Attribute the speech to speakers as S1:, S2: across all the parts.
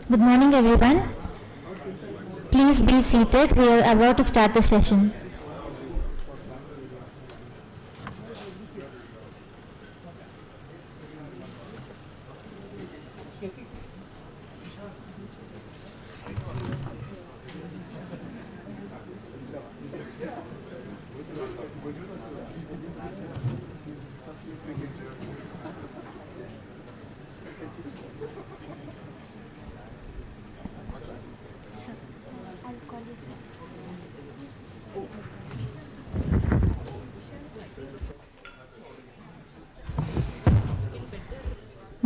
S1: Good morning, everyone. Please be seated. We are about to start the session.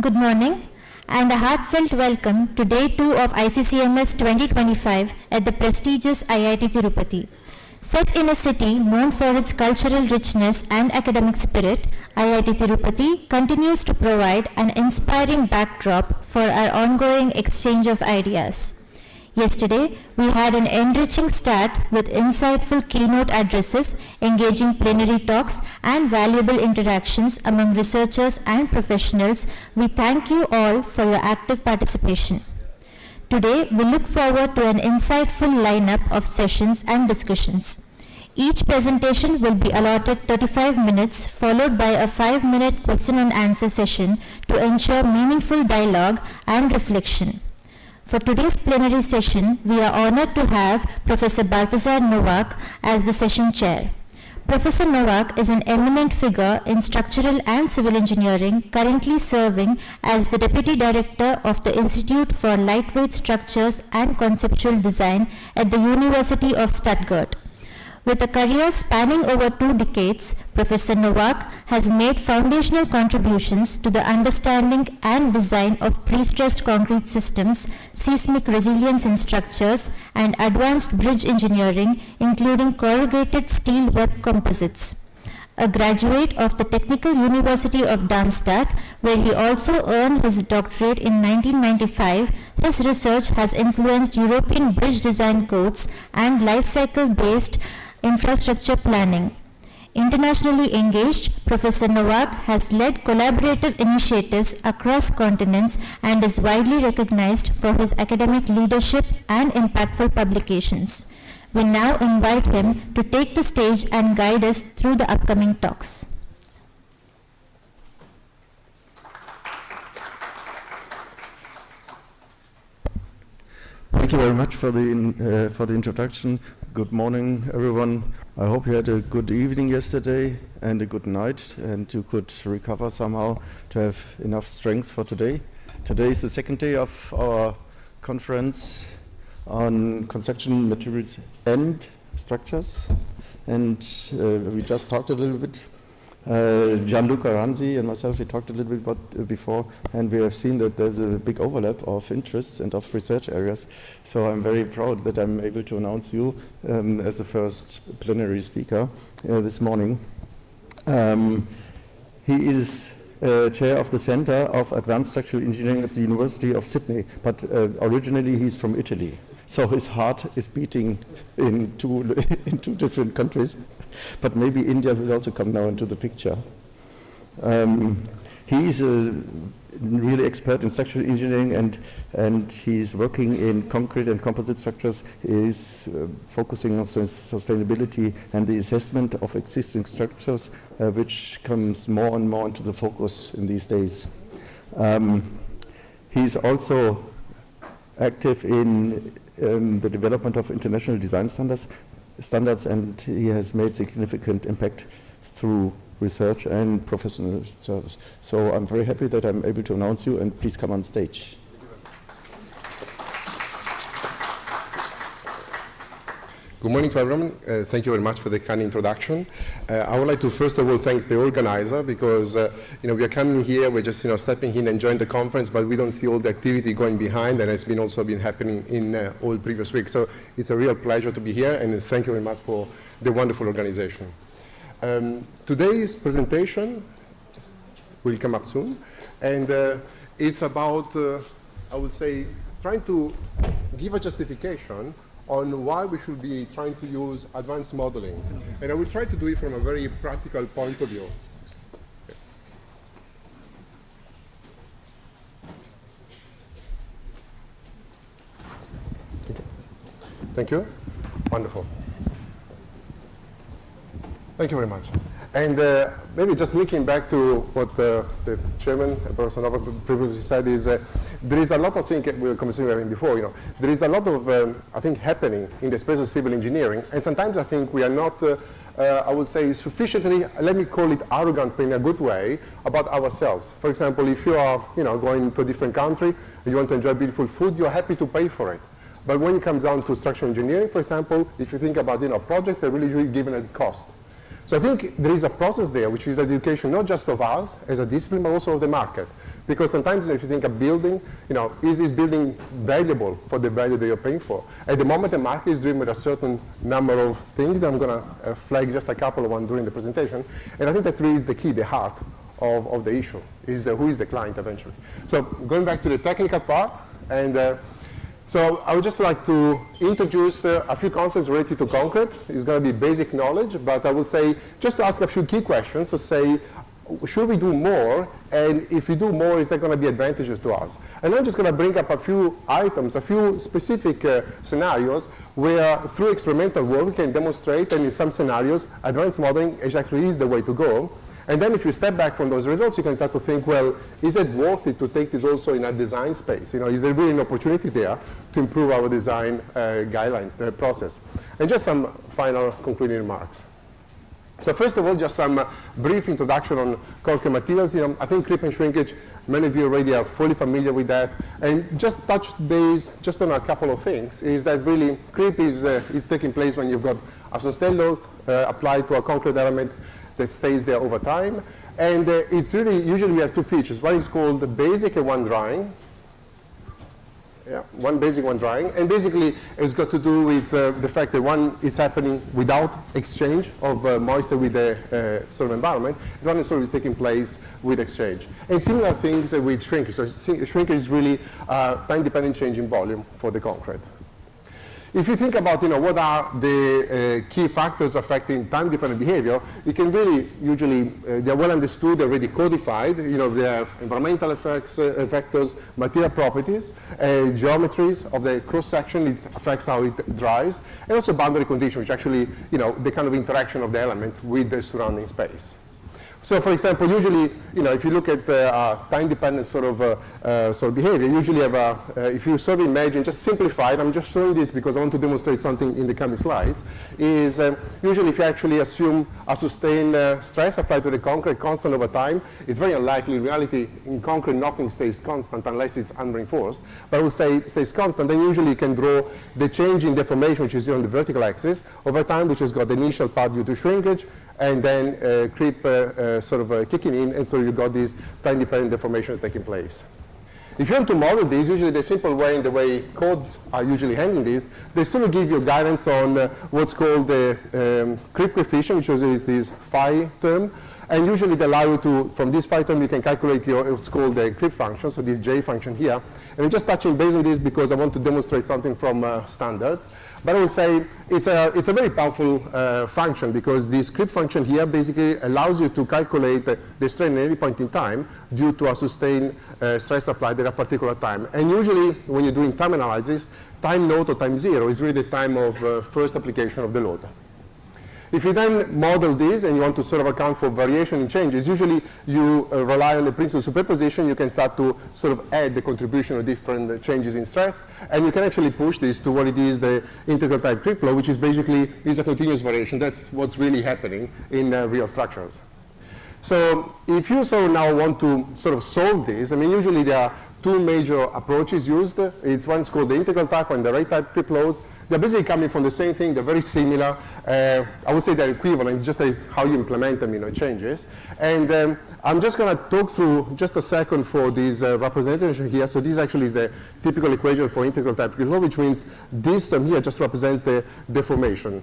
S1: Good morning and a heartfelt welcome to Day 2 of ICCMS 2025 at the prestigious IIT Tirupati. Set in a city known for its cultural richness and academic spirit, IIT Tirupati continues to provide an inspiring backdrop for our ongoing exchange of ideas. Yesterday, we had an enriching start with insightful keynote addresses, engaging plenary talks, and valuable interactions among researchers and professionals. We thank you all for your active participation. Today, we look forward to an insightful lineup of sessions and discussions. Each presentation will be allotted 35 minutes, followed by a 5-minute question and answer session to ensure meaningful dialogue and reflection. For today's plenary session, we are honored to have Professor 𝗗𝗲𝗽𝗿𝗁𝗻 as the session chair. Professor Nowak is an eminent figure in structural and civil engineering, currently serving as the Deputy Director of the Institute for Lightweight Structures and Conceptual Design at the University of Stuttgart. With a career spanning over 2 decades, Professor Nowak has made foundational contributions to the understanding and design of pre-stressed concrete systems, seismic resilience in structures, and advanced bridge engineering, including corrugated steel web composites. A graduate of the Technical University of Darmstadt, where he also earned his doctorate in 1995, his research has influenced European bridge design codes and life cycle-based infrastructure planning. Internationally engaged, Professor Nowak has led collaborative initiatives across continents and is widely recognized for his academic leadership and impactful publications. We now invite him to take the stage and guide us through the upcoming talks.
S2: Thank you very much for the introduction. Good morning, everyone. I hope you had a good evening yesterday and a good night, and you could recover somehow to have enough strength for today. Today is the second day of our conference on construction materials and structures, and we just talked a little bit. Gianluca Ranzi and myself, we talked a little bit about before, and we have seen that there's a big overlap of interests and of research areas. So I'm very proud that I'm able to announce you as the first plenary speaker this morning. He is chair of the Center of Advanced Structural Engineering at the University of Sydney, but originally he's from Italy. So his heart is beating in two different countries. But maybe India will also come now into the picture. He is a really expert in structural engineering, and he's working in concrete and composite structures. He's focusing on sustainability and the assessment of existing structures, which comes more and more into the focus in these days. He's also active in the development of international design standards, and he has made significant impact through research and professional service. So I'm very happy that I'm able to announce you, and please come on stage.
S3: Good morning to everyone. Thank you very much for the kind introduction. I would like to first of all thank the organizer, because we are coming here, we're just stepping in and join the conference, but we don't see all the activity going behind, and it's also been happening in all previous weeks. So it's a real pleasure to be here, and thank you very much for the wonderful organization. Today's presentation will come up soon, and it's about, I would say, trying to give a justification on why we should be trying to use advanced modeling. And I will try to do it from a very practical point of view. Yes. Thank you. Wonderful. Thank you very much. And maybe just linking back to what the chairman, Professor Nova, previously said, is there is a lot of things we were considering before. There is a lot of, I think, happening in the space of civil engineering, and sometimes I think we are not, I would say, sufficiently, let me call it arrogant, but in a good way, about ourselves. For example, if you are, going to a different country, you want to enjoy beautiful food, you're happy to pay for it. But when it comes down to structural engineering, for example, if you think about, projects, they're really given at cost. So I think there is a process there, which is education not just of us as a discipline, but also of the market. Because sometimes if you think a building, is this building valuable for the value that you're paying for? At the moment, the market is driven with a certain number of things that I'm going to flag just a couple of them during the presentation. And I think that's really the key, the heart of the issue, is who is the client eventually. So going back to the technical part, and so I would just like to introduce a few concepts related to concrete. It's going to be basic knowledge, but I will say, just to ask a few key questions to say, should we do more? And if we do more, is there going to be advantages to us? And I'm just going to bring up a few items, a few specific scenarios where through experimental work we can demonstrate, and in some scenarios, advanced modeling actually is the way to go. And then if you step back from those results, you can start to think, well, is it worth it to take this also in a design space? Is there really an opportunity there to improve our design guidelines, the process? And just some final concluding remarks. So first of all, just some brief introduction on concrete materials. I think creep and shrinkage, many of you already are fully familiar with that. And just touch base just on a couple of things, is that really creep is taking place when you've got a sustained load applied to a concrete element that stays there over time. And it's really, usually we have two features. One is called the basic and one drying. Yeah, one basic, one drying. And basically it's got to do with the fact that one is happening without exchange of moisture with the sort of environment. The one is sort of taking place with exchange. And similar things with shrinkage. So shrinkage is really time-dependent change in volume for the concrete. If you think about, what are the key factors affecting time-dependent behavior, you can really usually, they're well understood, already codified. They have environmental effects, vectors, material properties, geometries of the cross-section, it affects how it dries, and also boundary conditions, which actually, the kind of interaction of the element with the surrounding space. So, for example, usually, if you look at time-dependent sort of behavior, usually have if you sort of imagine, just simplify it, I'm just showing this because I want to demonstrate something in the coming slides, is usually if you actually assume a sustained stress applied to the concrete constant over time, it's very unlikely. In reality, in concrete, nothing stays constant unless it's unreinforced. But I would say it stays constant, then usually you can draw the change in deformation, which is here on the vertical axis, over time, which has got the initial part due to shrinkage, and then creep kicking in, and so you've got these time-dependent deformations taking place. If you want to model these, usually the simple way, and the way codes are usually handling this, they sort of give you guidance on what's called the creep coefficient, which is this phi term, and usually they allow you to, from this phi term, you can calculate what's called the creep function, so this J function here. And I'm just touching base on this because I want to demonstrate something from standards. But I would say it's a very powerful function, because this creep function here basically allows you to calculate the strain at any point in time due to a sustained stress applied at a particular time. And usually when you're doing time analysis, time naught or time zero is really the time of first application of the load. If you then model this and you want to sort of account for variation in changes, usually you rely on the principle of superposition. You can start to sort of add the contribution of different changes in stress, and you can actually push this to what it is the integral type creep law, which is basically is a continuous variation. That's what's really happening in real structures. So if you sort of now want to sort of solve this, I mean, usually there are two major approaches used. One's called the integral type and the rate type creep laws. They're basically coming from the same thing. They're very similar. I would say they're equivalent, just as how you implement them, it changes. And I'm just going to talk through just a second for this representation here. So this actually is the typical equation for integral type creep law, which means this term here just represents the deformation.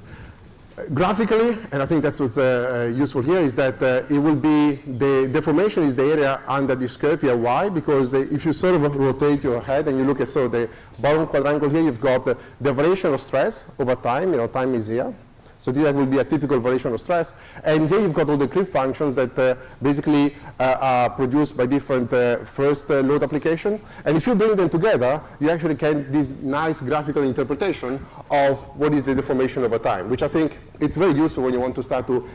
S3: Graphically, and I think that's what's useful here, is that it will be the deformation is the area under this curve here. Why? Because if you sort of rotate your head and you look at sort of the bottom quadrangle here, you've got the variation of stress over time. Time is here. So this will be a typical variation of stress. And here you've got all the creep functions that basically are produced by different first load application. And if you bring them together, you actually get this nice graphical interpretation of what is the deformation over time, which I think it's very useful when you want to start to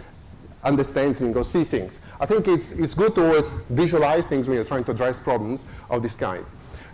S3: understand things or see things. I think it's good to always visualize things when you're trying to address problems of this kind.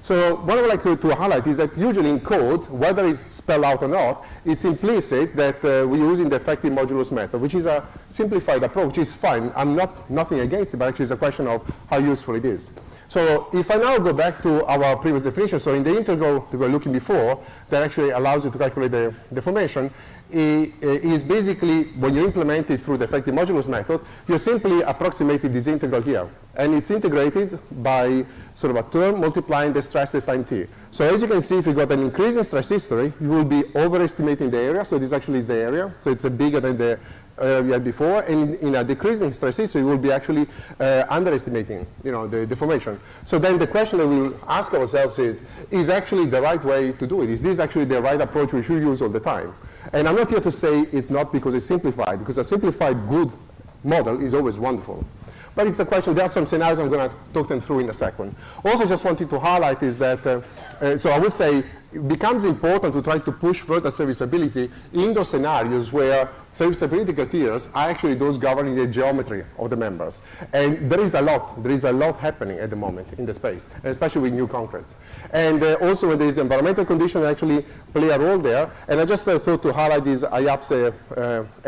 S3: So what I would like to highlight is that usually in codes, whether it's spelled out or not, it's implicit that we're using the effective modulus method, which is a simplified approach. It's fine. I'm nothing against it, but actually it's a question of how useful it is. So if I now go back to our previous definition, so in the integral that we were looking before, that actually allows you to calculate the deformation, is basically, when you implement it through the effective modulus method, you're simply approximating this integral here. And it's integrated by sort of a term multiplying the stress at time t. So as you can see, if you got an increase in stress history, you will be overestimating the area. So this actually is the area. So it's bigger than the area we had before. And in a decreasing stress history, you will be actually underestimating, the deformation. So then the question that we will ask ourselves is actually the right way to do it? Is this actually the right approach we should use all the time? And I'm not here to say it's not because it's simplified, because a simplified good model is always wonderful. But it's a question, there are some scenarios I'm going to talk them through in a second. Also just wanted to highlight is that, so I would say it becomes important to try to push further serviceability in those scenarios where serviceability criteria are actually those governing the geometry of the members. And there is a lot happening at the moment in the space, especially with new concretes. And also when there is environmental conditions that actually play a role there. And I just thought to highlight this IIT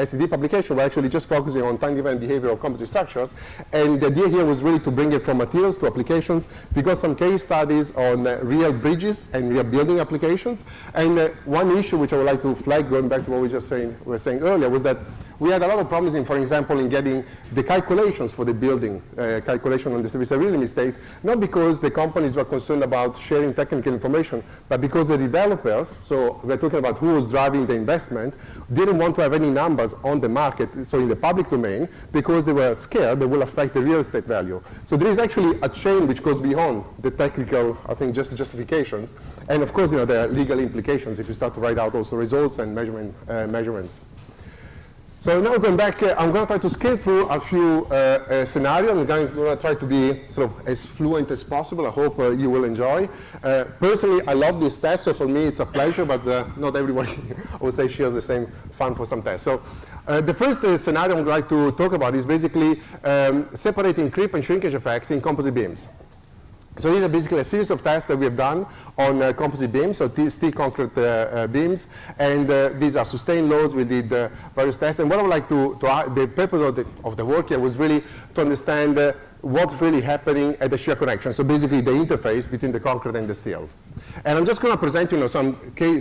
S3: SED publication, we're actually just focusing on time-dependent behavior of composite structures. And the idea here was really to bring it from materials to applications. We got some case studies on real bridges and real building applications. And one issue which I would like to flag, going back to what we were saying earlier, was that we had a lot of problems in, for example, in getting the calculations for the building, calculation on the serviceability mistake, not because the companies were concerned about sharing technical information, but because the developers, so we're talking about who was driving the investment, didn't want to have any numbers on the market, so in the public domain, because they were scared they will affect the real estate value. So there is actually a chain which goes beyond the technical, I think, just justifications. And of course, there are legal implications if you start to write out also results and measurements. So now going back, I'm going to try to scale through a few scenarios. I'm going to try to be sort of as fluent as possible. I hope you will enjoy. Personally, I love this test, so for me it's a pleasure, but not everybody, I would say, shares the same fun for some tests. So the first scenario I'm going to talk about is basically separating creep and shrinkage effects in composite beams. So these are basically a series of tests that we have done on composite beams, so steel concrete beams, and these are sustained loads. We did various tests, and what I would like the purpose of the work here was really to understand what's really happening at the shear connection, so basically the interface between the concrete and the steel. And I'm just going to present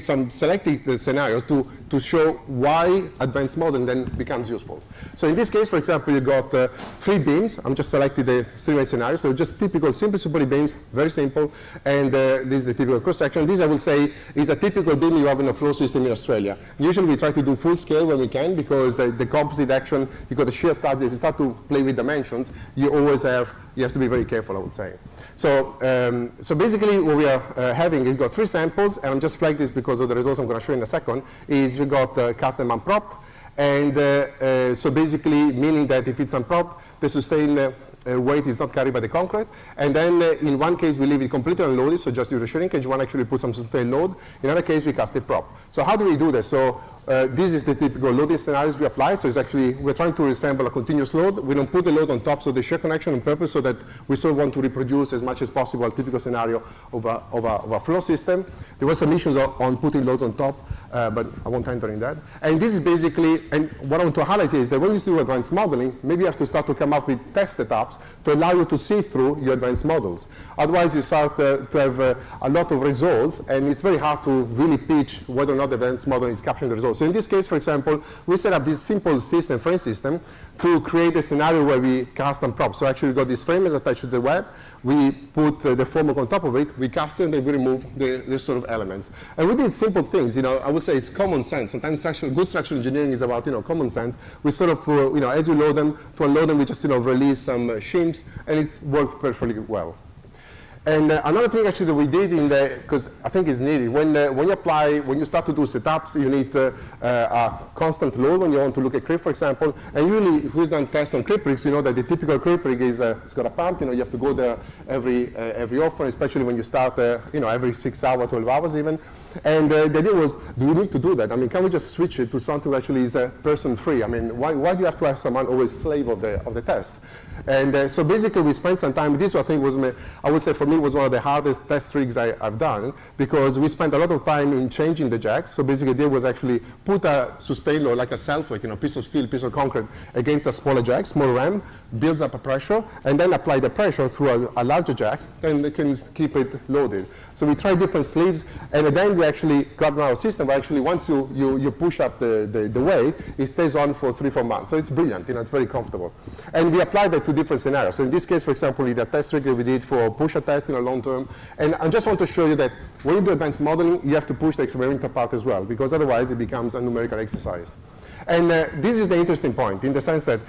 S3: some selected scenarios to show why advanced modeling then becomes useful. So in this case, for example, you got 3 beams. I'm just selected the 3 main scenarios. So just typical simple supporting beams, very simple. And this is the typical cross-section. This, I will say, is a typical beam you have in a flow system in Australia. Usually we try to do full scale when we can, because the composite action, you got the shear studs. If you start to play with dimensions, you have to be very careful, I would say. So, so basically what we are having is got 3 samples, and I'm just flagging this because of the results I'm going to show in a second, is we got cast and unpropped. And so basically meaning that if it's unpropped, the sustained weight is not carried by the concrete. And then in one case we leave it completely unloaded, so just do the shrinkage. One actually put some sustained load. In another case we cast it prop. So how do we do this? So this is the typical loading scenarios we apply. So it's actually, we're trying to resemble a continuous load. We don't put the load on top of the shear connection on purpose, so that we sort of want to reproduce as much as possible a typical scenario of a flow system. There were some issues on putting loads on top, but I won't enter in that. And this is basically, and what I want to highlight here is that when you do advanced modeling, maybe you have to start to come up with test setups to allow you to see through your advanced models. Otherwise, you start to have a lot of results, and it's very hard to really pitch whether or not the advanced model is capturing the results. So in this case, for example, we set up this simple system, frame system, to create a scenario where we cast and prop. So actually, we got this frame is attached to the web. We put the formwork on top of it. We cast it, and then we remove the sort of elements. And we did simple things. I would say it's common sense. Sometimes good structural engineering is about common sense. We sort of as we load them, to unload them, we just release some shims, and it's worked perfectly well. And another thing actually that we did in the, because I think it's needed, when you start to do setups, you need a constant load when you want to look at 𝗏, for example. And usually, who's done tests on 𝗏 rigs, you know that the typical 𝗏 rig is it's got a pump. You know, you have to go there every often, especially when you start, you know, every 6 hours, 12 hours even. And the idea was, do you need to do that? I mean, can we just switch it to something that actually is person-free? I mean, why do you have to have someone always slave of the test? And so basically, we spent some time. This, I think, was, I would say, for me, was one of the hardest test rigs I've done, because we spent a lot of time in changing the jacks. So basically, the idea was actually put a sustain load, like a self-weight, you know, piece of steel, piece of concrete, against a smaller jack, small ram, builds up a pressure, and then apply the pressure through a larger jack, then they can keep it loaded. So we tried different sleeves, and then we actually got our system where actually once you push up the weight, it stays on for 3-4 months. So it's brilliant, you know, it's very comfortable. And we applied that to different scenarios. So in this case, for example, in the test rig that we did for pusher testing a long term, and I just want to show you that when you do advanced modeling, you have to push the experimental part as well, because otherwise it becomes a numerical exercise. And this is the interesting point, in the sense that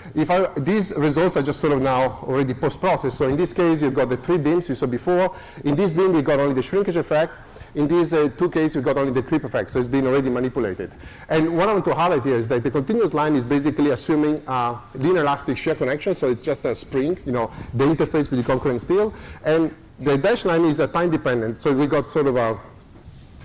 S3: these results are just sort of now already post-processed. So in this case, you've got the 3 beams we saw before. In this beam, we got only the shrinkage effect. In these 2 cases, we got only the creep effect, so it's been already manipulated. And what I want to highlight here is that the continuous line is basically assuming a linear elastic shear connection, so it's just a spring, you know, the interface between concrete and steel. And the dashed line is time dependent, so we got sort of a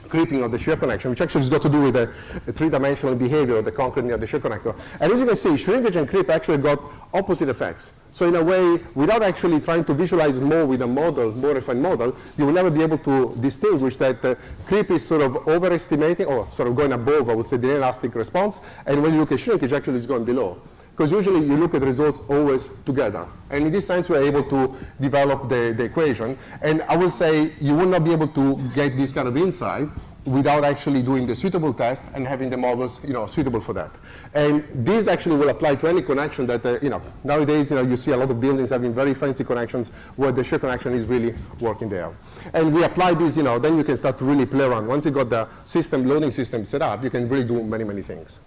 S3: creeping of the shear connection, which actually has got to do with the 3-dimensional behavior of the concrete near the shear connector. And as you can see, shrinkage and creep actually got opposite effects. So in a way, without actually trying to visualize more with a model, more refined model, you will never be able to distinguish that creep is sort of overestimating, or sort of going above, I would say, the inelastic response, and when you look at shrinkage, actually is going below. Because usually you look at the results always together. And in this sense, we're able to develop the equation. And I will say you will not be able to get this kind of insight without actually doing the suitable test and having the models, you know, suitable for that. And this actually will apply to any connection that, you know, nowadays, you know, you see a lot of buildings having very fancy connections where the shear connection is really working there. And we apply this, you know, then you can start to really play around. Once you got the system, loading system set up, you can really do many, many things.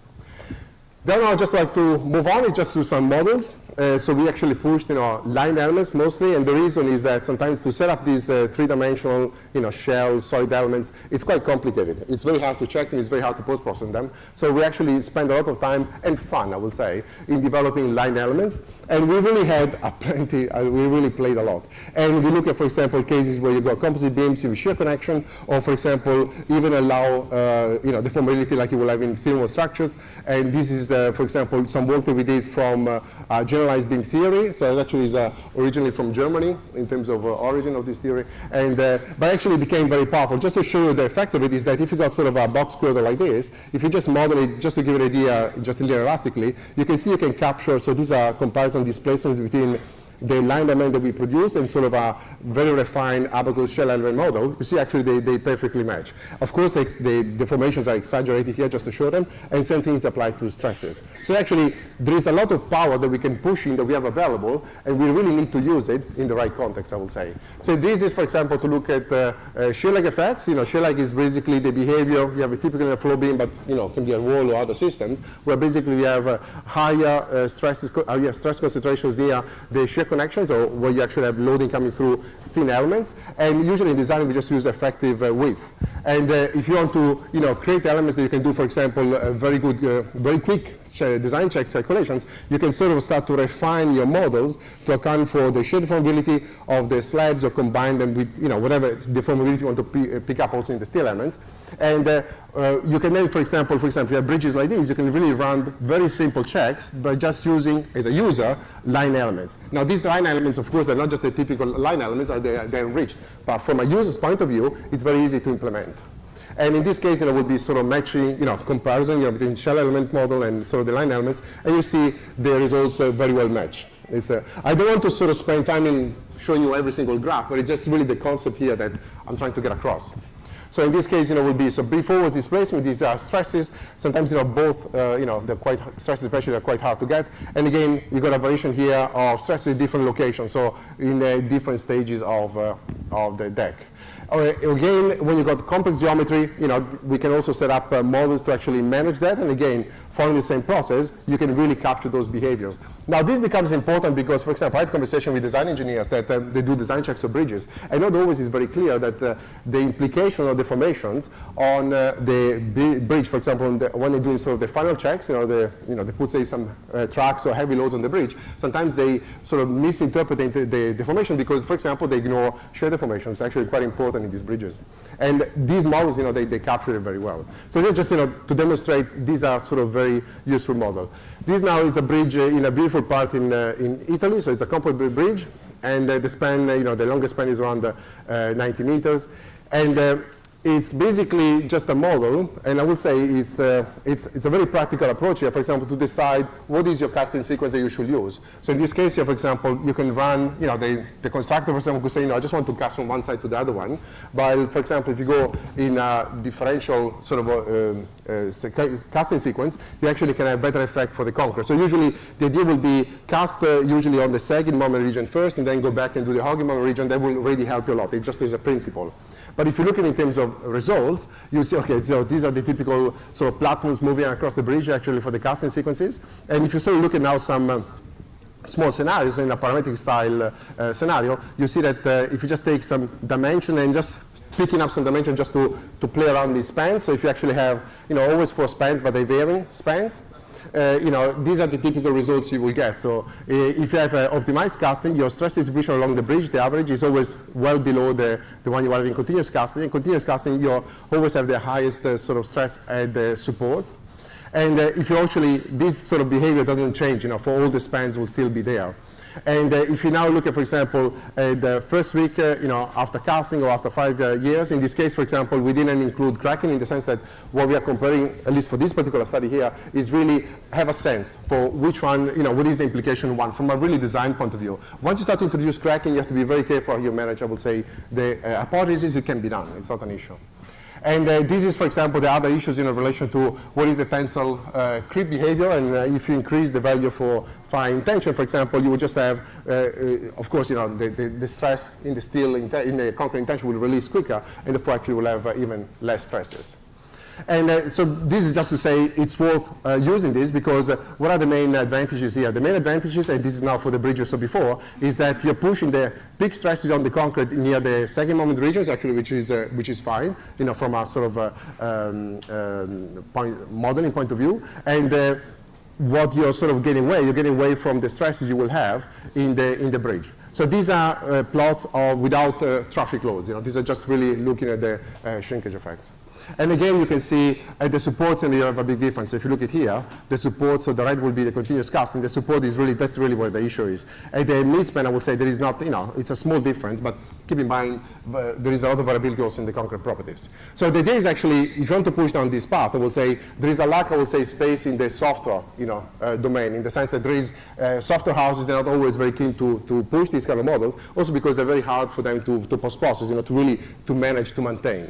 S3: Then I'd just like to move on is just to some models. So we actually pushed, you know, line elements mostly, and the reason is that sometimes to set up these 3-dimensional, you know, shell, solid elements, it's quite complicated. It's very hard to check them, it's very hard to post-process them. So we actually spend a lot of time and fun, I would say, in developing line elements. And we really had plenty, we really played a lot. And we look at, for example, cases where you got composite beams with shear connection, or for example, even allow, you know, deformability like you will have in thermal structures. And this is, for example, some work that we did from generalized beam theory. So it actually is originally from Germany in terms of origin of this theory. And, but actually became very powerful. Just to show you the effect of it is that if you got sort of a box girdle like this, if you just model it, just to give you an idea, just linear elastically, you can see you can capture, so these are comparison displacements between the line element that we produce and sort of a very refined abacus shell element model. You see actually they perfectly match. Of course, the deformations are exaggerated here just to show them, and same thing is applied to stresses. So actually, there is a lot of power that we can push in that we have available, and we really need to use it in the right context, I would say. So this is, for example, to look at shear lag effects. You know, shear lag is basically the behavior. You have a typical flow beam, but, you know, can be a wall or other systems, where basically you have higher stress concentrations near the shear connections, or where you actually have loading coming through thin elements. And usually in design, we just use effective width. And if you want to, you know, create elements that you can do, for example, very good, very quick design check calculations, you can sort of start to refine your models to account for the shear deformability of the slabs, or combine them with, you know, whatever deformability you want to pick up also in the steel elements. And you can then, for example, you have bridges like these, you can really run very simple checks by just using, as a user, line elements. Now, these line elements, of course, are not just the typical line elements, they're enriched. But from a user's point of view, it's very easy to implement. And in this case, you know, would be sort of matching, you know, comparison, you know, between shell element model and sort of the line elements, and you see the results very well match. It's I don't want to sort of spend time in showing you every single graph, but it's just really the concept here that I'm trying to get across. So in this case, you know, will be, so before was displacement, these are stresses. Sometimes, you know, both, you know, they're quite, stresses especially are quite hard to get. And again, we got a variation here of stresses in different locations, so in different stages of the deck. Again, when you got complex geometry, we can also set up models to actually manage that. And again, following the same process, you can really capture those behaviors. Now, this becomes important because, for example, I had a conversation with design engineers that they do design checks of bridges. And not always is very clear that the implication of deformations on the bridge, for example, when they're doing sort of the final checks, they put, say, some tracks or heavy loads on the bridge. Sometimes they sort of misinterpret the deformation because, for example, they ignore shear deformation. It's actually quite important in these bridges. And these models, they capture it very well. So just, to demonstrate, these are sort of very useful models. This now is a bridge in a beautiful part in Italy. So it's a composite bridge. And the span, the longest span is around 90 meters. And it's basically just a model, and I would say it's a very practical approach here, for example, to decide what is your casting sequence that you should use. So in this case here, for example, you can run, the constructor, for example, could say, I just want to cast from one side to the other one. While, for example, if you go in a differential sort of casting sequence, you actually can have better effect for the concrete. So usually the idea will be cast usually on the sagging moment region first, and then go back and do the hogging moment region. That will really help you a lot. It just is a principle. But if you look at it in terms of results, you see, okay, so these are the typical sort of platforms moving across the bridge actually for the casting sequences. And if you start looking now some small scenarios in a parametric style scenario, you see that if you just take some dimension and just picking up some dimension just to play around these spans. So if you actually have, always 4 spans, but they varying spans, these are the typical results you will get. So if you have optimized casting, your stress distribution along the bridge, the average is always well below the one you have in continuous casting. In continuous casting, you always have the highest sort of stress at the supports. And if you actually, this sort of behavior doesn't change, for all the spans will still be there. And if you now look at, for example, the first week, after casting or after 5 years, in this case, for example, we didn't include cracking in the sense that what we are comparing, at least for this particular study here, is really have a sense for which one, what is the implication one from a really design point of view. Once you start to introduce cracking, you have to be very careful how you manage, I would say, the hypothesis. It can be done. It's not an issue. And this is, for example, the other issues in relation to what is the tensile creep behavior. And if you increase the value for fine tension, for example, you would just have, of course, the stress in the steel, in the concrete in tension will release quicker, and therefore actually will have even less stresses. And so this is just to say it's worth using this because what are the main advantages here? The main advantages, and this is now for the bridges so before, is that you're pushing the peak stresses on the concrete near the sagging moment regions, actually, which is fine, from a sort of modeling point of view. And what you're sort of getting away from the stresses you will have in the bridge. So these are plots of without traffic loads. These are just really looking at the shrinkage effects. And again, you can see at the supports, and you have a big difference. So if you look at here, the support, so the red will be the continuous casting. The support is really, that's really where the issue is. At the midspan, I would say there is not, it's a small difference, but keep in mind, there is a lot of variability also in the concrete properties. So the idea is actually, if you want to push down this path, I will say, there is a lack, I will say, space in the software, domain, in the sense that there is software houses, they're not always very keen to push these kind of models, also because they're very hard for them to post-process, to really, to manage, to maintain.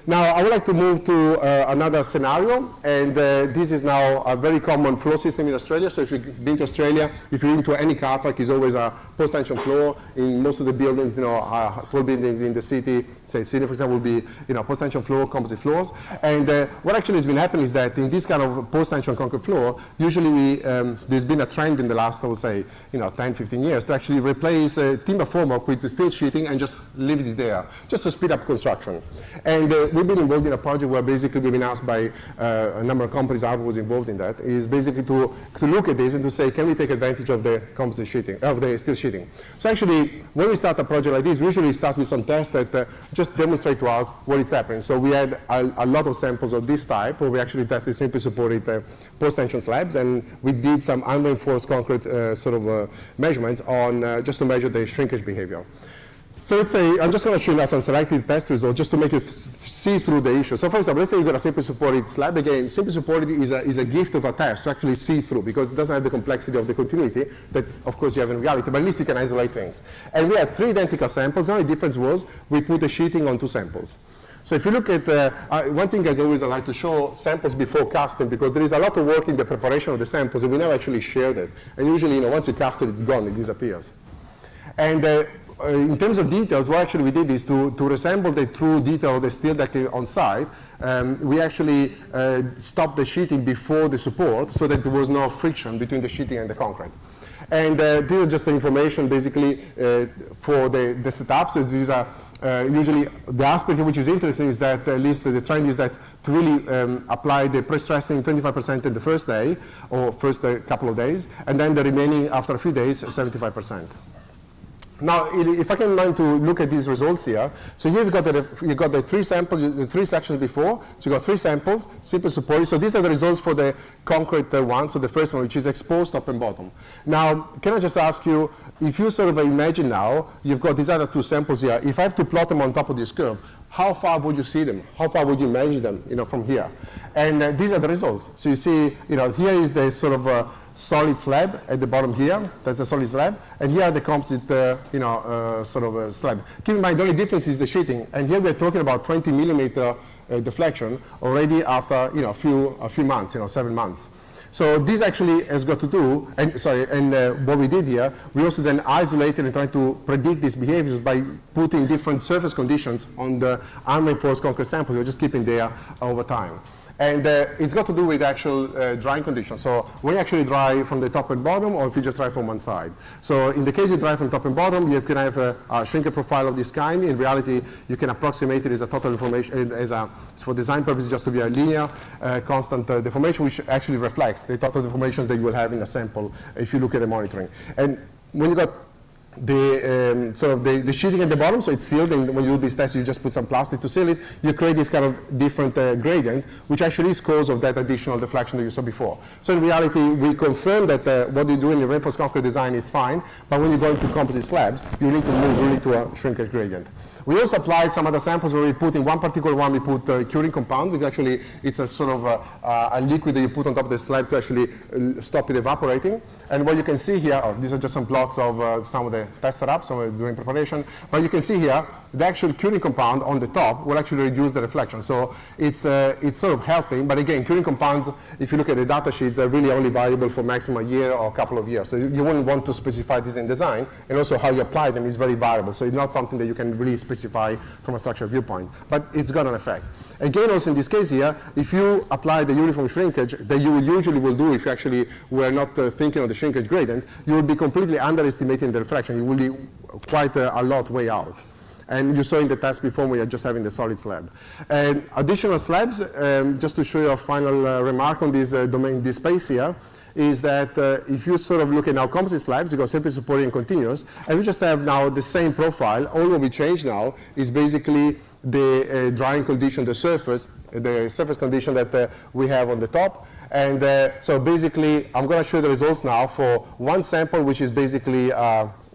S3: Now, I would like to move to another scenario, and this is now a very common flow system in Australia. So if you've been to Australia, if you're into any car park, it's always a post-tension floor. In most of the buildings, tall buildings in the city, say Sydney, for example, will be, post-tension floor, composite floors. And what actually has been happening is that in this kind of post-tension concrete floor, usually there's been a trend in the last, I would say, 10, 15 years to actually replace timber formwork with the steel sheeting and just leave it there, just to speed up construction. And we've been involved in a project where basically we've been asked by a number of companies, I was involved in that, is basically to look at this and to say, can we take advantage of the composite sheeting, of the steel sheeting? So actually, when we start a project like this, we usually start with some tests that just demonstrate to us what is happening. So we had a lot of samples of this type, where we actually tested simply supported post-tension slabs, and we did some unreinforced concrete measurements on just to measure the shrinkage behavior. So let's say, I'm just going to show you now some selected test results just to make you see through the issue. So for example, let's say you've got a simply supported slab. Again, simply supported is a gift of a test to actually see through, because it doesn't have the complexity of the continuity that, of course, you have in reality, but at least you can isolate things. And we had 3 identical samples. The only difference was we put the sheeting on 2 samples. So if you look at, one thing as always I like to show samples before casting, because there is a lot of work in the preparation of the samples, and we never actually shared it. And usually, once you cast it, it's gone, it disappears. And in terms of details, what actually we did is to resemble the true detail of the steel deck on site, we actually stopped the sheeting before the support so that there was no friction between the sheeting and the concrete. And this is just the information basically for the setup. So these are usually the aspect which is interesting is that at least the trend is that to really apply the pre-stressing 25% in the first day or first couple of days, and then the remaining after a few days 75%. Now, if I can mind to look at these results here, so here you got the three samples, the three sections before. So you got three samples, simple supported. So these are the results for the concrete one. So the first one, which is exposed top and bottom. Now, can I just ask you, if you sort of imagine now, you've got these other two samples here. If I have to plot them on top of this curve, how far would you see them? How far would you measure them, from here? And these are the results. So you see, here is the sort of solid slab at the bottom here. That's a solid slab. And here are the composite, sort of slab. Keep in mind, the only difference is the sheeting. And here we're talking about 20 millimeter deflection already after, a few months, 7 months. So this actually has got to do, and what we did here, we also then isolated and tried to predict these behaviors by putting different surface conditions on the unreinforced concrete samples. We're just keeping there over time. And it's got to do with actual drying conditions. So when you actually dry from the top and bottom, or if you just dry from one side. So in the case you dry from top and bottom, you can have a shrinkage profile of this kind. In reality, you can approximate it as a total deformation, for design purposes, just to be a linear, constant deformation, which actually reflects the total deformations that you will have in a sample if you look at the monitoring. And when you got the sheeting at the bottom, so it's sealed, and when you do this test, you just put some plastic to seal it, you create this kind of different gradient, which actually is cause of that additional deflection that you saw before. So in reality, we confirm that what you do in the reinforced concrete design is fine, but when you go into composite slabs, you need to move really to a shrinkage gradient. We also applied some other samples where we put in one particular one, we put curing compound, which actually it's a sort of a liquid that you put on top of the slab to actually stop it evaporating. And what you can see here, these are just some plots of some of the test setups, some of doing preparation. But you can see here, the actual curing compound on the top will actually reduce the reflection. So it's sort of helping. But again, curing compounds, if you look at the data sheets, they're really only valuable for maximum a year or a couple of years. So you wouldn't want to specify this in design. And also how you apply them is very variable. So it's not something that you can really specify from a structural viewpoint. But it's got an effect. Again, also in this case here, if you apply the uniform shrinkage that you usually will do if you actually were not thinking of the shrinkage gradient, you will be completely underestimating the reflection. You will be quite a lot way out. And you saw in the test before we are just having the solid slab. And additional slabs, just to show you a final remark on this domain, this space here, is that if you sort of look at now composite slabs, you got simply supported and continuous, and we just have now the same profile. All what we change now is basically the drying condition, the surface condition that we have on the top. And so basically, I'm going to show you the results now for one sample, which is basically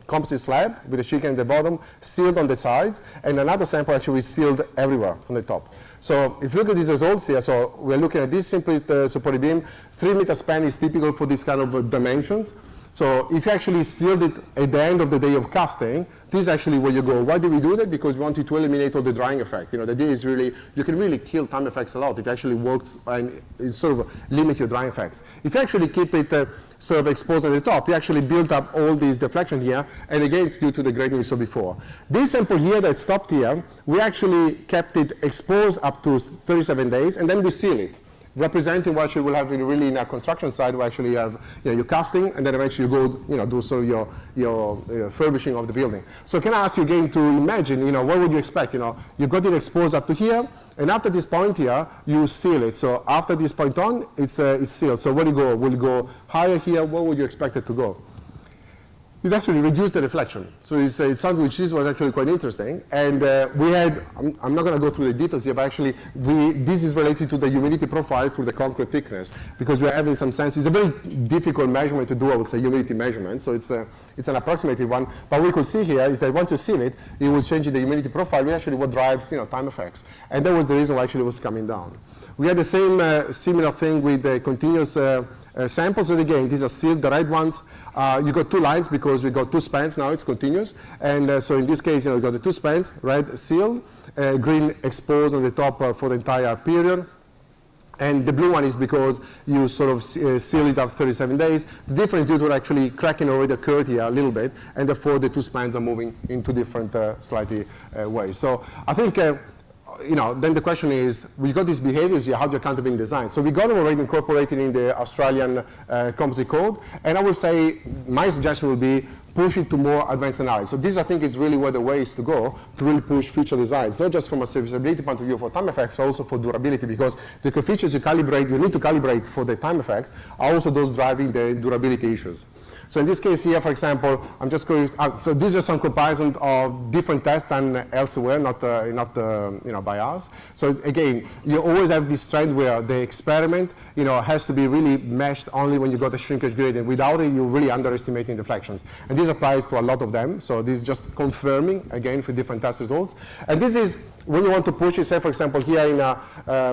S3: composite slab with the sheeting at the bottom, sealed on the sides, and another sample actually is sealed everywhere on the top. So if you look at these results here, so we're looking at this simple supported beam. 3 meter span is typical for this kind of dimensions. So if you actually sealed it at the end of the day of casting, this is actually where you go. Why did we do that? Because we wanted to eliminate all the drying effect. The idea is really, you can really kill time effects a lot if you actually work and sort of limit your drying effects. If you actually keep it sort of exposed at the top, you actually build up all these deflection here, and again, it's due to the gradient we saw before. This sample here that stopped here, we actually kept it exposed up to 37 days, and then we seal it, representing what you will have really in a construction site where actually you have your casting, and then eventually you go do sort of your furbishing of the building. So can I ask you again to imagine, what would you expect? You've got it exposed up to here, and after this point here, you seal it. So after this point on, it's sealed. So where do you go? Will it go higher here? Where would you expect it to go? It actually reduced the reflection. So it's something which was actually quite interesting. And we had, I'm not going to go through the details here, but actually this is related to the humidity profile through the concrete thickness, because we're having some sense. It's a very difficult measurement to do, I would say, humidity measurement. So it's an approximated one. But what we could see here is that once you seal it, it will change the humidity profile, which actually what drives time effects. And that was the reason why actually it was coming down. We had the same similar thing with the continuous samples. And again, these are sealed, the red ones. You got two lines because we got two spans now, it's continuous. And so in this case, you got the two spans, red sealed, green exposed on the top for the entire period. And the blue one is because you sort of seal it after 37 days. The difference is you're actually cracking already occurred here a little bit, and therefore the two spans are moving in two different slightly ways. So I think, then the question is, we got these behaviors here, how do you account for being designed? So we got them already incorporated in the Australian composite code, and I would say my suggestion would be push it to more advanced analysis. So this, I think, is really where the way is to go to really push future designs, not just from a serviceability point of view for time effects, but also for durability, because the coefficients you need to calibrate for the time effects are also those driving the durability issues. So in this case here, for example, I'm just going. So these are some comparisons of different tests done elsewhere, not by us. So again, you always have this trend where the experiment, has to be really meshed only when you got a shrinkage gradient. Without it, you're really underestimating deflections. And this applies to a lot of them. So this is just confirming again for different test results. And this is when you want to push it. Say, for example, here in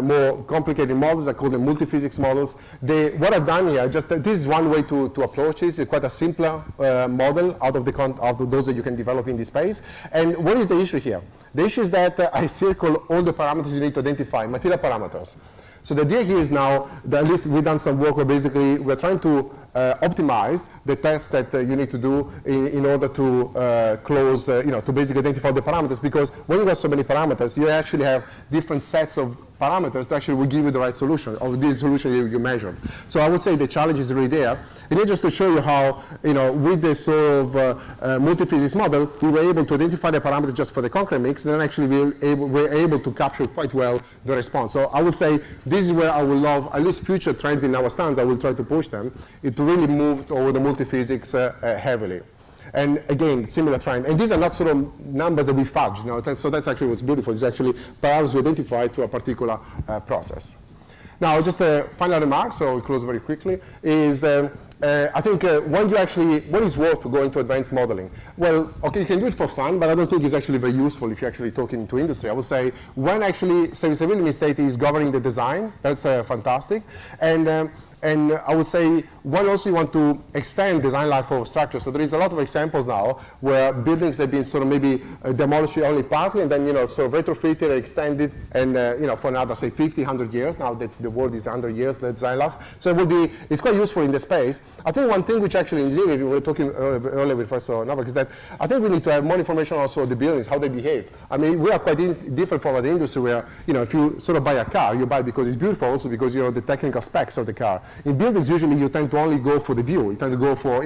S3: more complicated models, I call them multi-physics models. What I've done here, this is one way to approach this. It's quite a simpler model out of those that you can develop in this space. And what is the issue here? The issue is that I circle all the parameters you need to identify, material parameters. So the idea here is now, that at least we've done some work where basically we're trying to optimize the tests that you need to do in order to close, to basically identify the parameters, because when you got so many parameters, you actually have different sets of parameters that actually will give you the right solution, or the solution you measured. So I would say the challenge is really there. And then just to show you how, with this sort of multi-physics model, we were able to identify the parameters just for the concrete mix, and then actually we're able to capture quite well the response. So I would say this is where I would love, at least future trends in our stands, I will try to push them, to really move toward the multi-physics heavily. And again, similar trend. And these are not sort of numbers that we fudge, so that's actually what's beautiful. It's actually parameters we identify through a particular process. Now, just a final remark, so we close very quickly, is I think when is worth going to advanced modeling? Well, okay, you can do it for fun, but I don't think it's actually very useful if you're actually talking to industry. I would say when actually serviceability state is governing the design, that's fantastic. And I would say when also you want to extend design life of structure. So there is a lot of examples now where buildings have been sort of maybe demolished only partly, and then sort of retrofitted or extended, and for another say 50, 100 years. Now that the world is 100 years, the design life. So it's quite useful in the space. I think one thing which actually we were talking earlier with Professor Novak is that I think we need to have more information also on the buildings, how they behave. I mean, we are quite different from the industry where if you sort of buy a car, you buy because it's beautiful, also because the technical specs of the car. In buildings, usually you tend to only go for the view. You tend to go for,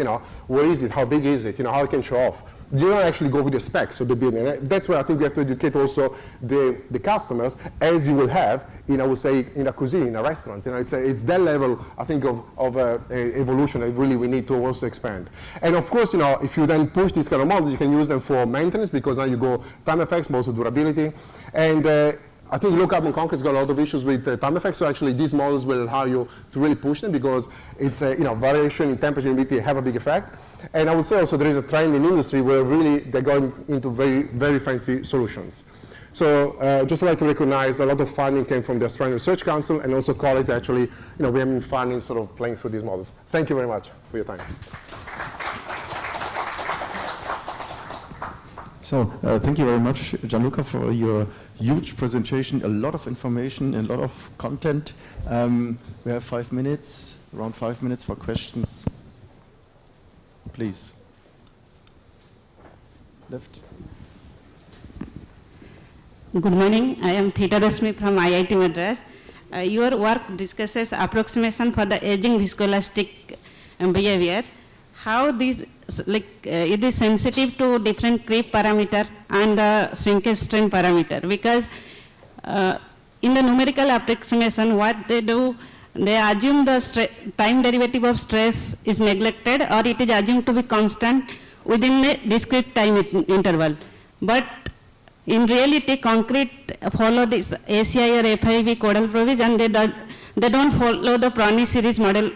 S3: where is it, how big is it, how it can show off. You don't actually go with the specs of the building. That's where I think we have to educate also the customers, as you will have in, I would say, in a cuisine, in a restaurant. It's that level, I think, of evolution that really we need to also expand. And of course, if you then push these kind of models, you can use them for maintenance, because now you go time effects, but also durability. And I think low carbon concrete's got a lot of issues with time effects, so actually these models will allow you to really push them, because it's variation in temperature and humidity have a big effect. And I would say also there is a trend in industry where really they're going into very, very fancy solutions. So just like to recognize a lot of funding came from the Australian Research Council, and also colleagues that actually, we have been funding sort of playing through these models. Thank you very much for your time.
S2: So thank you very much, Gianluca, for your huge presentation, a lot of information, a lot of content. We have 5 minutes, around 5 minutes for questions. Please. Left.
S4: Good morning. I am 𝗘𝗴𝗃𝗵 from IIT Madras. Your work discusses approximation for the aging viscoelastic behavior. How this, it is sensitive to different creep parameter and the shrinkage strain parameter, because in the numerical approximation, what they do, they assume the time derivative of stress is neglected, or it is assumed to be constant within a discrete time interval. But in reality, concrete follow this ACI or 𝗘𝗴𝗶𝗶, and they don't follow the Prony series model.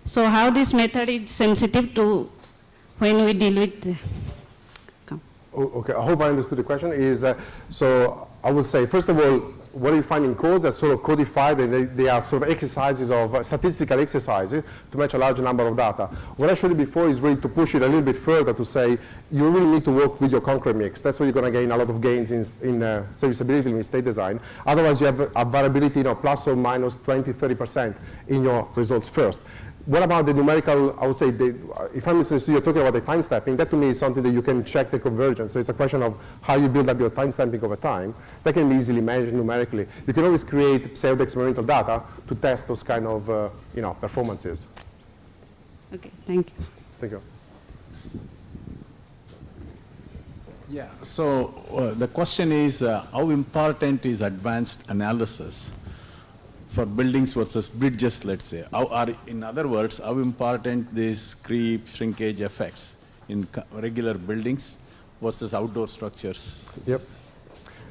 S4: So how this method is sensitive to when we deal with
S3: Okay, I hope I understood the question. So I will say, first of all, what you find in codes are sort of codified, and they are sort of exercises of statistical exercises to match a large number of data. What I showed you before is really to push it a little bit further to say you really need to work with your concrete mix. That's where you're going to gain a lot of gains in serviceability in state design. Otherwise, you have a variability, plus or minus 20, 30% in your results first. What about the numerical? I would say, if I'm listening to you talking about the time stamping, that to me is something that you can check the convergence. So it's a question of how you build up your time stamping over time. That can be easily measured numerically. You can always create pseudo-experimental data to test those kind of performances.
S4: Okay, thank you.
S3: Thank you.
S5: Yeah, so the question is, how important is advanced analysis for buildings versus bridges, let's say? In other words, how important these creep, shrinkage effects in regular buildings versus outdoor structures?
S3: Yep.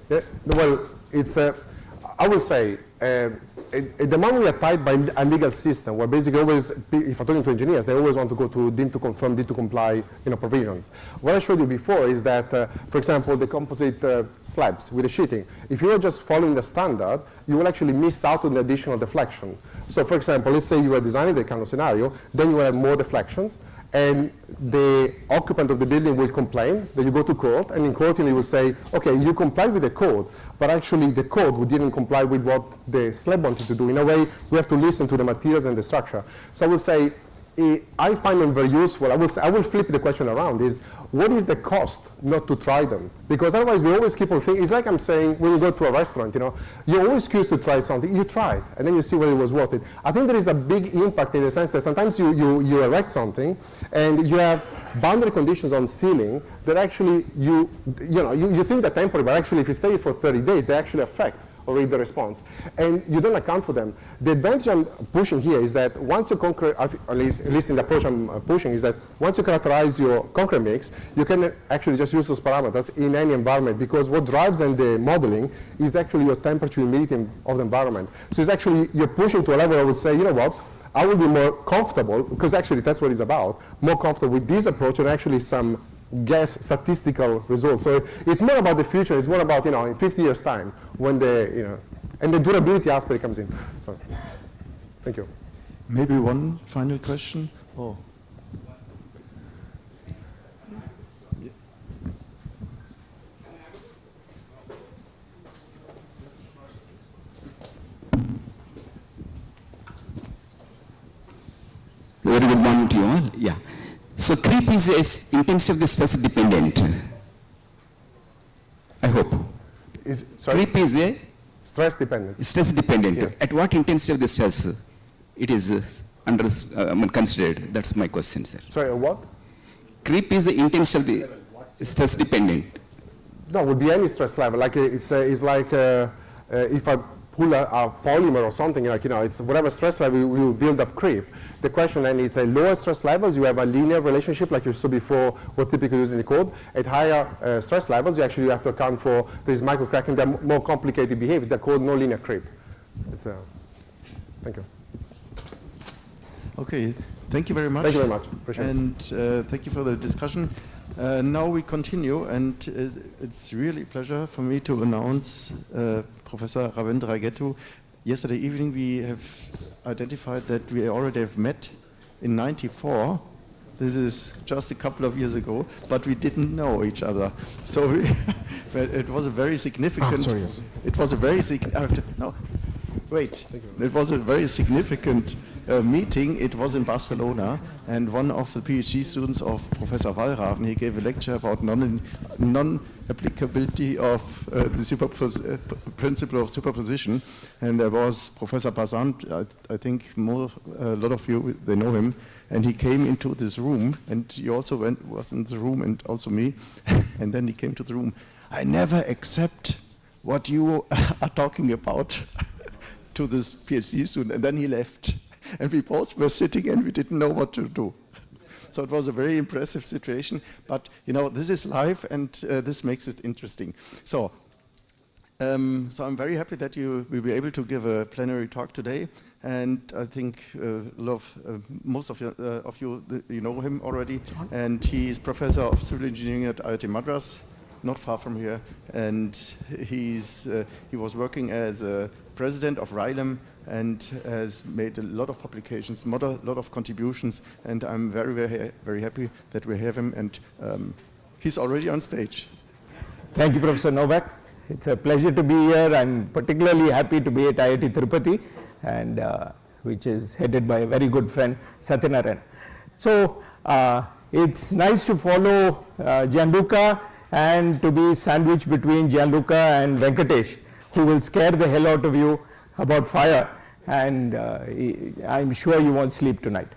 S3: Yeah, well, it's, I would say, at the moment we are tied by a legal system where basically always, if I'm talking to engineers, they always want to go to deemed to confirm, deemed to comply provisions. What I showed you before is that, for example, the composite slabs with the sheeting, if you're just following the standard, you will actually miss out on the additional deflection. So for example, let's say you are designing that kind of scenario, then you will have more deflections, and the occupant of the building will complain, then you go to court, and in court you will say, okay, you complied with the code, but actually the code didn't comply with what the slab wanted to do. In a way, we have to listen to the materials and the structure. So I will say, I find them very useful. I will flip the question around, is what is the cost not to try them? Because otherwise we always keep on thinking, it's like I'm saying when you go to a restaurant, you're always curious to try something, you try it, and then you see whether it was worth it. I think there is a big impact in the sense that sometimes you erect something and you have boundary conditions on ceiling that actually you think they're temporary, but actually if you stay for 30 days, they actually affect already the response. And you don't account for them. The advantage I'm pushing here is that once you concrete, at least in the approach I'm pushing, is that once you characterize your concrete mix, you can actually just use those parameters in any environment, because what drives then the modeling is actually your temperature, humidity of the environment. So it's actually, you're pushing to a level I would say, you know what, I will be more comfortable, because actually that's what it's about, more comfortable with this approach and actually some guess statistical results. So it's more about the future. It's more about, in 50 years' time when and the durability aspect comes in. So, thank you.
S2: Maybe one final question? Oh.
S6: Very good morning to you all. Yeah. So creep is intensively stress dependent. I hope. Creep is a
S3: stress dependent.
S6: Stress dependent.
S3: Yeah.
S6: At what intensity of the stress it is considered? That's my question, sir.
S3: Sorry, what?
S6: Creep is the intensity of the stress dependent.
S3: No, it would be any stress level. Like it's like if I pull a polymer or something, it's whatever stress level we will build up creep. The question then is at lower stress levels, you have a linear relationship like you saw before, what typically used in the code. At higher stress levels, you actually have to account for this micro cracking, the more complicated behavior. They're called no linear creep. Thank you.
S2: Okay, thank you very much.
S3: Thank you very much. Appreciate it.
S2: And thank you for the discussion. Now we continue, and it's really a pleasure for me to announce Professor 𝗗𝗵𝗃𝗶𝗿. Yesterday evening we have identified that we already have met in '94. This is just a couple of years ago, but we didn't know each other. So it was a very significant.
S3: Sorry, yes.
S2: It was a very no, wait. It was a very significant meeting. It was in Barcelona, and one of the PhD students of Professor Wallraven, he gave a lecture about non-applicability of the principle of superposition, and there was Professor Bazant. I think a lot of you, they know him, and he came into this room, and he also was in the room, and also me, and then he came to the room. I never accept what you are talking about to this PhD student, and then he left. And we both were sitting and we didn't know what to do. So it was a very impressive situation, but this is live, and this makes it interesting. So I'm very happy that you will be able to give a plenary talk today, and I think most of you know him already, and he is Professor of Civil Engineering at IIT Madras, not far from here, and he was working as a president of RILEM and has made a lot of publications, a lot of contributions, and I'm very, very, very happy that we have him, and he's already on stage.
S7: Thank you, Professor Novak. It's a pleasure to be here. I'm particularly happy to be at IIT Tirupati, and which is headed by a very good friend, Satyanarayan. So it's nice to follow Gianluca and to be sandwiched between Gianluca and Venkatesh, who will scare the hell out of you about fire, and I'm sure you won't sleep tonight.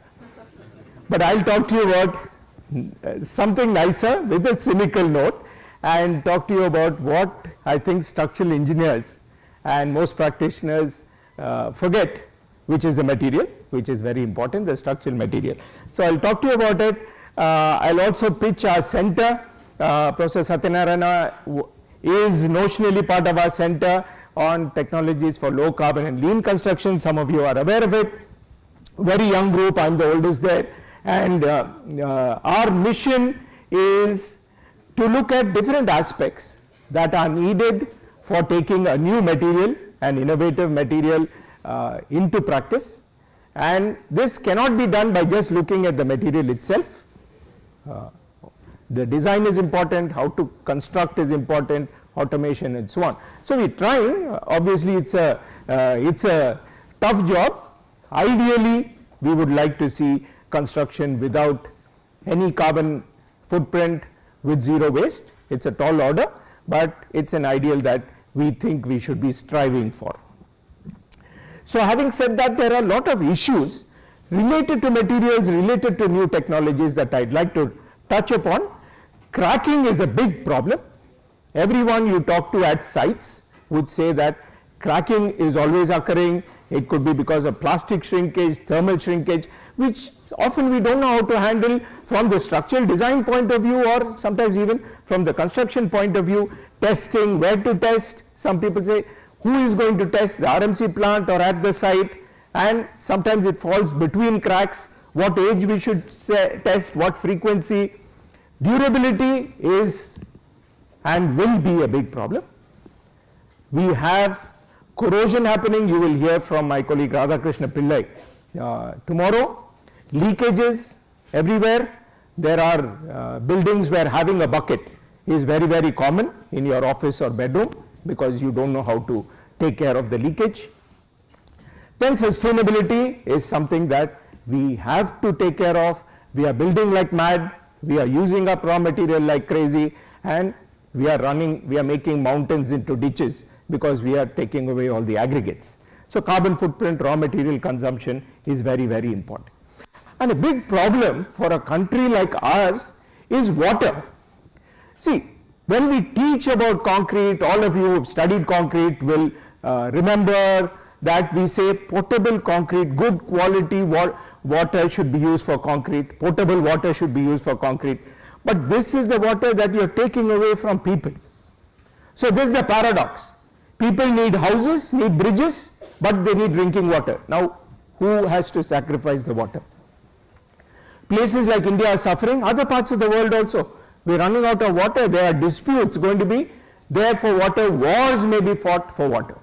S7: But I'll talk to you about something nicer with a cynical note, and talk to you about what I think structural engineers and most practitioners forget, which is the material, which is very important, the structural material. So I'll talk to you about it. I'll also pitch our center. Professor Satyanarayana is notionally part of our center on technologies for low carbon and lean construction. Some of you are aware of it. Very young group, I'm the oldest there. And our mission is to look at different aspects that are needed for taking a new material, an innovative material into practice. And this cannot be done by just looking at the material itself. The design is important, how to construct is important, automation and so on. So we're trying, obviously it's a tough job. Ideally, we would like to see construction without any carbon footprint, with zero waste. It's a tall order, but it's an ideal that we think we should be striving for. So having said that, there are a lot of issues related to materials, related to new technologies that I'd like to touch upon. Cracking is a big problem. Everyone you talk to at sites would say that cracking is always occurring. It could be because of plastic shrinkage, thermal shrinkage, which often we don't know how to handle from the structural design point of view, or sometimes even from the construction point of view. Testing, where to test. Some people say, who is going to test, the RMC plant or at the site? And sometimes it falls between cracks. What age we should test, what frequency. Durability is and will be a big problem. We have corrosion happening. You will hear from my colleague 𝗘𝗃𝗃𝗵𝗿 tomorrow. Leakages everywhere. There are buildings where having a bucket is very, very common in your office or bedroom, because you don't know how to take care of the leakage. Then sustainability is something that we have to take care of. We are building like mad. We are using up raw material like crazy, and we are making mountains into ditches because we are taking away all the aggregates. So carbon footprint, raw material consumption is very, very important. And a big problem for a country like ours is water. See, when we teach about concrete, all of you who have studied concrete will remember that we say potable concrete, good quality water should be used for concrete, potable water should be used for concrete. But this is the water that you are taking away from people. So this is the paradox. People need houses, need bridges, but they need drinking water. Now, who has to sacrifice the water? Places like India are suffering, other parts of the world also. We're running out of water. There are disputes going to be there for water. Wars may be fought for water.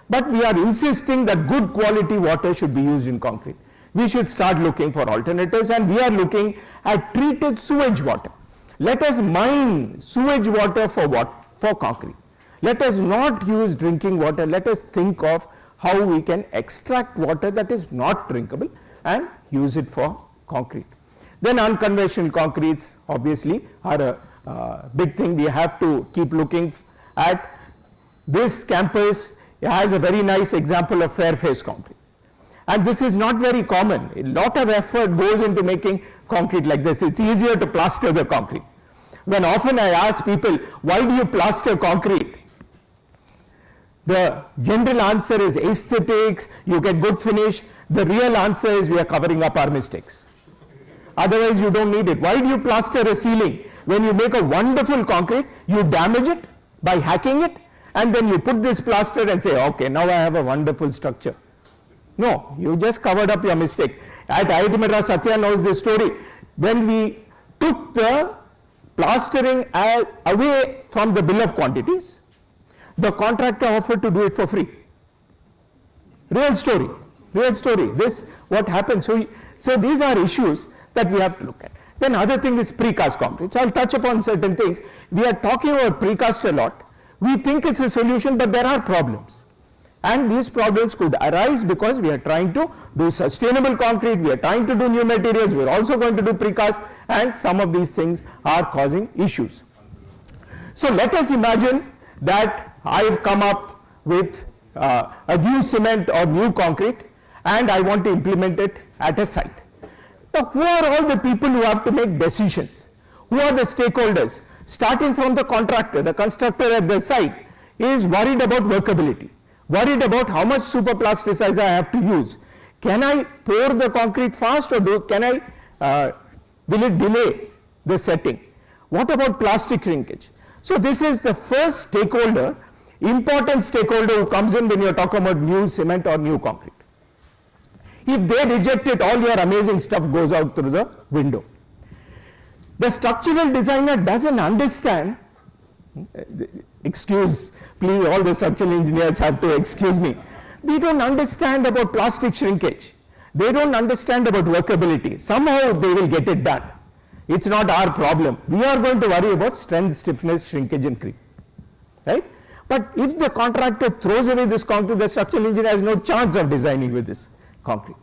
S7: But we are insisting that good quality water should be used in concrete. We should start looking for alternatives, and we are looking at treated sewage water. Let us mine sewage water for concrete. Let us not use drinking water. Let us think of how we can extract water that is not drinkable and use it for concrete. Then unconventional concretes obviously are a big thing. We have to keep looking at. This campus has a very nice example of fair face concrete. And this is not very common. A lot of effort goes into making concrete like this. It's easier to plaster the concrete. When often I ask people, why do you plaster concrete? The general answer is aesthetics, you get good finish. The real answer is we are covering up our mistakes. Otherwise you don't need it. Why do you plaster a ceiling? When you make a wonderful concrete, you damage it by hacking it, and then you put this plaster and say, okay, now I have a wonderful structure. No, you just covered up your mistake. At IIT Madras, Satya knows this story. When we took the plastering away from the bill of quantities, the contractor offered to do it for free. Real story, real story. This what happened. So these are issues that we have to look at. Then other thing is precast concrete. So I'll touch upon certain things. We are talking about precast a lot. We think it's a solution, but there are problems. And these problems could arise because we are trying to do sustainable concrete, we are trying to do new materials, we are also going to do precast, and some of these things are causing issues. So let us imagine that I've come up with a new cement or new concrete and I want to implement it at a site. Now, who are all the people who have to make decisions? Who are the stakeholders? Starting from the contractor, the constructor at the site is worried about workability, worried about how much super plasticizer I have to use. Can I pour the concrete fast, or will it delay the setting? What about plastic shrinkage? So this is the first stakeholder, important stakeholder who comes in when you are talking about new cement or new concrete. If they reject it, all your amazing stuff goes out through the window. The structural designer doesn't understand, excuse, please, all the structural engineers have to excuse me. They don't understand about plastic shrinkage. They don't understand about workability. Somehow they will get it done. It's not our problem. We are going to worry about strength, stiffness, shrinkage and creep, right? But if the contractor throws away this concrete, the structural engineer has no chance of designing with this concrete.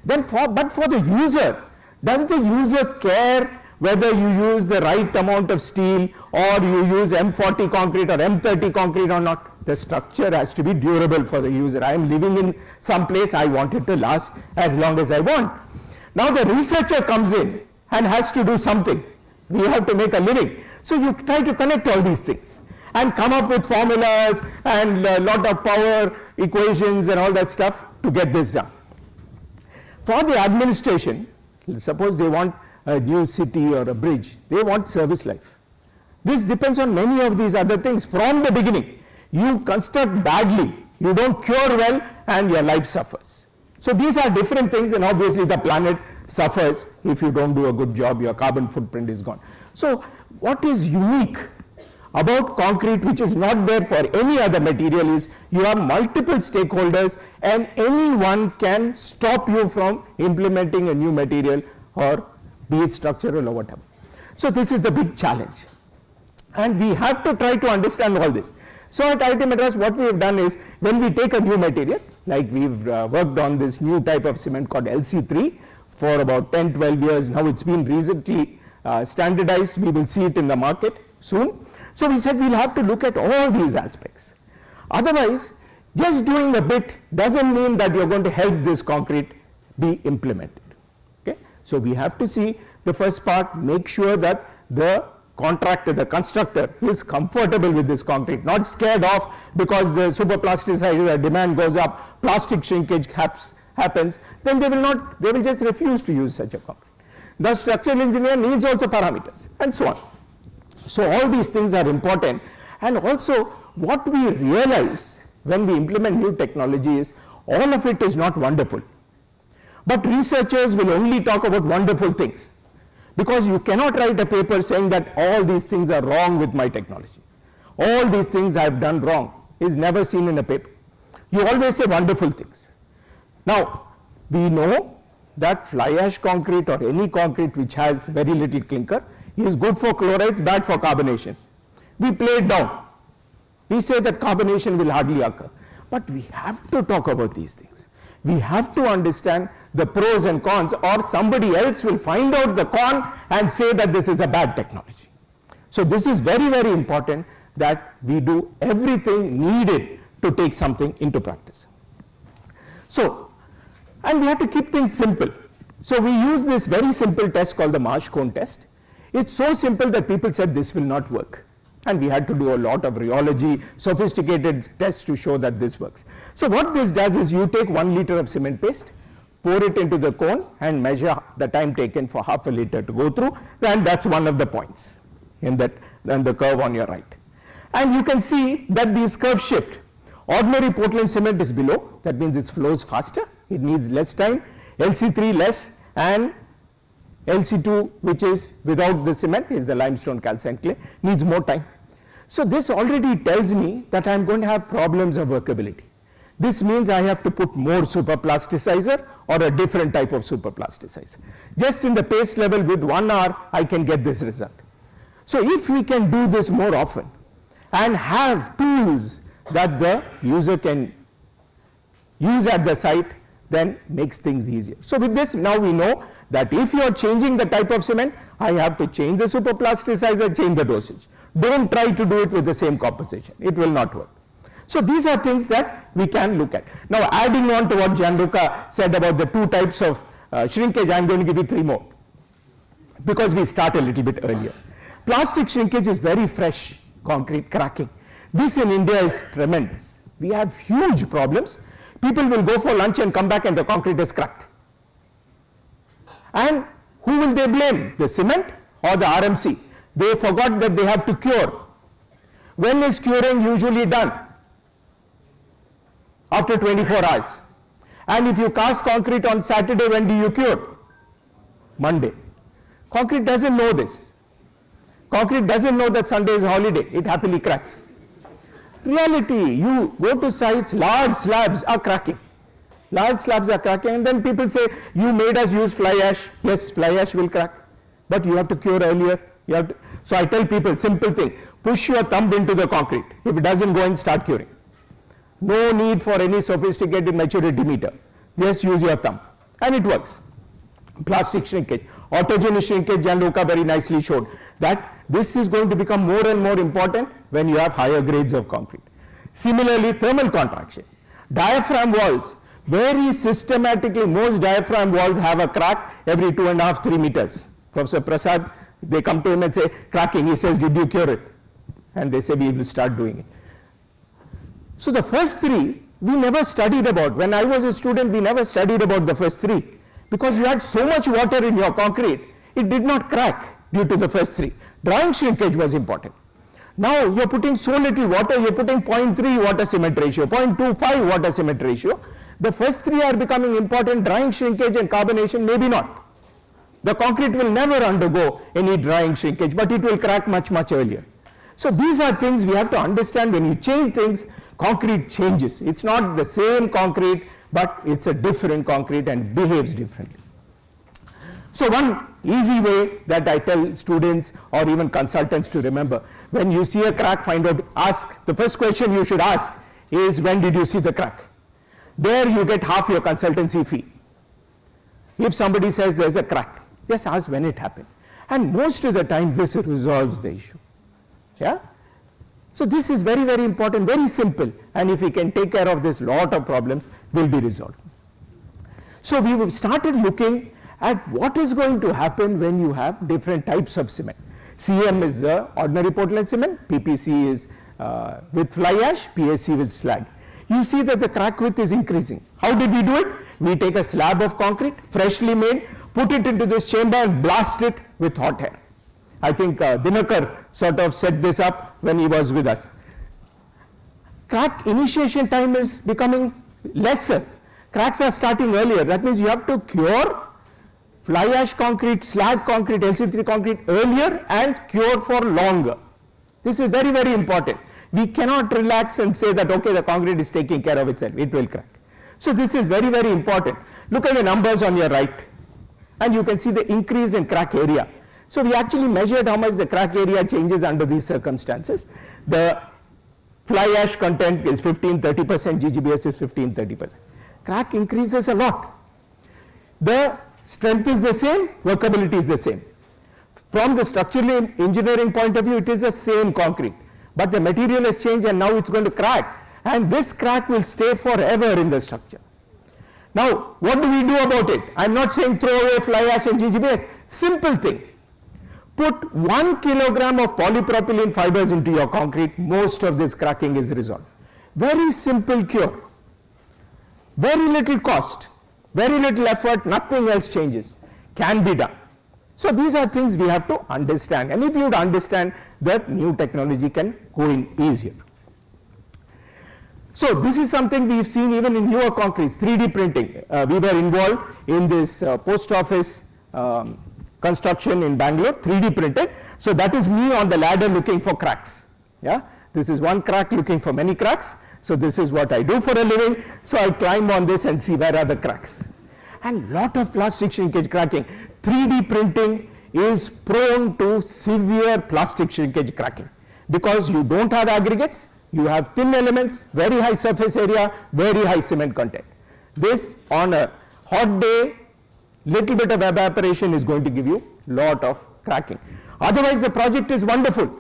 S7: Then but for the user, does the user care whether you use the right amount of steel or you use M40 concrete or M30 concrete or not? The structure has to be durable for the user. I am living in some place, I want it to last as long as I want. Now the researcher comes in and has to do something. We have to make a living. So you try to connect all these things and come up with formulas and a lot of power equations and all that stuff to get this done. For the administration, suppose they want a new city or a bridge, they want service life. This depends on many of these other things from the beginning. You construct badly, you don't cure well, and your life suffers. So these are different things, and obviously the planet suffers if you don't do a good job, your carbon footprint is gone. So what is unique about concrete, which is not there for any other material, is you have multiple stakeholders and anyone can stop you from implementing a new material, or be it structural or whatever. So this is the big challenge, and we have to try to understand all this. So at IIT Madras, what we have done is, when we take a new material, like we've worked on this new type of cement called LC3 for about 10-12 years, now it's been recently standardized, we will see it in the market soon. So we said we'll have to look at all these aspects. Otherwise, just doing a bit doesn't mean that you're going to help this concrete be implemented. Okay? So we have to see the first part, make sure that the contractor, the constructor is comfortable with this concrete, not scared off because the super plasticizer demand goes up, plastic shrinkage happens, then they will just refuse to use such a concrete. The structural engineer needs also parameters and so on. So all these things are important, and also what we realize when we implement new technology is all of it is not wonderful. But researchers will only talk about wonderful things, because you cannot write a paper saying that all these things are wrong with my technology. All these things I have done wrong is never seen in a paper. You always say wonderful things. Now, we know that fly ash concrete or any concrete which has very little clinker is good for chlorides, bad for carbonation. We play it down. We say that carbonation will hardly occur. But we have to talk about these things. We have to understand the pros and cons, or somebody else will find out the con and say that this is a bad technology. So this is very, very important that we do everything needed to take something into practice. So, and we have to keep things simple. So we use this very simple test called the Marsh cone test. It's so simple that people said this will not work. And we had to do a lot of rheology, sophisticated tests to show that this works. So what this does is, you take 1 liter of cement paste, pour it into the cone and measure the time taken for half a liter to go through, and that's one of the points in that, and the curve on your right. And you can see that these curves shift. Ordinary Portland cement is below, that means it flows faster, it needs less time, LC3 less, and LC2, which is without the cement, is the limestone calcined clay, needs more time. So this already tells me that I'm going to have problems of workability. This means I have to put more superplasticizer or a different type of superplasticizer. Just in the paste level with 1 hour, I can get this result. So if we can do this more often and have tools that the user can use at the site, then makes things easier. So with this, now we know that if you are changing the type of cement, I have to change the superplasticizer, change the dosage. Don't try to do it with the same composition. It will not work. So these are things that we can look at. Now adding on to what Gianluca said about the 2 types of shrinkage, I'm going to give you 3 more, because we start a little bit earlier. Plastic shrinkage is very fresh concrete cracking. This in India is tremendous. We have huge problems. People will go for lunch and come back and the concrete is cracked. And who will they blame? The cement or the RMC? They forgot that they have to cure. When is curing usually done? After 24 hours. And if you cast concrete on Saturday, when do you cure? Monday. Concrete doesn't know this. Concrete doesn't know that Sunday is a holiday. It happily cracks. Reality, you go to sites, large slabs are cracking. Large slabs are cracking, and then people say, you made us use fly ash. Yes, fly ash will crack, but you have to cure earlier. You have to, so I tell people, simple thing, push your thumb into the concrete. If it doesn't go in, start curing. No need for any sophisticated maturity meter. Just use your thumb, and it works. Plastic shrinkage, autogenous shrinkage, Gianluca very nicely showed that this is going to become more and more important when you have higher grades of concrete. Similarly, thermal contraction. Diaphragm walls, very systematically, most diaphragm walls have a crack every 2.5, 3 meters. Professor Prasad, they come to him and say, cracking. He says, did you cure it? And they say, we will start doing it. So the first 3, we never studied about. When I was a student, we never studied about the first 3. Because you had so much water in your concrete, it did not crack due to the first 3. Drying shrinkage was important. Now you're putting so little water, you're putting 0.3 water cement ratio, 0.25 water cement ratio. The first 3 are becoming important. Drying shrinkage and carbonation, maybe not. The concrete will never undergo any drying shrinkage, but it will crack much, much earlier. So these are things we have to understand. When you change things, concrete changes. It's not the same concrete, but it's a different concrete and behaves differently. So one easy way that I tell students or even consultants to remember, when you see a crack, find out, ask, the first question you should ask is, when did you see the crack? There you get half your consultancy fee. If somebody says there's a crack, just ask when it happened. And most of the time this resolves the issue. Yeah? So this is very, very important, very simple, and if we can take care of this, lot of problems will be resolved. So we started looking at what is going to happen when you have different types of cement. CM is the ordinary Portland cement, PPC is with fly ash, PSC with slag. You see that the crack width is increasing. How did we do it? We take a slab of concrete, freshly made, put it into this chamber and blast it with hot air. I think Dinakar sort of set this up when he was with us. Crack initiation time is becoming lesser. Cracks are starting earlier. That means you have to cure fly ash concrete, slag concrete, LC3 concrete earlier and cure for longer. This is very, very important. We cannot relax and say that, okay, the concrete is taking care of itself. It will crack. So this is very, very important. Look at the numbers on your right, and you can see the increase in crack area. So we actually measured how much the crack area changes under these circumstances. The fly ash content is 15-30%, GGBS is 15-30%. Crack increases a lot. The strength is the same, workability is the same. From the structural engineering point of view, it is the same concrete, but the material has changed and now it's going to crack, and this crack will stay forever in the structure. Now, what do we do about it? I'm not saying throw away fly ash and GGBS. Simple thing. Put 1 kilogram of polypropylene fibers into your concrete, most of this cracking is resolved. Very simple cure. Very little cost, very little effort, nothing else changes. Can be done. So these are things we have to understand, and if you would understand that, new technology can go in easier. So this is something we've seen even in newer concretes, 3D printing. We were involved in this post office construction in Bangalore, 3D printed. So that is me on the ladder looking for cracks. Yeah, this is one crack looking for many cracks. So this is what I do for a living. So I climb on this and see where are the cracks. And lot of plastic shrinkage cracking. 3D printing is prone to severe plastic shrinkage cracking because you don't have aggregates, you have thin elements, very high surface area, very high cement content. This on a hot day, little bit of evaporation is going to give you lot of cracking. Otherwise the project is wonderful,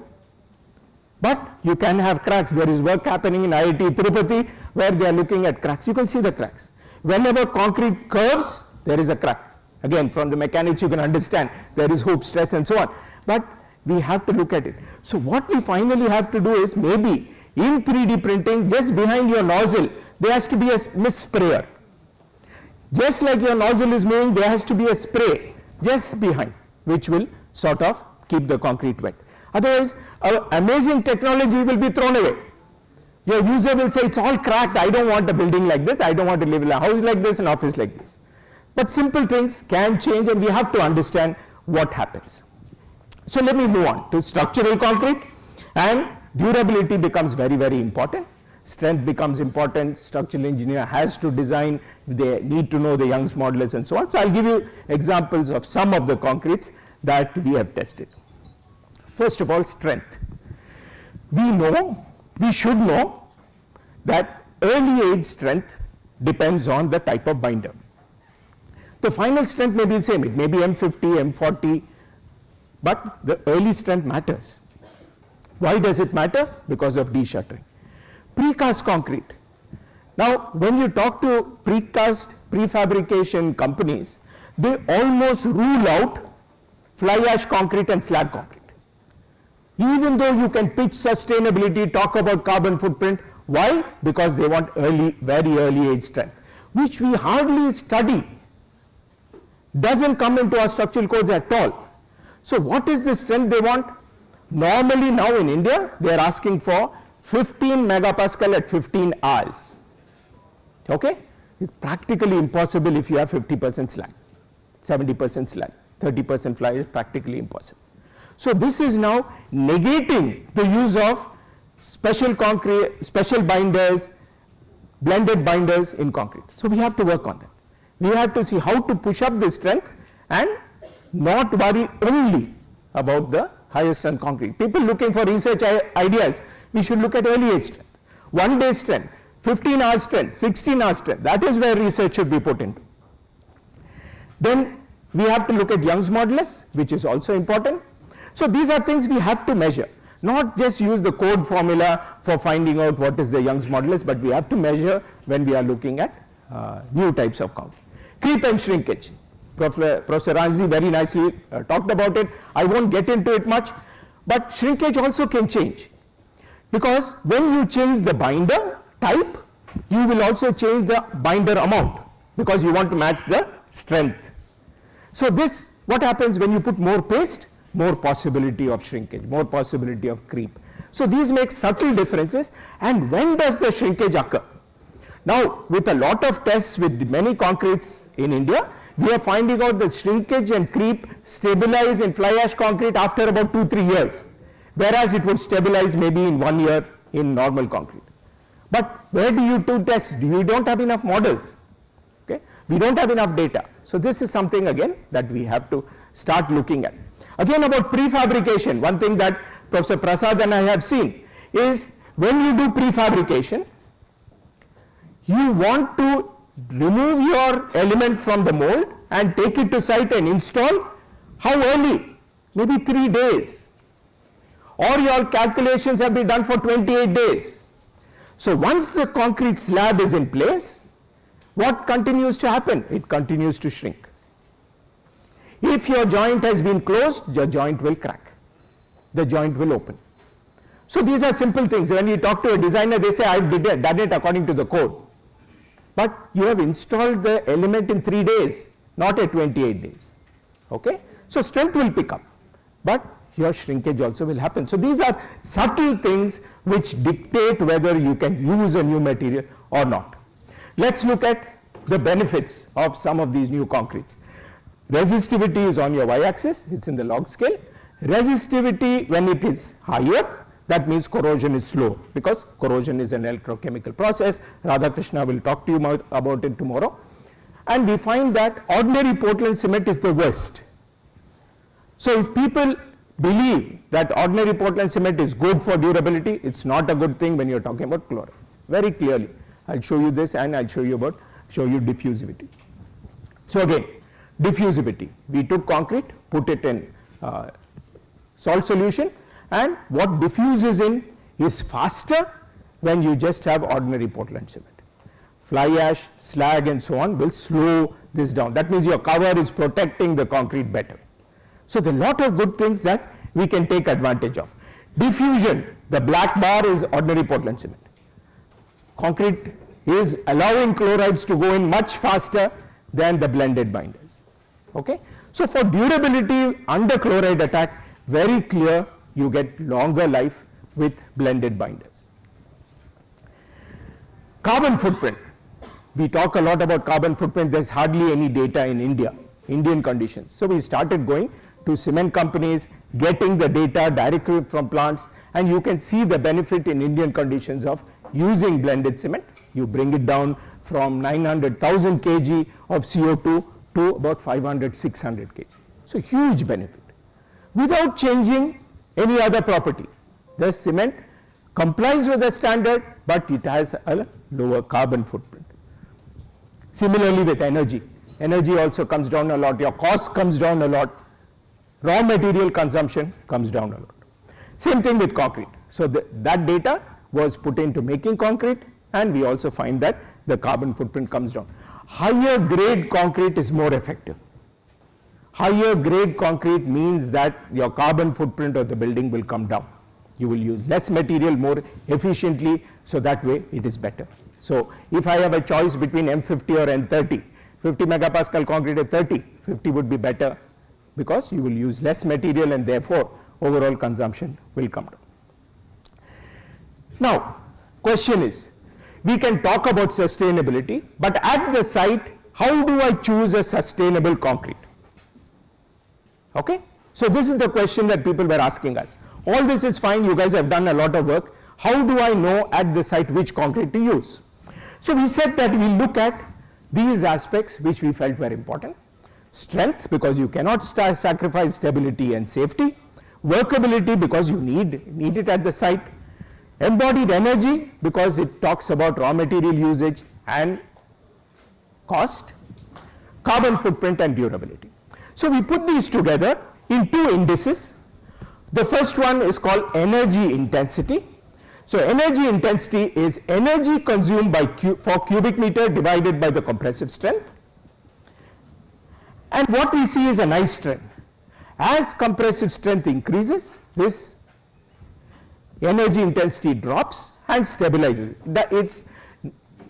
S7: but you can have cracks. There is work happening in IIT Tirupati where they are looking at cracks. You can see the cracks. Whenever concrete curves, there is a crack. Again, from the mechanics you can understand there is hoop stress and so on, but we have to look at it. So what we finally have to do is maybe in 3D printing, just behind your nozzle there has to be a mist sprayer. Just like your nozzle is moving, there has to be a spray just behind which will sort of keep the concrete wet. Otherwise our amazing technology will be thrown away. Your user will say it's all cracked, I don't want a building like this, I don't want to live in a house like this, an office like this. But simple things can change and we have to understand what happens. So let me move on to structural concrete, and durability becomes very, very important. Strength becomes important. Structural engineer has to design, they need to know the Young's modulus and so on. So I'll give you examples of some of the concretes that we have tested. First of all, strength. We should know that early age strength depends on the type of binder. The final strength may be the same, it may be M50, M40, but the early strength matters. Why does it matter? Because of de-shuttering. Precast concrete. Now, when you talk to precast, prefabrication companies, they almost rule out fly ash concrete and slag concrete. Even though you can pitch sustainability, talk about carbon footprint, why? Because they want early, very early age strength, which we hardly study. Doesn't come into our structural codes at all. So what is the strength they want? Normally now in India, they are asking for 15 megapascal at 15 hours. Okay? It's practically impossible if you have 50% slag, 70% slag, 30% fly is practically impossible. So this is now negating the use of special concrete, special binders, blended binders in concrete. So we have to work on that. We have to see how to push up the strength and not worry only about the higher strength concrete. People looking for research ideas, we should look at early age strength, 1 day strength, 15 hours strength, 16 hours strength. That is where research should be put into. Then we have to look at Young's modulus, which is also important. So these are things we have to measure, not just use the code formula for finding out what is the Young's modulus, but we have to measure when we are looking at new types of concrete. Creep and shrinkage. Professor Ranzi very nicely talked about it. I won't get into it much, but shrinkage also can change, because when you change the binder type, you will also change the binder amount because you want to match the strength. So this, what happens when you put more paste? More possibility of shrinkage, more possibility of creep. So these make subtle differences. And when does the shrinkage occur? Now, with a lot of tests with many concretes in India, we are finding out that shrinkage and creep stabilize in fly ash concrete after about 2-3 years, whereas it would stabilize maybe in 1 year in normal concrete. But where do you do tests? You don't have enough models. Okay? We don't have enough data. So this is something again that we have to start looking at. Again, about prefabrication, one thing that Professor Prasad and I have seen is when you do prefabrication, you want to remove your element from the mold and take it to site and install. How early? Maybe 3 days. Or your calculations have been done for 28 days. So once the concrete slab is in place, what continues to happen? It continues to shrink. If your joint has been closed, your joint will crack. The joint will open. So these are simple things. When you talk to a designer, they say, I've done it according to the code. But you have installed the element in 3 days, not at 28 days. Okay? So strength will pick up, but your shrinkage also will happen. So these are subtle things which dictate whether you can use a new material or not. Let's look at the benefits of some of these new concretes. Resistivity is on your y-axis, it's in the log scale. Resistivity when it is higher, that means corrosion is slow, because corrosion is an electrochemical process. Radhakrishna will talk to you about it tomorrow. And we find that ordinary Portland cement is the worst. So if people believe that ordinary Portland cement is good for durability, it's not a good thing when you're talking about chloride. Very clearly, I'll show you this, and I'll show you diffusivity. So again, diffusivity. We took concrete, put it in salt solution, and what diffuses in is faster when you just have ordinary Portland cement. Fly ash, slag and so on will slow this down. That means your cover is protecting the concrete better. So there are a lot of good things that we can take advantage of. Diffusion, the black bar is ordinary Portland cement. Concrete is allowing chlorides to go in much faster than the blended binders. Okay? So for durability under chloride attack, very clear, you get longer life with blended binders. Carbon footprint. We talk a lot about carbon footprint. There's hardly any data in India, Indian conditions. So we started going to cement companies, getting the data directly from plants, and you can see the benefit in Indian conditions of using blended cement. You bring it down from 900,000 kg of CO2 to about 500, 600 kg. So huge benefit without changing any other property. The cement complies with the standard, but it has a lower carbon footprint. Similarly with energy. Energy also comes down a lot, your cost comes down a lot, raw material consumption comes down a lot. Same thing with concrete. So that data was put into making concrete, and we also find that the carbon footprint comes down. Higher grade concrete is more effective. Higher grade concrete means that your carbon footprint of the building will come down. You will use less material more efficiently, so that way it is better. So if I have a choice between M50 or M30, 50 megapascal concrete at 30, 50 would be better, because you will use less material and therefore overall consumption will come down. Now, question is, we can talk about sustainability, but at the site, how do I choose a sustainable concrete? Okay? So this is the question that people were asking us. All this is fine, you guys have done a lot of work. How do I know at the site which concrete to use? So we said that we look at these aspects which we felt were important. Strength, because you cannot sacrifice stability and safety. Workability, because you need it at the site. Embodied energy, because it talks about raw material usage and cost. Carbon footprint and durability. So we put these together in two indices. The first one is called energy intensity. So energy intensity is energy consumed for cubic meter divided by the compressive strength. And what we see is a nice trend. As compressive strength increases, this energy intensity drops and stabilizes.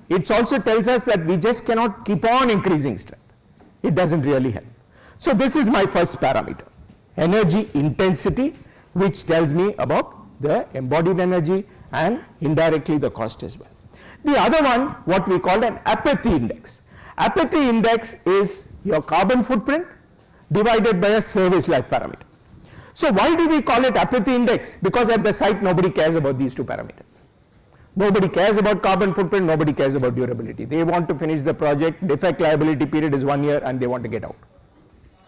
S7: It also tells us that we just cannot keep on increasing strength. It doesn't really help. So this is my first parameter, energy intensity, which tells me about the embodied energy and indirectly the cost as well. The other one, what we call an apathy index. Apathy index is your carbon footprint divided by a service life parameter. So why do we call it apathy index? Because at the site nobody cares about these two parameters. Nobody cares about carbon footprint, nobody cares about durability. They want to finish the project, defect liability period is 1 year and they want to get out.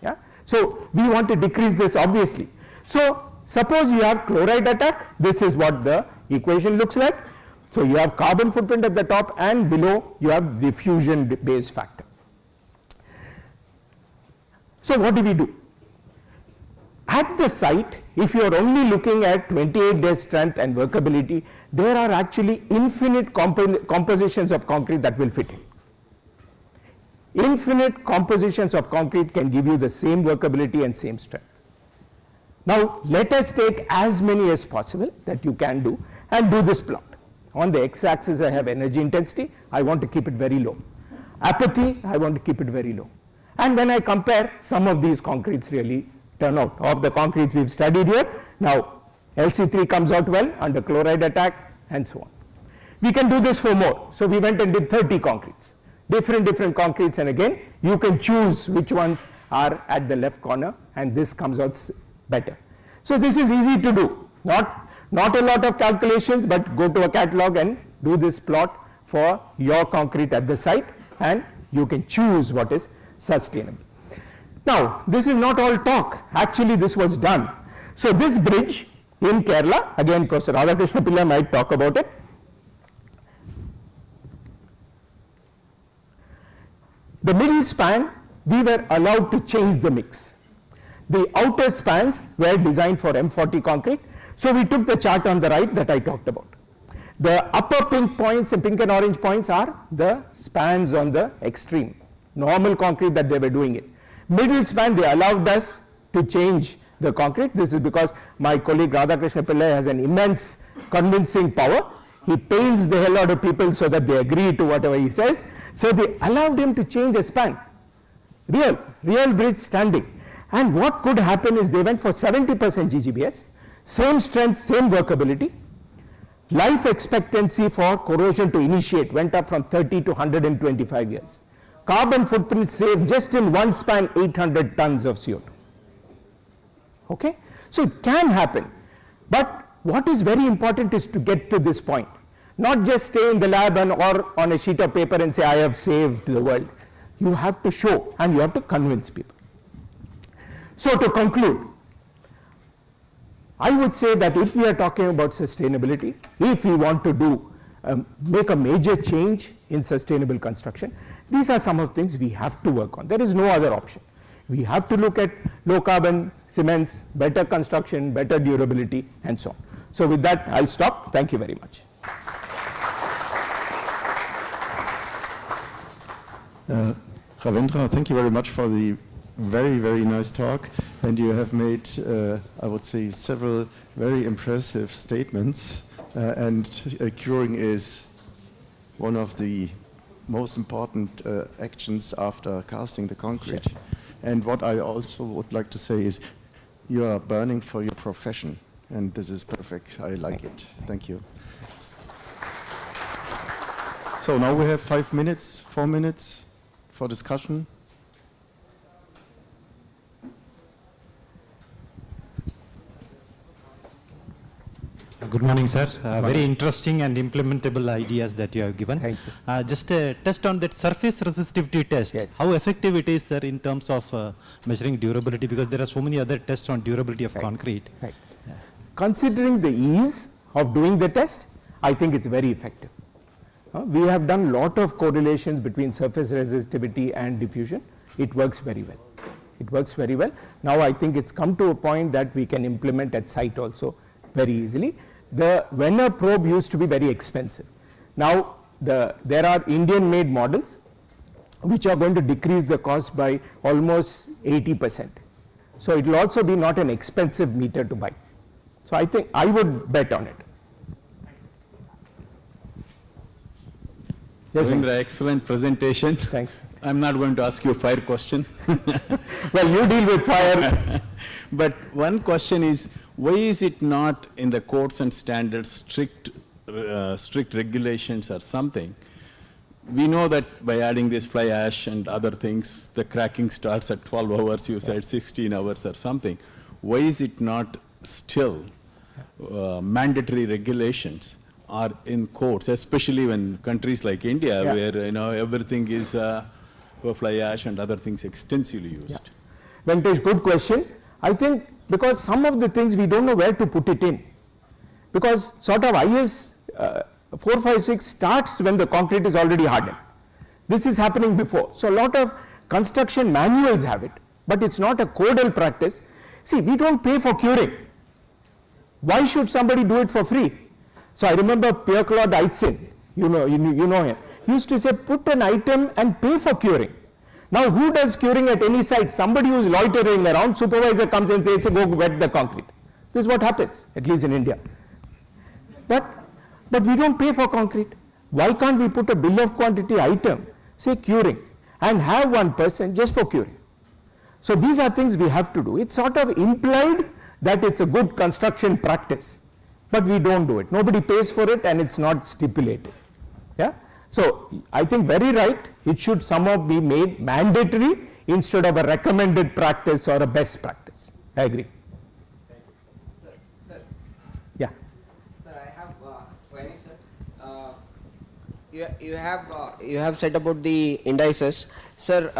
S7: Yeah? So we want to decrease this obviously. So suppose you have chloride attack, this is what the equation looks like. So you have carbon footprint at the top and below you have diffusion base factor. So what do we do? At the site, if you are only looking at 28 days strength and workability, there are actually infinite compositions of concrete that will fit in. Infinite compositions of concrete can give you the same workability and same strength. Now let us take as many as possible that you can do and do this plot. On the x-axis I have energy intensity, I want to keep it very low. Apathy, I want to keep it very low. And when I compare, some of these concretes really turn out. Of the concretes we've studied here, now LC3 comes out well under chloride attack and so on. We can do this for more. So we went and did 30 concretes. different concretes, and again you can choose which ones are at the left corner, and this comes out better. So this is easy to do, not a lot of calculations, but go to a catalog and do this plot for your concrete at the site, and you can choose what is sustainable. Now this is not all talk, actually this was done. So this bridge in Kerala, again Professor 𝗘𝗏𝗃𝗶𝗵 might talk about it. The middle span, we were allowed to change the mix. The outer spans were designed for M40 concrete, so we took the chart on the right that I talked about. The upper pink points and pink and orange points are the spans on the extreme, normal concrete that they were doing it. Middle span, they allowed us to change the concrete. This is because my colleague 𝗘𝗏𝗃𝗶𝗵 has an immense convincing power. He pains the hell out of people so that they agree to whatever he says. So they allowed him to change the span. Real bridge standing. And what could happen is they went for 70% GGBS, same strength, same workability. Life expectancy for corrosion to initiate went up from 30 to 125 years. Carbon footprint saved just in one span 800 tons of CO2. Okay? So it can happen. But what is very important is to get to this point. Not just stay in the lab or on a sheet of paper and say, I have saved the world. You have to show and you have to convince people. So to conclude, I would say that if we are talking about sustainability, if we want to make a major change in sustainable construction, these are some of the things we have to work on. There is no other option. We have to look at low carbon cements, better construction, better durability, and so on. So with that, I'll stop. Thank you very much.
S2: Ravindra, thank you very much for the very nice talk. And you have made, I would say, several very impressive statements. Curing is one of the most important actions after casting the concrete. Sure. And what I also would like to say is you are burning for your profession. And this is perfect. I like it. Thank you. So now we have 4 minutes for discussion.
S8: Good morning, sir. Very interesting and implementable ideas that you have given.
S7: Thank you.
S8: Just a test on that surface resistivity test.
S7: Yes.
S8: How effective it is, sir, in terms of measuring durability? Because there are so many other tests on durability of concrete.
S7: Right. Yeah. Considering the ease of doing the test, I think it's very effective. We have done a lot of correlations between surface resistivity and diffusion. It works very well. It works very well. Now I think it's come to a point that we can implement at site also very easily. The Venner probe used to be very expensive. Now there are Indian made models which are going to decrease the cost by almost 80%. So it will also be not an expensive meter to buy. So I think I would bet on it. Yes,
S5: Ravindra, excellent presentation.
S7: Thanks.
S5: I'm not going to ask you a fire question.
S7: Well, you deal with fire.
S5: But one question is, why is it not in the codes and standards strict regulations or something? We know that by adding this fly ash and other things, the cracking starts at 12 hours, you said 16 hours or something. Why is it not still mandatory regulations are in codes, especially when countries like India, where everything is fly ash and other things extensively used?
S7: Yeah. Venkatesh, good question. I think because some of the things we don't know where to put it in. Because sort of IS 456 starts when the concrete is already hardened. This is happening before. So a lot of construction manuals have it, but it's not a codal practice. See, we don't pay for curing. Why should somebody do it for free? So I remember 𝗘𝗏𝗽𝗿𝗁, you know him, he used to say put an item and pay for curing. Now who does curing at any site? Somebody who is loitering around, supervisor comes and says, go wet the concrete. This is what happens, at least in India. But we don't pay for concrete. Why can't we put a bill of quantity item, say curing, and have one person just for curing? So these are things we have to do. It's sort of implied that it's a good construction practice, but we don't do it. Nobody pays for it and it's not stipulated. Yeah? So I think very right, it should somehow be made mandatory instead of a recommended practice or a best practice. I agree. Yeah.
S9: Sir, I have query, sir. You have said about the indices, sir.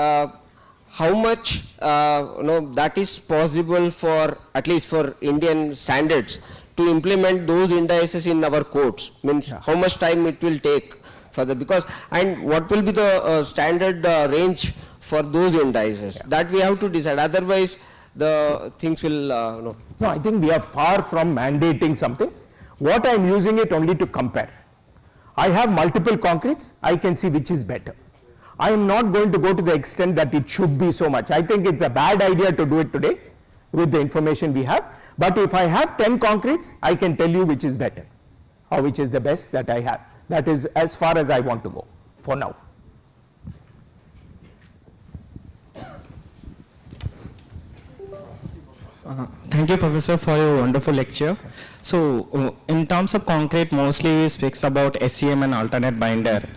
S9: How much that is possible for, at least for Indian standards, to implement those indices in our courts? Means how much time it will take for the, because, and what will be the standard range for those indices? That we have to decide. Otherwise, the things will
S7: No, I think we are far from mandating something. What I am using it only to compare. I have multiple concretes, I can see which is better. I am not going to go to the extent that it should be so much. I think it's a bad idea to do it today with the information we have. But if I have 10 concretes, I can tell you which is better or which is the best that I have. That is as far as I want to go for now.
S10: Thank you, Professor, for your wonderful lecture. So, in terms of concrete, mostly speaks about SCM and alternate binder.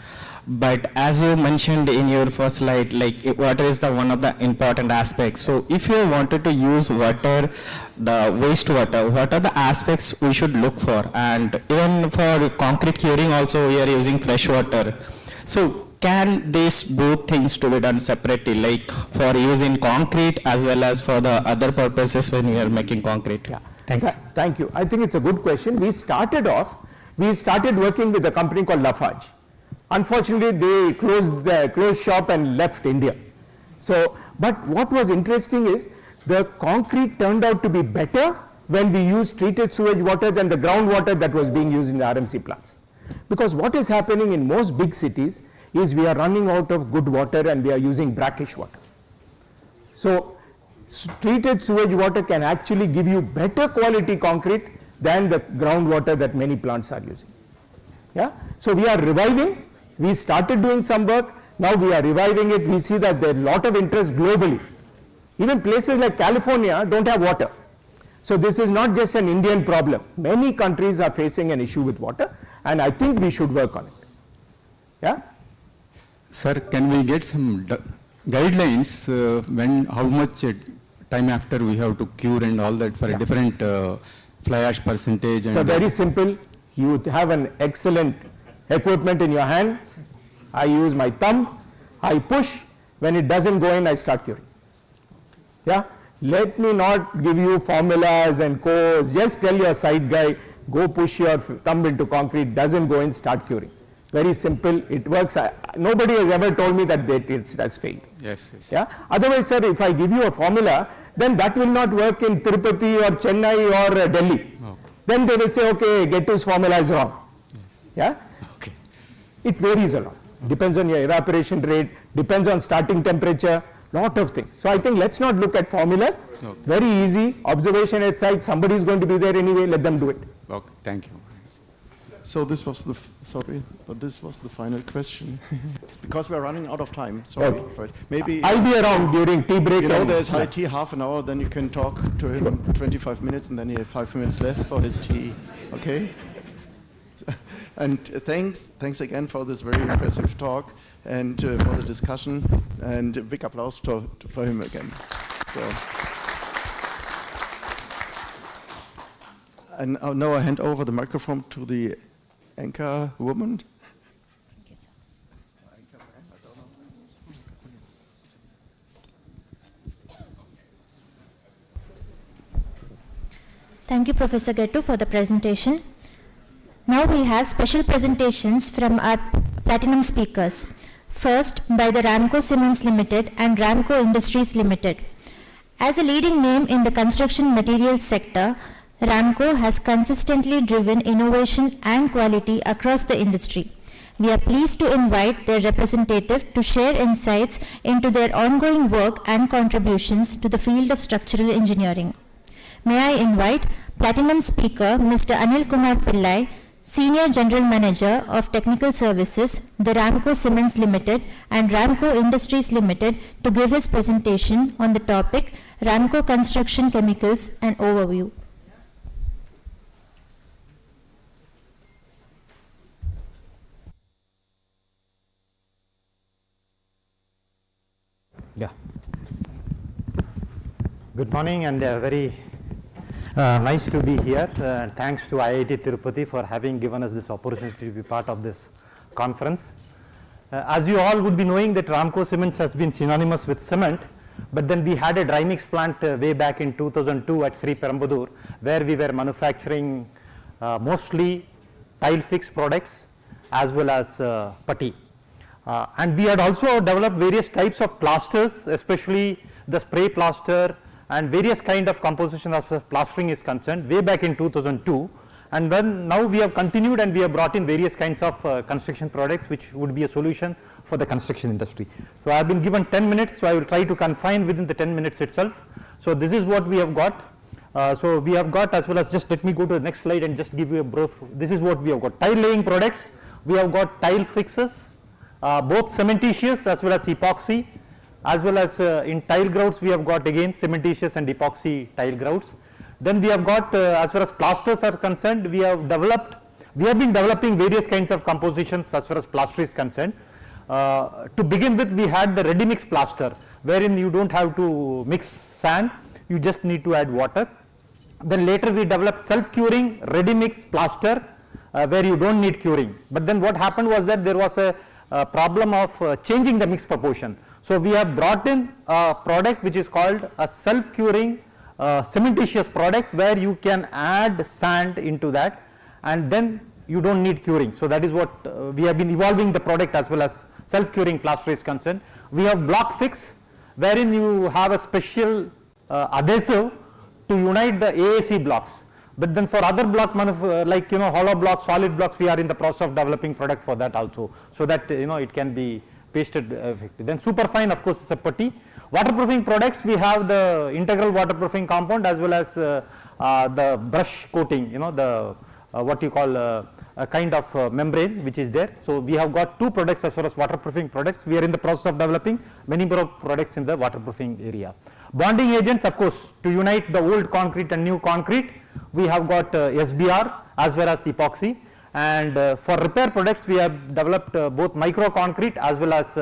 S10: But as you mentioned in your first slide, like water is the one of the important aspects. So, if you wanted to use water, the wastewater, what are the aspects we should look for? And even for concrete curing, also we are using fresh water. So, can these both things to be done separately, like for use in concrete as well as for the other purposes when we are making concrete?
S7: Yeah.
S10: Thank you.
S7: I think it's a good question. We started working with a company called 𝗘𝗶𝗃𝗶𝗵. Unfortunately, they closed shop and left India. So, but what was interesting is the concrete turned out to be better when we used treated sewage water than the groundwater that was being used in the RMC plants. Because what is happening in most big cities is we are running out of good water and we are using brackish water. So, treated sewage water can actually give you better quality concrete than the groundwater that many plants are using. Yeah? So, we are reviving. We started doing some work. Now we are reviving it. We see that there is a lot of interest globally. Even places like California don't have water. So, this is not just an Indian problem. Many countries are facing an issue with water, and I think we should work on it. Yeah?
S6: Sir, can we get some guidelines when, how much time after we have to cure and all that for a different fly ash percentage?
S7: So, very simple. You have an excellent equipment in your hand. I use my thumb. I push. When it doesn't go in, I start curing. Yeah? Let me not give you formulas and codes. Just tell your site guy, go push your thumb into concrete, doesn't go in, start curing. Very simple, it works. Nobody has ever told me that it has failed.
S6: Yes.
S7: Yeah? Otherwise, sir, if I give you a formula, then that will not work in Tirupati or Chennai or Delhi.
S6: Okay.
S7: Then they will say, okay, Gettu's formula is wrong.
S6: Yes.
S7: Yeah?
S6: Okay.
S7: It varies a lot. Depends on your evaporation rate, depends on starting temperature, lot of things. So I think let's not look at formulas.
S6: Okay.
S7: Very easy, observation at site, somebody is going to be there anyway, let them do it.
S6: Okay, thank you.
S2: So this was the, this was the final question. Because we're running out of time, sorry for it. Maybe
S7: I'll be around during tea break.
S2: you know
S7: and-
S2: there's high tea half an hour, then you can talk to him 25 minutes and then you have 5 minutes left for his tea, okay? And thanks again for this very impressive talk and for the discussion, and a big applause for him again. So. And now I hand over the microphone to the anchor woman.
S1: Thank you, sir. Thank you, Professor Gettu, for the presentation. Now we have special presentations from our platinum speakers. First, by the Ramco Cements Limited and Ramco Industries Limited. As a leading name in the construction materials sector, Ramco has consistently driven innovation and quality across the industry. We are pleased to invite their representative to share insights into their ongoing work and contributions to the field of structural engineering. May I invite Platinum Speaker Mr. 𝗘𝗃𝗶𝗿, Senior General Manager of Technical Services, the Ramco Cements Limited and Ramco Industries Limited, to give his presentation on the topic Ramco Construction Chemicals, an overview.
S8: Yeah. Good morning, and very nice to be here. Thanks to IIT Tirupati for having given us this opportunity to be part of this conference. As you all would be knowing that Ramco Cements has been synonymous with cement, but then we had a dry mix plant way back in 2002 at 𝗖𝗶𝘃𝗶𝗹, where we were manufacturing mostly tile fix products as well as putty. And we had also developed various types of plasters, especially the spray plaster and various kind of composition as plastering is concerned way back in 2002. And then now we have continued and we have brought in various kinds of construction products which would be a solution for the construction industry. So I have been given 10 minutes, so I will try to confine within the 10 minutes itself. So this is what we have got. So we have got, as well as, just let me go to the next slide and just give you a brief. This is what we have got: tile laying products. We have got tile fixes, both cementitious as well as epoxy, as well as in tile grouts we have got again cementitious and epoxy tile grouts. Then we have got, as far as plasters are concerned, we have been developing various kinds of compositions as far as plaster is concerned. To begin with, we had the ready mix plaster, wherein you don't have to mix sand, you just need to add water. Then later we developed self-curing ready mix plaster, where you don't need curing. But then what happened was that there was a problem of changing the mix proportion. So we have brought in a product which is called a self-curing cementitious product, where you can add sand into that and then you don't need curing. So that is what we have been evolving the product as well as self-curing plaster is concerned. We have block fix, wherein you have a special adhesive to unite the AAC blocks. But then for other block like hollow blocks, solid blocks, we are in the process of developing product for that also, so that it can be pasted effectively. Then superfine, of course, is a putty. Waterproofing products, we have the integral waterproofing compound as well as the brush coating, the what you call a kind of membrane which is there. So we have got two products as far as waterproofing products. We are in the process of developing many more products in the waterproofing area. Bonding agents, of course, to unite the old concrete and new concrete, we have got SBR as well as epoxy. And for repair products, we have developed both micro concrete as well as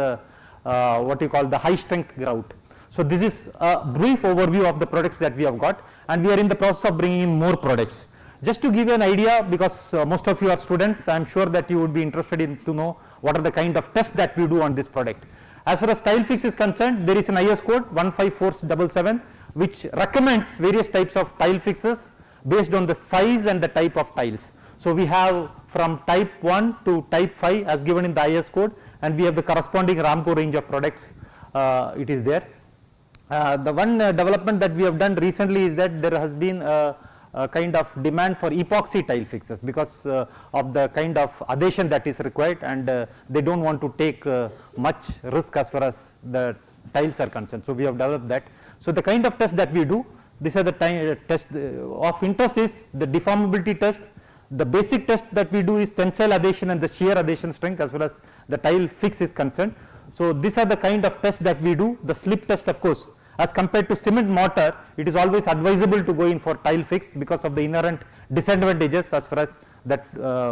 S8: what you call the high strength grout. So this is a brief overview of the products that we have got, and we are in the process of bringing in more products. Just to give you an idea, because most of you are students, I am sure that you would be interested in to know what are the kind of tests that we do on this product. As far as tile fix is concerned, there is an IS code 15477 which recommends various types of tile fixes based on the size and the type of tiles. So we have from type 1 to type 5 as given in the IS code, and we have the corresponding Ramco range of products, it is there. The one development that we have done recently is that there has been a kind of demand for epoxy tile fixes because of the kind of adhesion that is required, and they don't want to take much risk as far as the tiles are concerned. So we have developed that. So the kind of test that we do, these are the test of interest is the deformability test. The basic test that we do is tensile adhesion and the shear adhesion strength as well as the tile fix is concerned. So these are the kind of tests that we do. The slip test, of course, as compared to cement mortar, it is always advisable to go in for tile fix because of the inherent disadvantages as far as that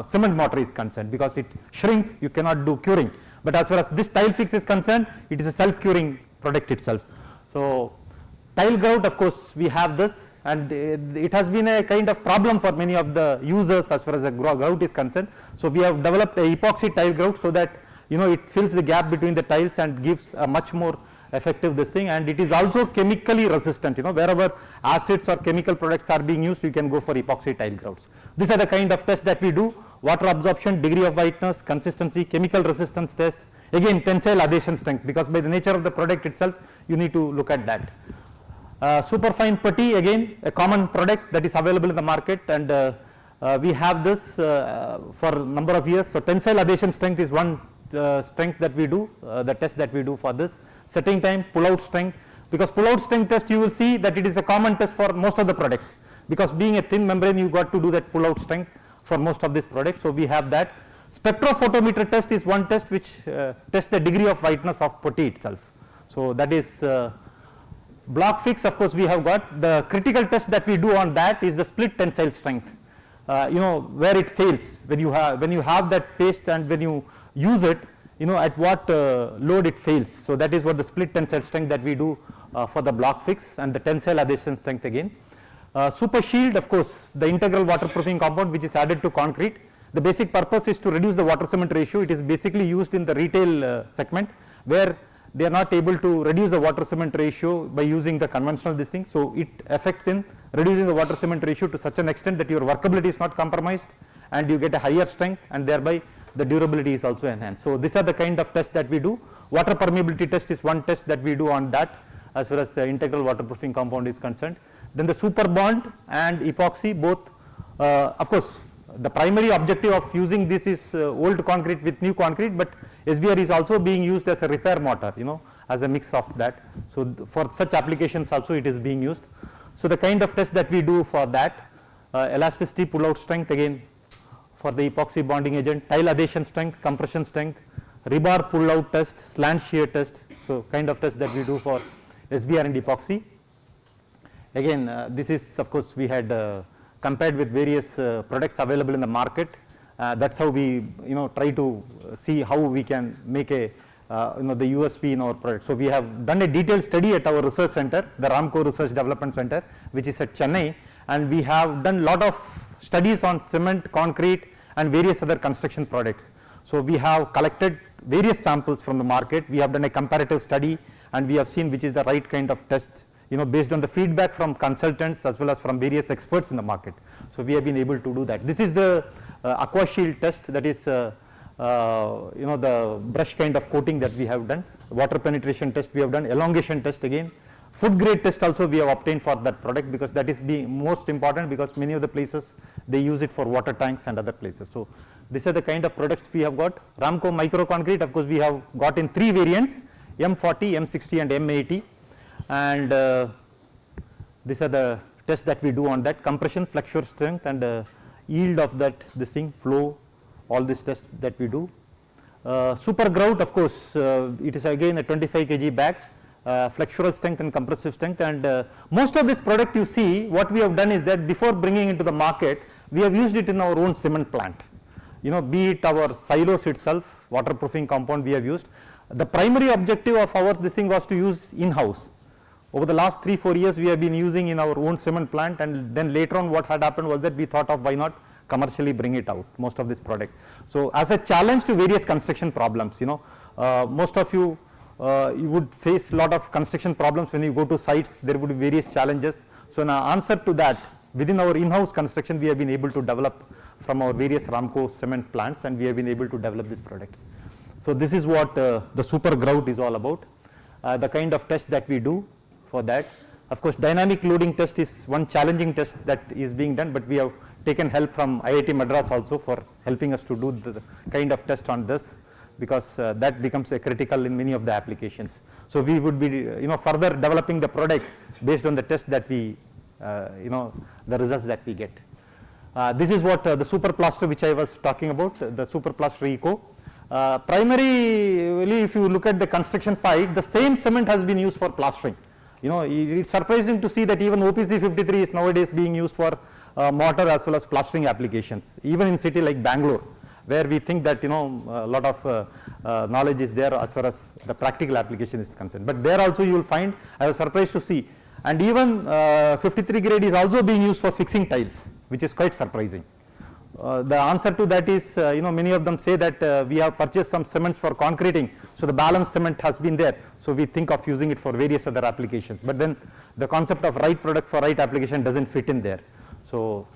S8: cement mortar is concerned, because it shrinks, you cannot do curing. But as far as this tile fix is concerned, it is a self-curing product itself. So tile grout, of course, we have this, and it has been a kind of problem for many of the users as far as the grout is concerned. So we have developed a epoxy tile grout so that it fills the gap between the tiles and gives a much more effective this thing, and it is also chemically resistant. Wherever acids or chemical products are being used, you can go for epoxy tile grouts. These are the kind of tests that we do: water absorption, degree of whiteness, consistency, chemical resistance test, again tensile adhesion strength, because by the nature of the product itself you need to look at that. Superfine putty, again a common product that is available in the market, and we have this for a number of years. So tensile adhesion strength is one strength that we do, the test that we do for this. Setting time, pull out strength, because pull out strength test you will see that it is a common test for most of the products, because being a thin membrane you got to do that pull out strength for most of these products. So we have that. Spectrophotometer test is one test which tests the degree of whiteness of putty itself. So that is block fix. Of course we have got the critical test that we do on that is the split tensile strength, where it fails when you have that paste, and when you use it, at what load it fails. So that is what the split tensile strength that we do for the block fix, and the tensile adhesion strength again. Super shield, of course, the integral waterproofing compound which is added to concrete. The basic purpose is to reduce the water cement ratio. It is basically used in the retail segment where they are not able to reduce the water cement ratio by using the conventional this thing. So it affects in reducing the water cement ratio to such an extent that your workability is not compromised and you get a higher strength, and thereby the durability is also enhanced. So these are the kind of tests that we do. Water permeability test is one test that we do on that as far as the integral waterproofing compound is concerned. Then the super bond and epoxy both, of course, the primary objective of using this is old concrete with new concrete, but SBR is also being used as a repair mortar, as a mix of that. So for such applications also it is being used. So the kind of test that we do for that, elasticity, pull out strength again for the epoxy bonding agent, tile adhesion strength, compression strength, rebar pull out test, slant shear test. So kind of test that we do for SBR and epoxy. Again, this is of course we had compared with various products available in the market. That's how we try to see how we can make a the USP in our product. So we have done a detailed study at our research center, the Ramco Research Development Center, which is at Chennai, and we have done lot of studies on cement, concrete and various other construction products. So we have collected various samples from the market. We have done a comparative study and we have seen which is the right kind of test, based on the feedback from consultants as well as from various experts in the market. So we have been able to do that. This is the aqua shield test, that is the brush kind of coating that we have done. Water penetration test we have done, elongation test again. Food grade test also we have obtained for that product, because that is most important, because many of the places they use it for water tanks and other places. So these are the kind of products we have got. Ramco micro concrete, of course we have got in 3 variants, M40, M60 and M80, and these are the tests that we do on that: compression, flexure strength and yield of that flow, all these tests that we do. Super grout, of course it is again a 25 kg bag. Flexural strength and compressive strength, and most of this product you see, what we have done is that before bringing into the market, we have used it in our own cement plant. Be it our silos itself, waterproofing compound we have used. The primary objective of our was to use in-house. Over the last 3-4 years we have been using in our own cement plant, and then later on what had happened was that we thought of why not commercially bring it out, most of this product. So as a challenge to various construction problems, most of you would face a lot of construction problems when you go to sites. There would be various challenges. So in answer to that, within our in-house construction we have been able to develop from our various Ramco cement plants, and we have been able to develop these products. So this is what the super grout is all about, the kind of test that we do for that. Of course dynamic loading test is one challenging test that is being done, but we have taken help from IIT Madras also for helping us to do the kind of test on this, because that becomes critical in many of the applications. So we would be further developing the product based on the test that we the results that we get. This is what the super plaster which I was talking about, the super plaster eco. Primarily if you look at the construction side, the same cement has been used for plastering. It's surprising to see that even OPC 53 is nowadays being used for mortar as well as plastering applications, even in city like Bangalore, where we think that a lot of knowledge is there as far as the practical application is concerned. But there also you will find, I was surprised to see, and even 53 grade is also being used for fixing tiles, which is quite surprising. The answer to that is, many of them say that we have purchased some cements for concreting, so the balance cement has been there, so we think of using it for various other applications. But then the concept of right product for right application doesn't fit in there. So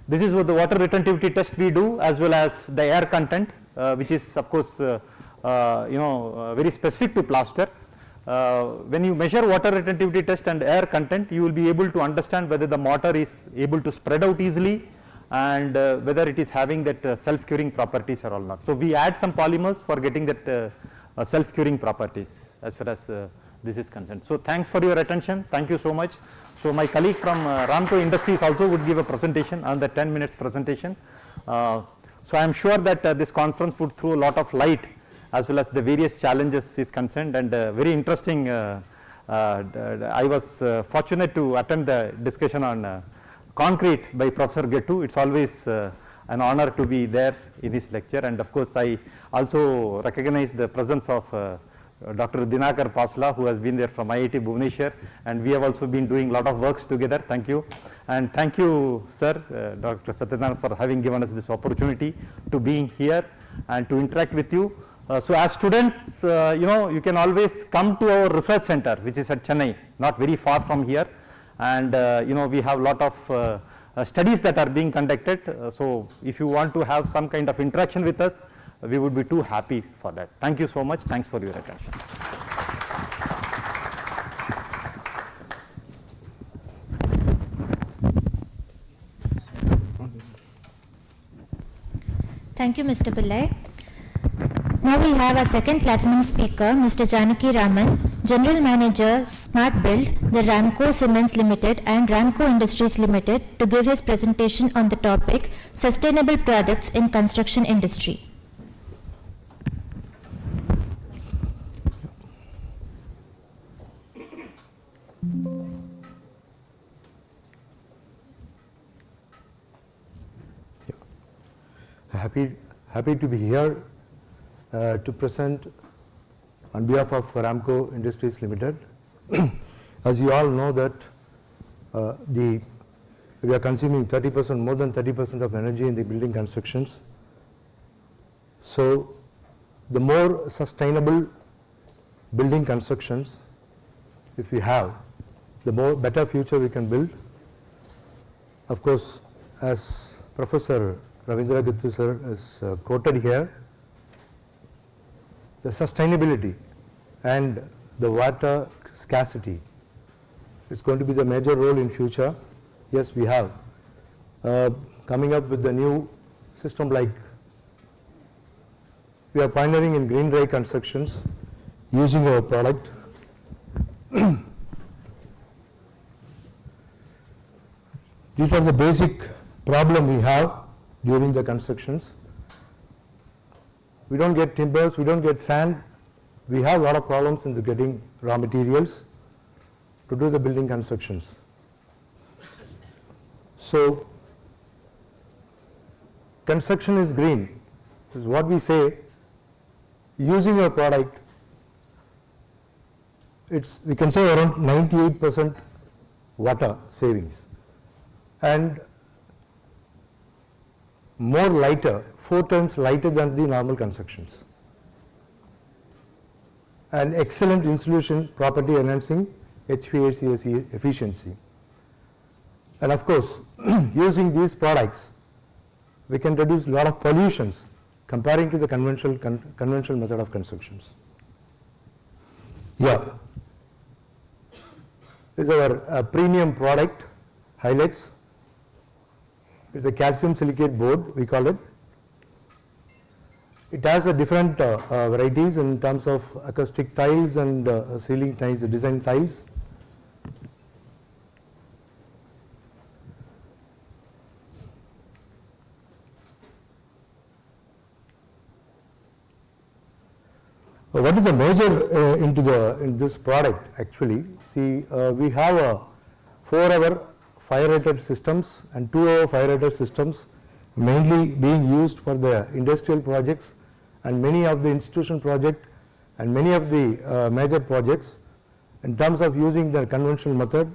S8: this is what the water retentivity test we do, as well as the air content, which is of course very specific to plaster. When you measure water retentivity test and air content, you will be able to understand whether the mortar is able to spread out easily and whether it is having that self-curing properties or not. So we add some polymers for getting that self-curing properties as far as this is concerned. So thanks for your attention. Thank you so much. So my colleague from Ramco Industries also would give a presentation on the 10 minutes presentation. So I am sure that this conference would throw a lot of light as well as the various challenges is concerned, and very interesting. I was fortunate to attend the discussion on concrete by Professor 𝗘𝗃𝗏. It's always an honor to be there in his lecture. And of course, I also recognize the presence of Dr. 𝗘𝗴𝗶𝗶𝗵𝗃, who has been there from IIT Bhubaneswar, and we have also been doing a lot of works together. Thank you. And thank you, sir, Dr. Sathyanarayana, for having given us this opportunity to being here and to interact with you. So as students, you can always come to our research center, which is at Chennai, not very far from here. And we have a lot of studies that are being conducted. So if you want to have some kind of interaction with us, we would be too happy for that. Thank you so much. Thanks for your attention.
S1: Thank you, Mr. Pillai. Now we have our second platinum speaker, Mr. Janaki Raman, General Manager, Smart Build, the Ramco Cements Limited and Ramco Industries Limited, to give his presentation on the topic Sustainable Products in Construction Industry.
S11: Happy to be here to present on behalf of Ramco Industries Limited. As you all know that we are consuming 30%, more than 30% of energy in the building constructions. So the more sustainable building constructions if we have, the more better future we can build. Of course, as Professor Ravindra Gittu sir is quoted here, the sustainability and the water scarcity is going to be the major role in future. Yes, we have coming up with the new system, like we are pioneering in green dry constructions using our product. These are the basic problem we have during the constructions. We don't get timbers, we don't get sand. We have a lot of problems in the getting raw materials to do the building constructions. So construction is green, is what we say. Using our product, we can say around 98% water savings, and more lighter, 4 times lighter than the normal constructions, and excellent insulation property enhancing HVAC efficiency. And of course, using these products, we can reduce a lot of pollutions comparing to the conventional method of constructions. Yeah, this is our premium product, Hilux. It's a calcium silicate board, we call it. It has a different varieties in terms of acoustic tiles and ceiling tiles, design tiles. What is the major in this product actually? See, we have 4-hour fire-rated systems and 2-hour fire-rated systems, mainly being used for the industrial projects and many of the institution projects and many of the major projects. In terms of using the conventional method,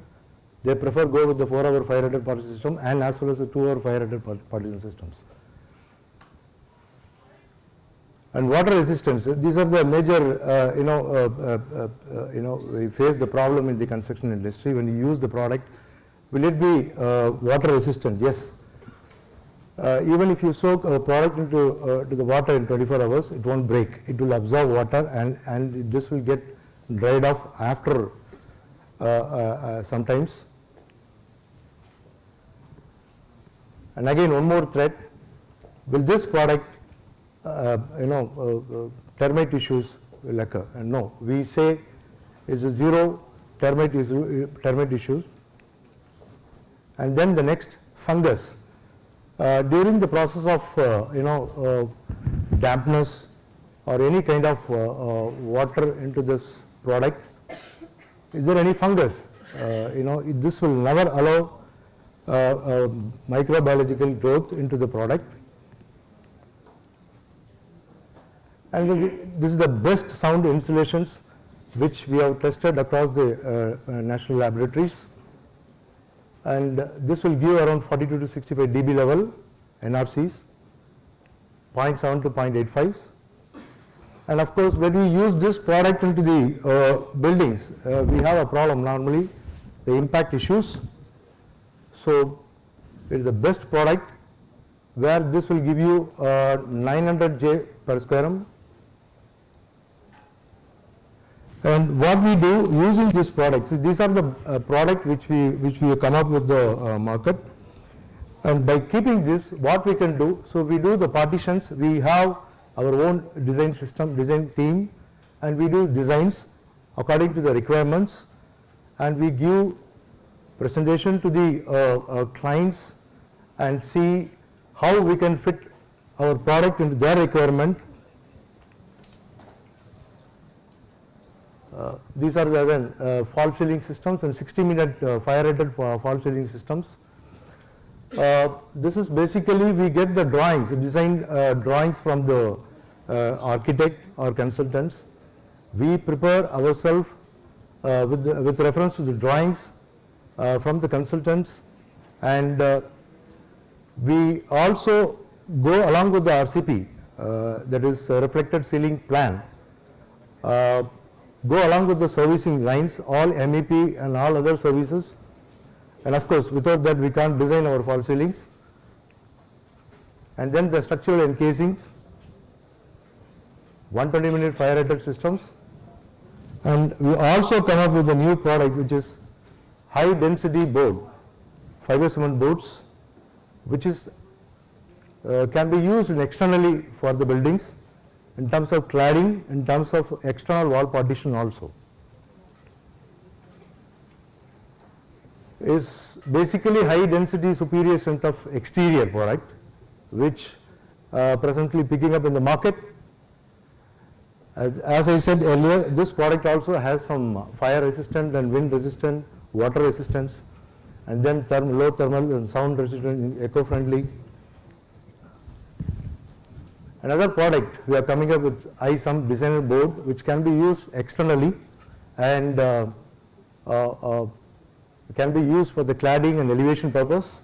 S11: they prefer go with the 4-hour fire-rated partition system and as well as the 2-hour fire-rated partition systems. And water resistance, these are the major, we face the problem in the construction industry. When you use the product, will it be water resistant? Yes. Even if you soak a product into to the water in 24 hours, it won't break. It will absorb water, and this will get dried off after sometimes. And again, one more threat: will this product, termite issues will occur? And no, we say is a zero termite issues. And then the next, fungus. During the process of dampness or any kind of water into this product, is there any fungus? This will never allow microbiological growth into the product. And this is the best sound installations which we have tested across the national laboratories. And this will give around 42 to 65 dB level NRCs, 0.7 to 0.85. And of course, when we use this product into the buildings, we have a problem normally, the impact issues. So it is the best product where this will give you 900 J per square m. And what we do using this product, these are the product which we come up with the market. And by keeping this, what we can do, so we do the partitions, we have our own design system, design team, and we do designs according to the requirements, and we give presentation to the clients and see how we can fit our product into their requirement. These are the fall ceiling systems and 60-minute fire-rated fall ceiling systems. This is basically we get the drawings, design drawings from the architect or consultants. We prepare ourselves with reference to the drawings from the consultants, and we also go along with the RCP, that is reflected ceiling plan, go along with the servicing lines, all MEP and all other services. And of course, without that we can't design our fall ceilings. And then the structural encasings, 120-minute fire-rated systems. And we also come up with a new product which is high density board, fiber cement boards, which is can be used externally for the buildings in terms of cladding, in terms of external wall partition also. Is basically high density superior strength of exterior product, which presently picking up in the market. As I said earlier, this product also has some fire resistant and wind resistant, water resistance, and then low thermal and sound resistant, eco-friendly. Another product we are coming up with some designer board which can be used externally and can be used for the cladding and elevation purpose.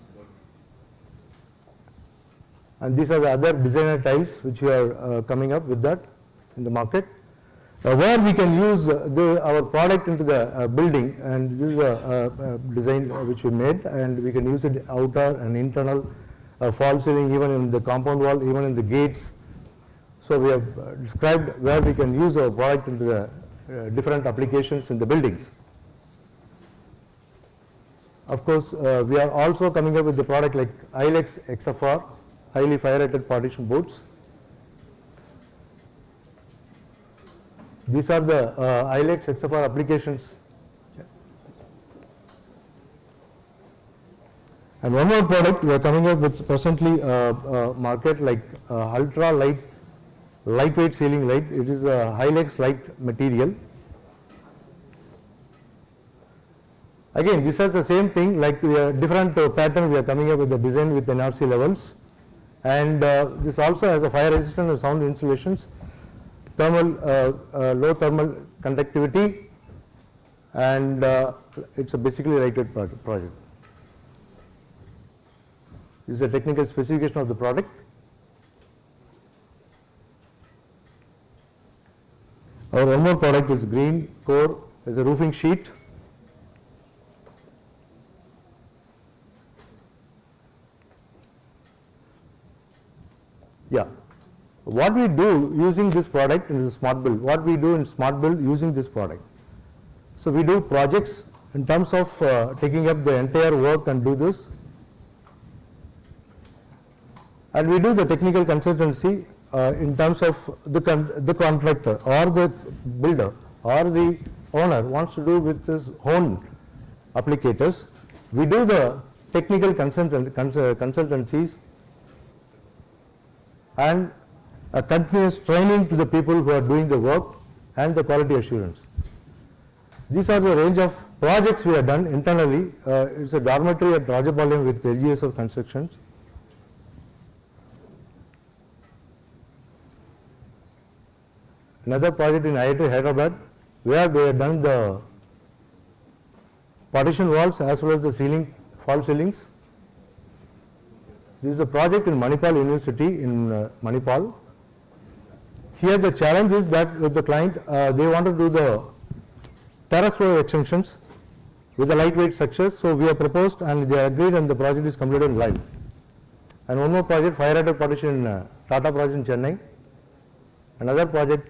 S11: And these are the other designer tiles which we are coming up with that in the market. Where we can use our product into the building, and this is a design which we made, and we can use it outer and internal fall ceiling, even in the compound wall, even in the gates. So we have described where we can use our product into the different applications in the buildings. Of course, we are also coming up with the product like ILEX XFR, highly fire-rated partition boards. These are the ILEX XFR applications. And one more product we are coming up with presently market like ultra lightweight ceiling light. It is a HiLex light material. Again, this is the same thing, like different pattern we are coming up with the design with NRC levels, and this also has a fire resistant and sound insulations, thermal low thermal conductivity, and it's a basically lightweight project. This is a technical specification of the product. Our one more product is green core as a roofing sheet. Yeah, what we do using this product in the smart build, what we do in smart build using this product. So we do projects in terms of taking up the entire work and do this, and we do the technical consultancy in terms of the contractor or the builder or the owner wants to do with his own applicators. We do the technical consultancies and a continuous training to the people who are doing the work and the quality assurance. These are the range of projects we have done internally. It's a dormitory at Rajapalayam with LGS of Constructions. another project in IIT Hyderabad, where they have done the partition walls as well as the ceiling, fall ceilings. This is a project in Manipal University in Manipal. Here the challenge is that with the client, they want to do the terrace floor extensions with the lightweight structures. So we have proposed and they agreed, and the project is completed live. And one more project, fire rated partition in Tata project in Chennai. Another project,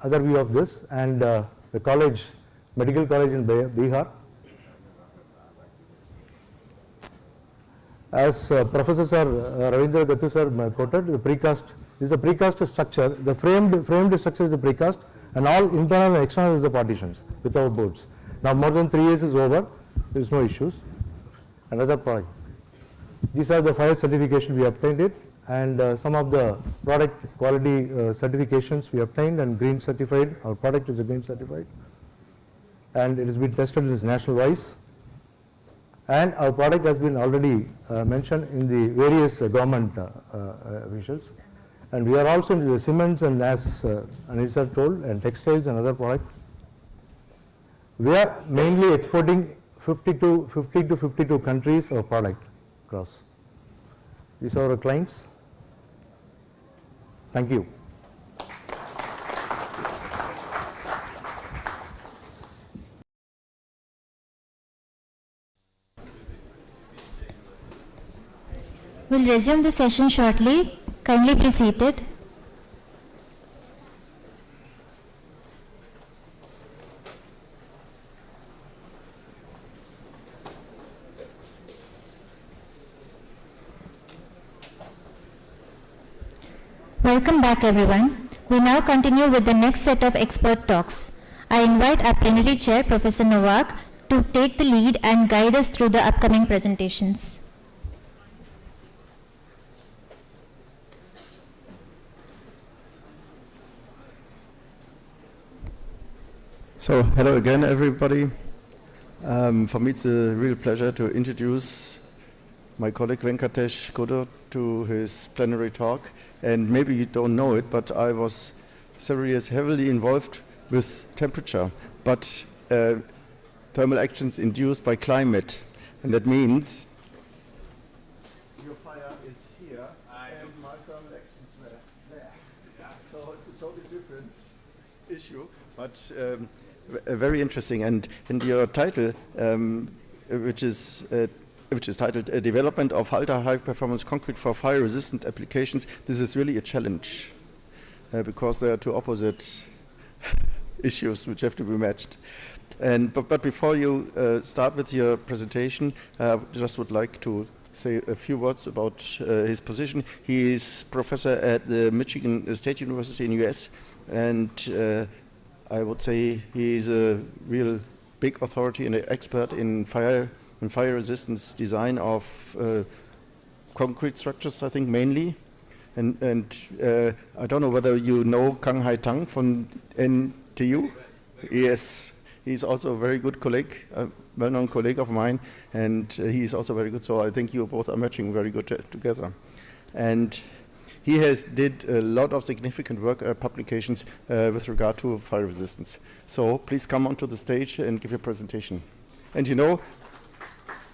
S11: other view of this, and the college, medical college in Bihar. As Professor Sir Ravindra Gattu sir quoted, the precast, this is a precast structure, the framed structure is the precast, and all internal and external is the partitions without boards. Now more than 3 years is over, there is no issues. Another project. These are the 5 certifications we obtained it, and some of the product quality certifications we obtained, and green certified, our product is a green certified, and it has been tested in national wise. And our product has been already mentioned in the various government officials. And we are also into the cements and, as Anil sir told, and textiles and other products. We are mainly exporting 50 to 52 countries of product across. These are our clients. Thank you.
S1: We'll resume the session shortly. Kindly be seated. Welcome back, everyone. We now continue with the next set of expert talks. I invite our plenary chair, Professor Novak, to take the lead and guide us through the upcoming presentations.
S2: So, hello again, everybody. For me, it's a real pleasure to introduce my colleague 𝗘𝗏𝗃𝗏 to his plenary talk. And maybe you don't know it, but I was several years heavily involved with temperature, but thermal actions induced by climate. And that means your fire is here, and my thermal actions were there. So it's a totally different issue, but very interesting. And in your title, which is titled Development of Ultra-High Performance Concrete for Fire-Resistant Applications, this is really a challenge because there are two opposite issues which have to be matched. But before you start with your presentation, I just would like to say a few words about his position. He is professor at the Michigan State University in the US, and I would say he is a real big authority and an expert in fire resistance design of concrete structures, I think mainly. And I don't know whether you know 𝗘𝗏𝗃𝗃 from NTU. Yes, he's also a very good colleague, a well-known colleague of mine, and he is also very good. So I think you both are matching very good together. And he did a lot of significant work publications with regard to fire resistance. So please come onto the stage and give your presentation. And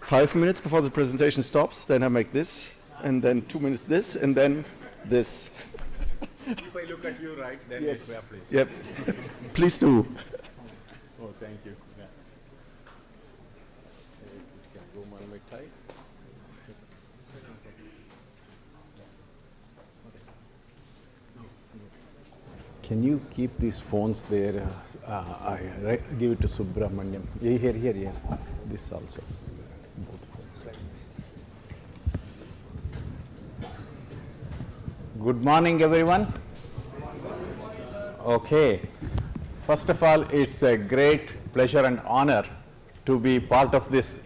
S2: 5 minutes before the presentation stops, then I make this, and then 2 minutes this, and then this.
S5: If I look at you right, then
S2: yes.
S5: Make me a place.
S2: Yep. Please do.
S5: Oh, thank you. Yeah. It can go on my tie. Can you keep these phones there? Give it to Subramaniam. Here. This also. Both phones. Good morning, everyone. Okay. First of all, it's a great pleasure and honor to be part of this,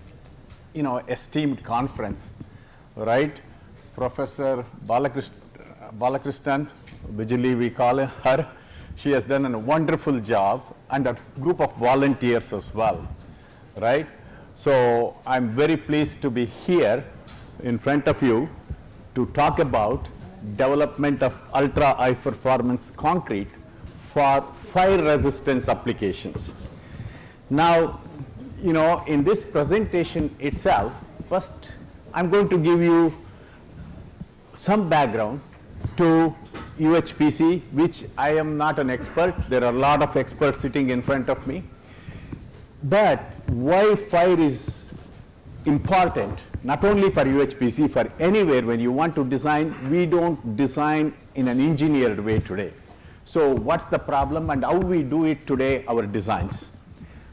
S5: esteemed conference, right? Professor 𝗘𝗏𝗃𝗏𝗃𝗏, we call her. She has done a wonderful job, and a group of volunteers as well, right? So I'm very pleased to be here in front of you to talk about development of ultra high performance concrete for fire resistance applications. Now, in this presentation itself, first I'm going to give you some background to UHPC, which I am not an expert. There are a lot of experts sitting in front of me. But why fire is important, not only for UHPC, for anywhere when you want to design, we don't design in an engineered way today. So what's the problem and how we do it today, our designs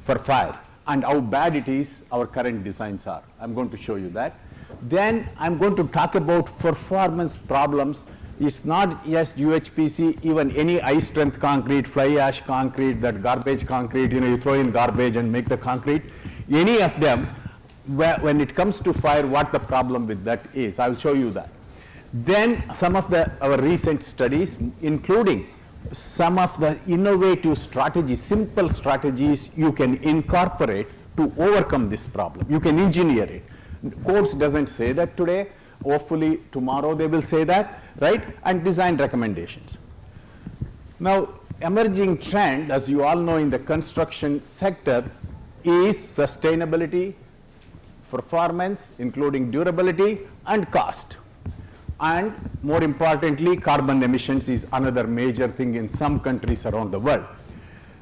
S5: for fire, and how bad it is, our current designs are. I'm going to show you that. Then I'm going to talk about performance problems. It's not just UHPC, even any high strength concrete, fly ash concrete, that garbage concrete, you throw in garbage and make the concrete. Any of them, when it comes to fire, what the problem with that is. I'll show you that. Then some of our recent studies, including some of the innovative strategies, simple strategies you can incorporate to overcome this problem. You can engineer it. Codes doesn't say that today. Hopefully tomorrow they will say that, right? And design recommendations. Now, emerging trend, as you all know, in the construction sector is sustainability, performance, including durability, and cost. And more importantly, carbon emissions is another major thing in some countries around the world.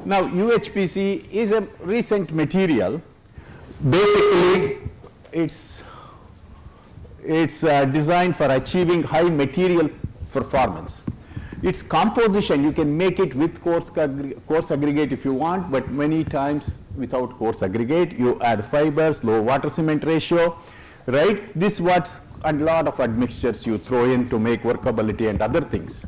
S5: Now, UHPC is a recent material. Basically, it's designed for achieving high material performance. Its composition, you can make it with coarse aggregate if you want, but many times without coarse aggregate. You add fibers, low water cement ratio, right? This what's a lot of admixtures you throw in to make workability and other things.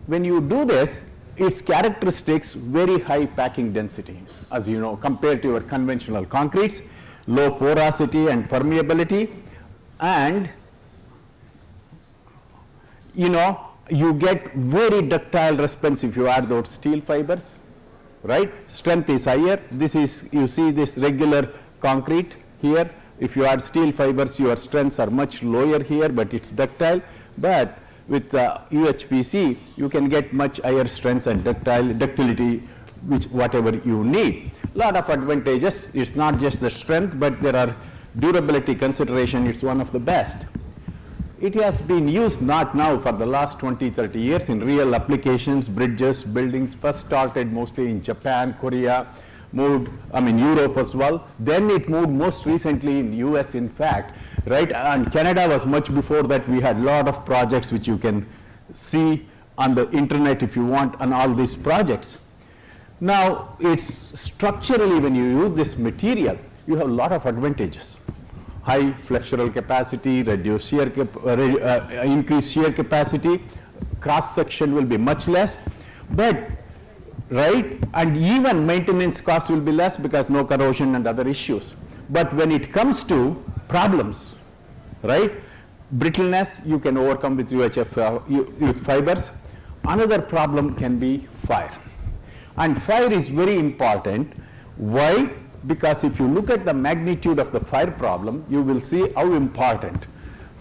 S5: When you do this, its characteristics, very high packing density, as you know, compared to your conventional concretes, low porosity and permeability, and you get very ductile response if you add those steel fibers, right? Strength is higher. This is, you see this regular concrete here. If you add steel fibers, your strengths are much lower here, but it's ductile. But with UHPC, you can get much higher strengths and ductility, whatever you need. A lot of advantages. It's not just the strength, but there are durability consideration. It's one of the best. It has been used not now, for the last 20-30 years in real applications, bridges, buildings, first started mostly in Japan, Korea, moved, Europe as well. Then it moved most recently in US, in fact, right? And Canada was much before that. We had a lot of projects which you can see on the internet if you want on all these projects. Now, it's structurally, when you use this material, you have a lot of advantages. High flexural capacity, reduce shear, increase shear capacity, cross section will be much less, but right, and even maintenance costs will be less because no corrosion and other issues. But when it comes to problems, right, brittleness you can overcome with with fibers. Another problem can be fire, and fire is very important. Why? Because if you look at the magnitude of the fire problem, you will see how important.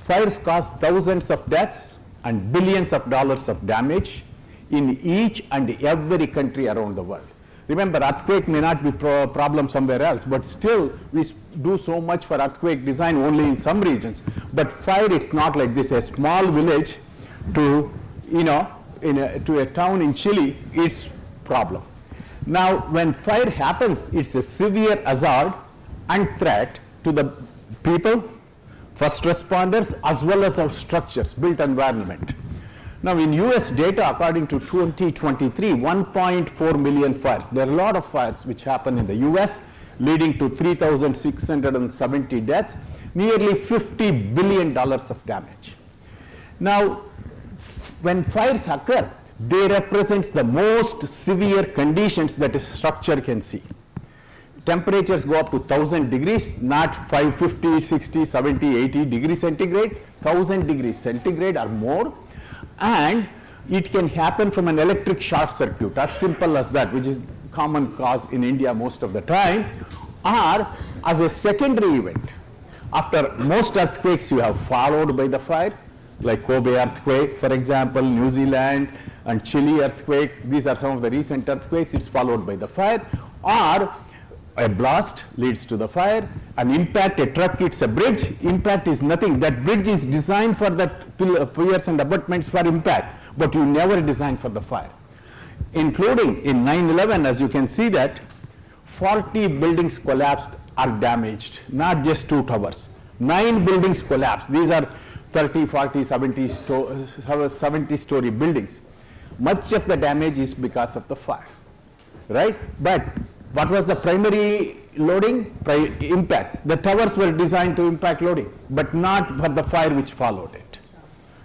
S5: Fires cause thousands of deaths and billions of dollars of damage in each and every country around the world. Remember, earthquake may not be problem somewhere else, but still we do so much for earthquake design only in some regions. But fire, it's not like this. A small village to, to a town in Chile, it's problem. Now, when fire happens, it's a severe hazard and threat to the people, first responders, as well as our structures, built environment. Now, in US data, according to 2023, 1.4 million fires. There are a lot of fires which happen in the US, leading to 3,670 deaths, nearly $50 billion of damage. Now, when fires occur, they represent the most severe conditions that a structure can see. Temperatures go up to 1,000 degrees, not 550, 60, 70, 80 degrees centigrade, 1,000 degrees centigrade or more. And it can happen from an electric short circuit, as simple as that, which is common cause in India most of the time, or as a secondary event. After most earthquakes you have followed by the fire, like Kobe earthquake, for example, New Zealand, and Chile earthquake. These are some of the recent earthquakes. It's followed by the fire, or a blast leads to the fire, an impact, a truck hits a bridge. Impact is nothing. That bridge is designed for that piers and abutments for impact, but you never design for the fire. Including in 9/11, as you can see that 40 buildings collapsed or damaged, not just 2 towers. 9 buildings collapsed. These are 30, 40, 70-story buildings. Much of the damage is because of the fire, right? But what was the primary loading? Impact. The towers were designed to impact loading, but not for the fire which followed it,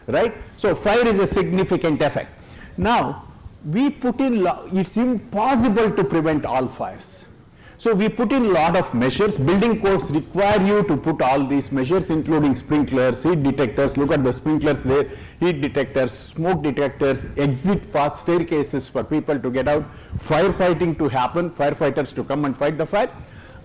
S5: right? So fire is a significant effect. Now, we put in, it's impossible to prevent all fires. So we put in a lot of measures. Building codes require you to put all these measures, including sprinklers, heat detectors. Look at the sprinklers there, heat detectors, smoke detectors, exit paths, staircases for people to get out, firefighting to happen, firefighters to come and fight the fire.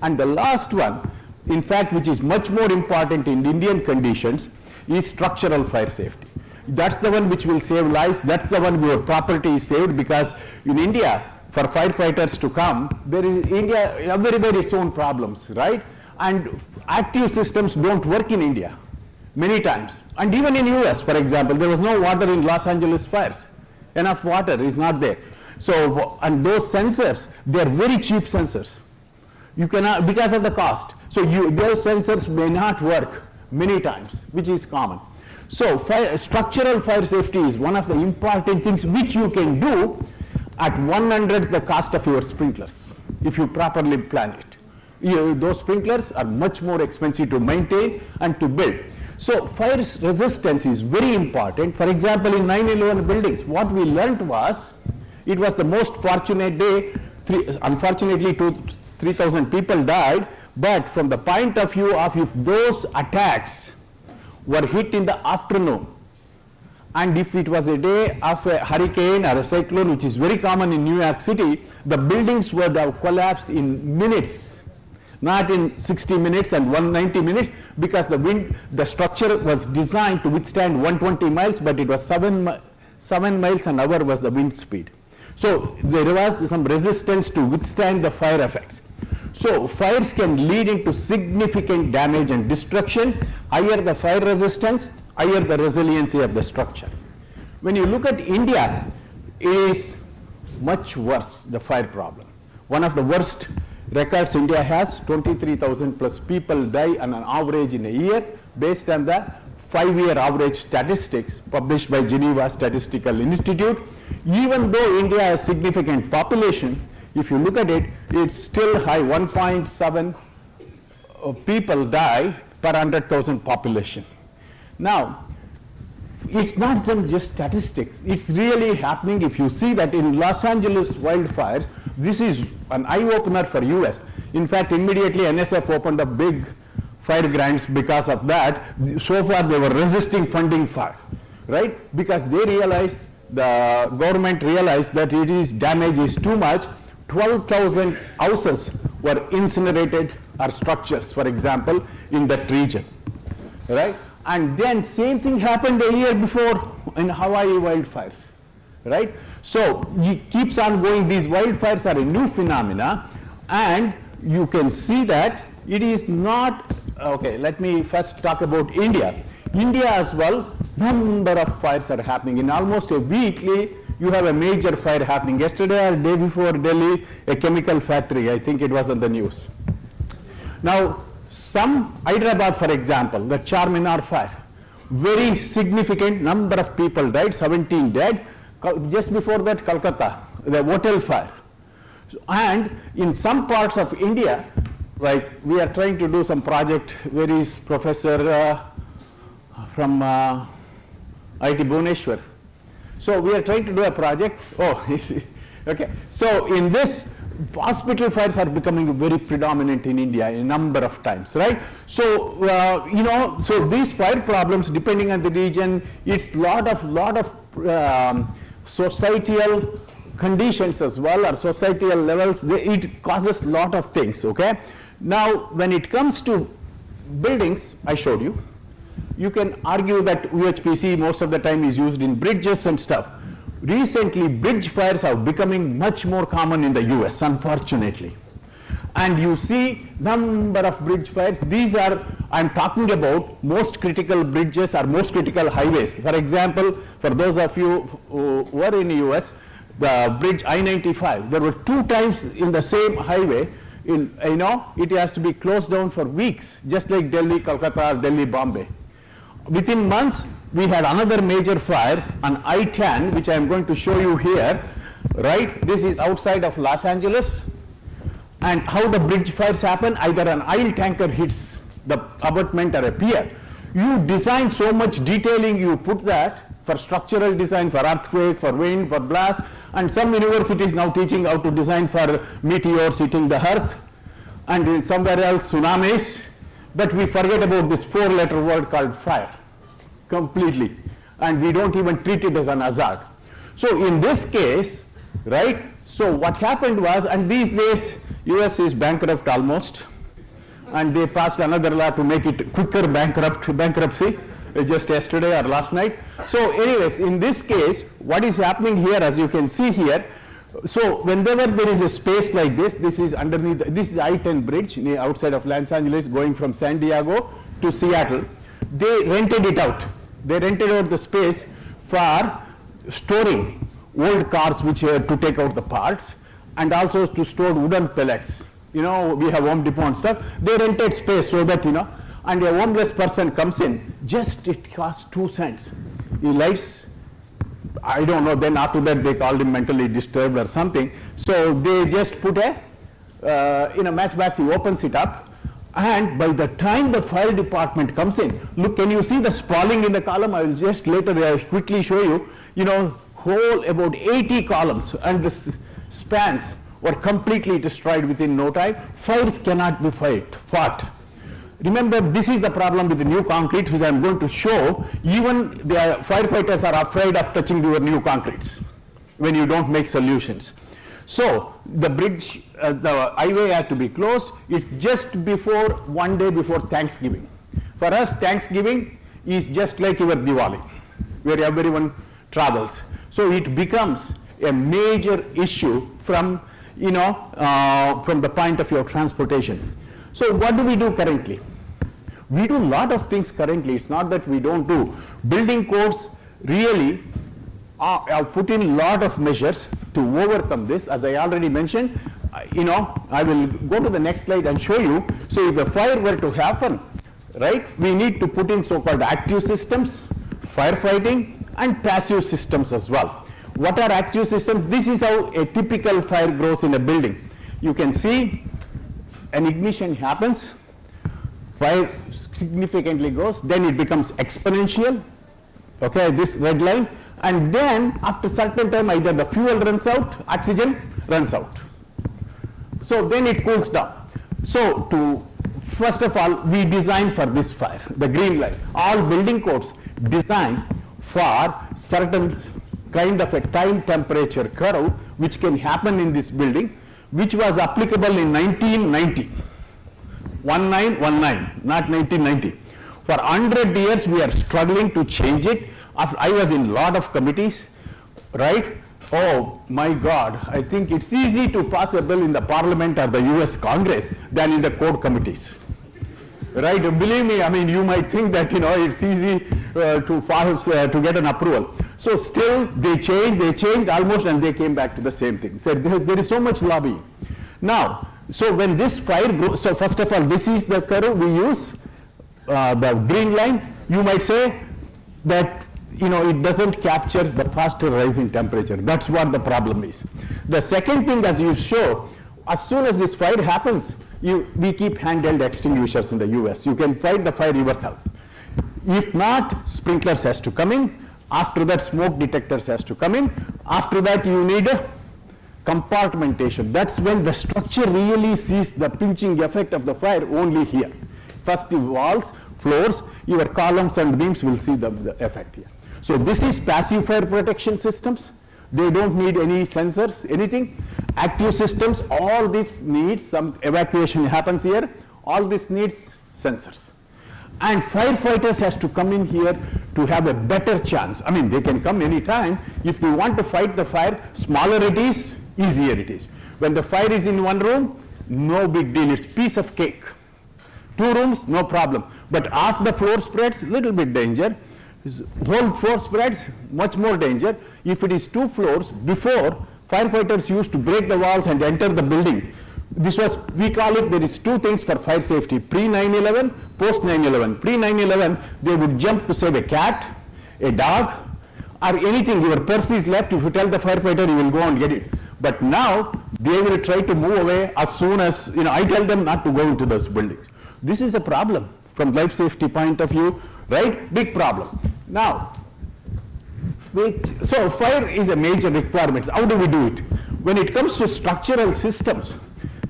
S5: And the last one, in fact, which is much more important in Indian conditions, is structural fire safety. That's the one which will save lives. That's the one where property is saved, because in India, for firefighters to come, there is India everywhere its own problems, right? And active systems don't work in India many times. And even in US, for example, there was no water in Los Angeles fires. Enough water is not there. So, and those sensors, they're very cheap sensors. You cannot, because of the cost. So those sensors may not work many times, which is common. So structural fire safety is one of the important things which you can do at 1/100th the cost of your sprinklers, if you properly plan it. Those sprinklers are much more expensive to maintain and to build. So fire resistance is very important. For example, in 9/11 buildings, what we learnt was, it was the most fortunate day. Unfortunately, 3,000 people died, but from the point of view of if those attacks were hit in the afternoon, and if it was a day of a hurricane or a cyclone, which is very common in New York City, the buildings would have collapsed in minutes, not in 60 minutes and 190 minutes, because the structure was designed to withstand 120 miles, but it was 7 miles an hour was the wind speed. So there was some resistance to withstand the fire effects. So fires can lead into significant damage and destruction. Higher the fire resistance, higher the resiliency of the structure. When you look at India, it is much worse, the fire problem. One of the worst records India has, 23,000 plus people die on an average in a year, based on the 5-year average statistics published by Geneva Statistical Institute. Even though India has significant population, if you look at it, it's still high, 1.7 people die per 100,000 population. Now, it's not just statistics, it's really happening. If you see that in Los Angeles wildfires, this is an eye-opener for US. In fact, immediately NSF opened up big fire grants because of that. So far they were resisting funding fire, right? Because they realized, the government realized that damage is too much. 12,000 houses were incinerated, or structures, for example, in that region, right? And then same thing happened a year before in Hawaii wildfires, right? So it keeps on going. These wildfires are a new phenomena, and you can see that it is not, okay, let me first talk about India. India as well, number of fires are happening. In almost a weekly, you have a major fire happening. Yesterday or day before, Delhi, a chemical factory, I think it was on the news. Now, Hyderabad, for example, the Charminar fire, very significant number of people died, 17 dead. Just before that, Calcutta, the hotel fire. And in some parts of India, like we are trying to do some project, where is professor from IIT Bhubaneswar. So we are trying to do a project. Oh, okay. So in this, hospital fires are becoming very predominant in India a number of times, right? So so these fire problems, depending on the region, it's lot of societal conditions as well, or societal levels. It causes lot of things. Okay. Now, when it comes to buildings, I showed you. You can argue that UHPC most of the time is used in bridges and stuff. recently bridge fires are becoming much more common in the US, unfortunately. And you see number of bridge fires. These are, I'm talking about most critical bridges or most critical highways. For example, for those of you who were in the US, the bridge I-95, there were 2 times in the same highway, it has to be closed down for weeks, just like Delhi, Kolkata, or Delhi, Bombay. Within months, we had another major fire on I-10, which I am going to show you here, right? This is outside of Los Angeles. And how the bridge fires happen, either an oil tanker hits the abutment or a pier. You design so much detailing, you put that for structural design, for earthquake, for wind, for blast, and some universities now teaching how to design for meteors hitting the earth, and somewhere else tsunamis, but we forget about this 4-letter word called fire completely, and we don't even treat it as an hazard. So in this case, right, so what happened was, and these days US is bankrupt almost, and they passed another law to make it quicker bankruptcy just yesterday or last night. So anyways, in this case, what is happening here, as you can see here, so whenever there is a space like this, this is underneath, this is I-10 bridge outside of Los Angeles going from San Diego to Seattle. They rented it out. They rented out the space for storing old cars which to take out the parts, and also to store wooden pellets. We have Home Depot and stuff. They rented space so that, and a homeless person comes in, just it costs 2 cents. He lights, I don't know, then after that they called him mentally disturbed or something. So they just put in a matchbox, he opens it up, and by the time the fire department comes in, look, can you see the spalling in the column? I will just later quickly show you, whole about 80 columns, and the spans were completely destroyed within no time. Fires cannot be fought. Remember, this is the problem with the new concrete, which I am going to show. Even the firefighters are afraid of touching your new concretes when you don't make solutions. So the bridge, the highway had to be closed. It's just before, 1 day before Thanksgiving. For us, Thanksgiving is just like your Diwali, where everyone travels. So it becomes a major issue from, from the point of your transportation. So what do we do currently? We do a lot of things currently. It's not that we don't do. Building codes really have put in a lot of measures to overcome this. As I already mentioned, I will go to the next slide and show you. So if a fire were to happen, right, we need to put in so-called active systems, firefighting, and passive systems as well. What are active systems? This is how a typical fire grows in a building. You can see an ignition happens, fire significantly grows, then it becomes exponential, okay, this red line, and then after certain time either the fuel runs out, oxygen runs out. So then it cools down. So first of all, we design for this fire, the green line. All building codes design for certain kind of a time temperature curve which can happen in this building, which was applicable in 1990. 1919, not 1990. For 100 years we are struggling to change it. I was in a lot of committees, right? Oh my God, I think it's easy to pass a bill in the Parliament or the US Congress than in the code committees. Right? Believe me, I mean, you might think that, it's easy to pass, to get an approval. So still they changed almost, and they came back to the same thing. So there is so much lobbying. Now, so when this fire grows, so first of all, this is the curve we use, the green line. You might say that, it doesn't capture the faster rising temperature. That's what the problem is. The second thing, as you show, as soon as this fire happens, we keep handheld extinguishers in the US. You can fight the fire yourself. If not, sprinklers has to come in. After that, smoke detectors has to come in. After that, you need a compartmentation. That's when the structure really sees the pinching effect of the fire only here. First the walls, floors, your columns and beams will see the effect here. So this is passive fire protection systems. They don't need any sensors, anything. Active systems, all this needs some evacuation happens here. All this needs sensors.
S7: and firefighters has to come in here to have a better chance. I mean, they can come anytime. If they want to fight the fire, smaller it is, easier it is. When the fire is in one room, no big deal, it's piece of cake. 2 rooms, no problem. But half the floor spreads, little bit danger. Whole floor spreads, much more danger. If it is 2 floors, before, firefighters used to break the walls and enter the building. This was, we call it, there is 2 things for fire safety, pre-9/11, post-9/11. Pre-9/11, they would jump to save a cat, a dog, or anything. Your purse is left, if you tell the firefighter, you will go and get it. But now, they will try to move away as soon as, I tell them not to go into those buildings. This is a problem from life safety point of view, right? Big problem. Now, so fire is a major requirement. How do we do it? When it comes to structural systems,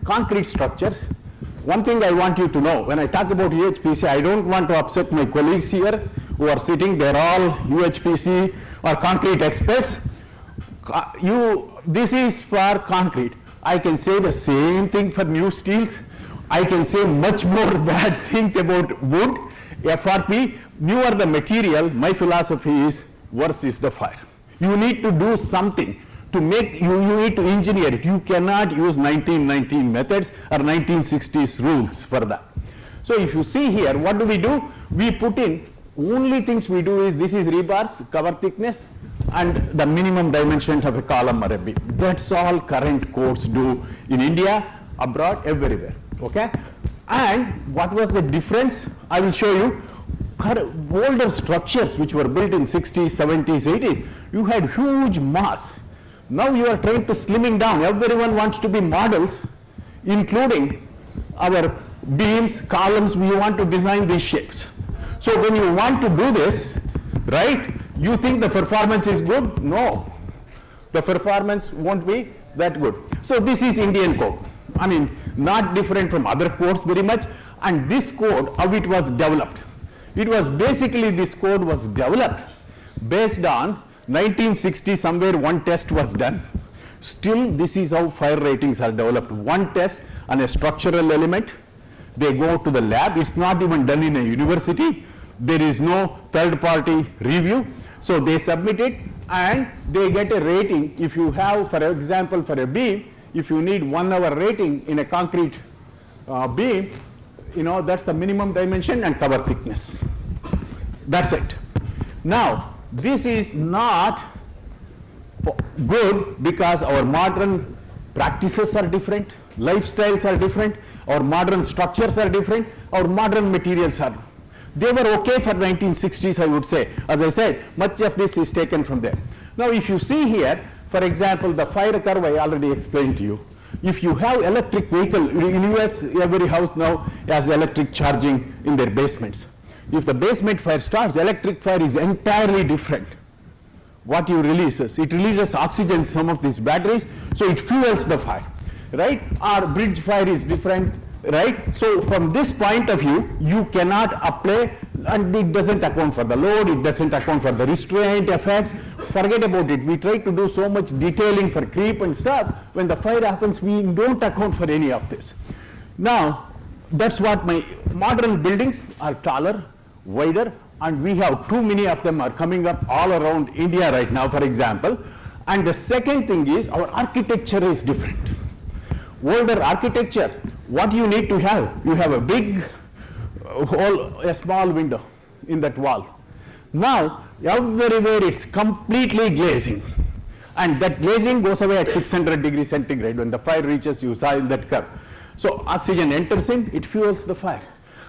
S7: concrete structures, one thing I want you to know, when I talk about UHPC, I don't want to upset my colleagues here who are sitting, they're all UHPC or concrete experts. This is for concrete. I can say the same thing for new steels. I can say much more bad things about wood, FRP. Newer the material, my philosophy is, worse is the fire. You need to do something to make, you need to engineer it. You cannot use 1919 methods or 1960s rules for that. So if you see here, what do? We put in, only things we do is, this is rebars, cover thickness, and the minimum dimension of a column or a beam. That's all current codes do in India, abroad, everywhere, okay? And what was the difference? I will show you. Older structures which were built in 60s, 70s, 80s, you had huge mass. Now you are trying to slimming down. Everyone wants to be models, including our beams, columns, we want to design these shapes. So when you want to do this, right, you think the performance is good? No, the performance won't be that good. So this is Indian code. I mean, not different from other codes very much. And this code, how it was developed. It was basically, this code was developed based on 1960, somewhere one test was done. Still, this is how fire ratings are developed. One test on a structural element, they go to the lab. It's not even done in a university. There is no third-party review. So they submit it and they get a rating. If you have, for example, for a beam, if you need 1 hour rating in a concrete beam, that's the minimum dimension and cover thickness. That's it. Now, this is not good because our modern practices are different, lifestyles are different, our modern structures are different, our modern materials are. They were okay for 1960s, I would say. As I said, much of this is taken from there. Now, if you see here, for example, the fire curve I already explained to you. If you have electric vehicle, in US, every house now has electric charging in their basements. If the basement fire starts, electric fire is entirely different. What you releases, it releases oxygen, some of these batteries, so it fuels the fire, right? Our bridge fire is different, right? So from this point of view, you cannot apply, and it doesn't account for the load, it doesn't account for the restraint effects. Forget about it. We try to do so much detailing for creep and stuff. When the fire happens, we don't account for any of this. Now, that's what my modern buildings are taller, wider, and we have too many of them are coming up all around India right now, for example. And the second thing is, our architecture is different. Older architecture, what you need to have? You have a big hole, a small window in that wall. Now, everywhere it's completely glazing. And that glazing goes away at 600 degrees centigrade when the fire reaches, you saw in that curve. So oxygen enters in, it fuels the fire.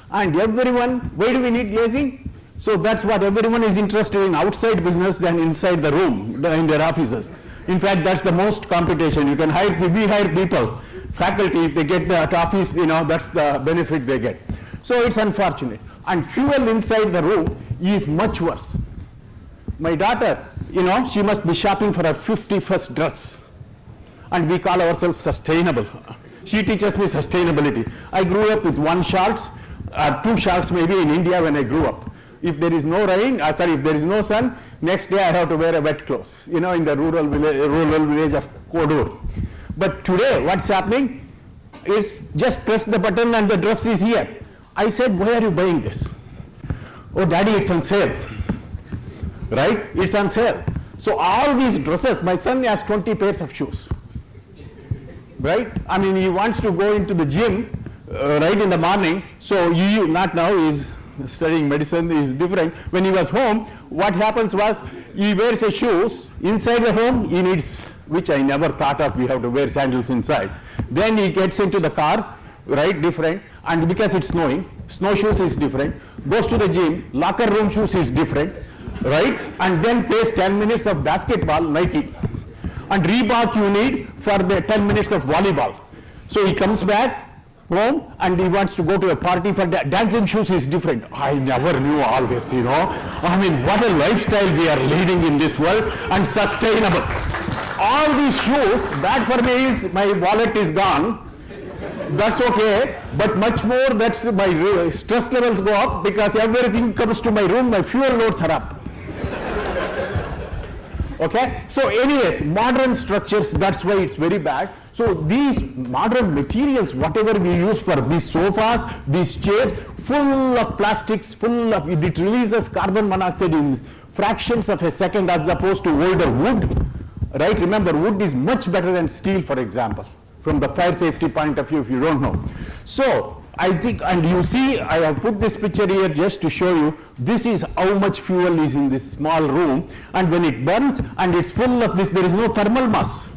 S7: And everyone, why do we need glazing? So that's what everyone is interested in, outside business than inside the room, in their offices. In fact, that's the most competition. You can we hire people, faculty, if they get that office, that's the benefit they get. So it's unfortunate. And fuel inside the room is much worse. My daughter, she must be shopping for her 51st dress. And we call ourselves sustainable. She teaches me sustainability. I grew up with 1 shorts, 2 shorts maybe in India when I grew up. If there is no rain, if there is no sun, next day I have to wear a wet clothes, in the rural village of Kodur. But today, what's happening? It's just press the button and the dress is here. I said, why are you buying this? oh daddy, it's on sale, right? It's on sale. So all these dresses, my son has 20 pairs of shoes, right? I mean, he wants to go into the gym right in the morning, so not now, he's studying medicine, is different. When he was home, what happens was, he wears his shoes, inside the home he needs, which I never thought of, we have to wear sandals inside. Then he gets into the car, right, different, and because it's snowing, snow shoes is different, goes to the gym, locker room shoes is different, right, and then plays 10 minutes of basketball, Nike, and Reebok you need for the 10 minutes of volleyball. So he comes back home and he wants to go to a party for dancing shoes is different. I never knew all this, you know. I mean, what a lifestyle we are leading in this world, and sustainable. All these shoes, bad for me is my wallet is gone. That's okay, but much more that's my stress levels go up because everything comes to my room, my fuel loads are up. Okay, so anyways, modern structures, that's why it's very bad. So these modern materials, whatever we use for these sofas, these chairs, full of plastics, full of, it releases carbon monoxide in fractions of a second as opposed to older wood, right? Remember, wood is much better than steel, for example, from the fire safety point of view, if you don't know. So I think, and you see, I have put this picture here just to show you, this is how much fuel is in this small room, and when it burns and it's full of this, there is no thermal mass.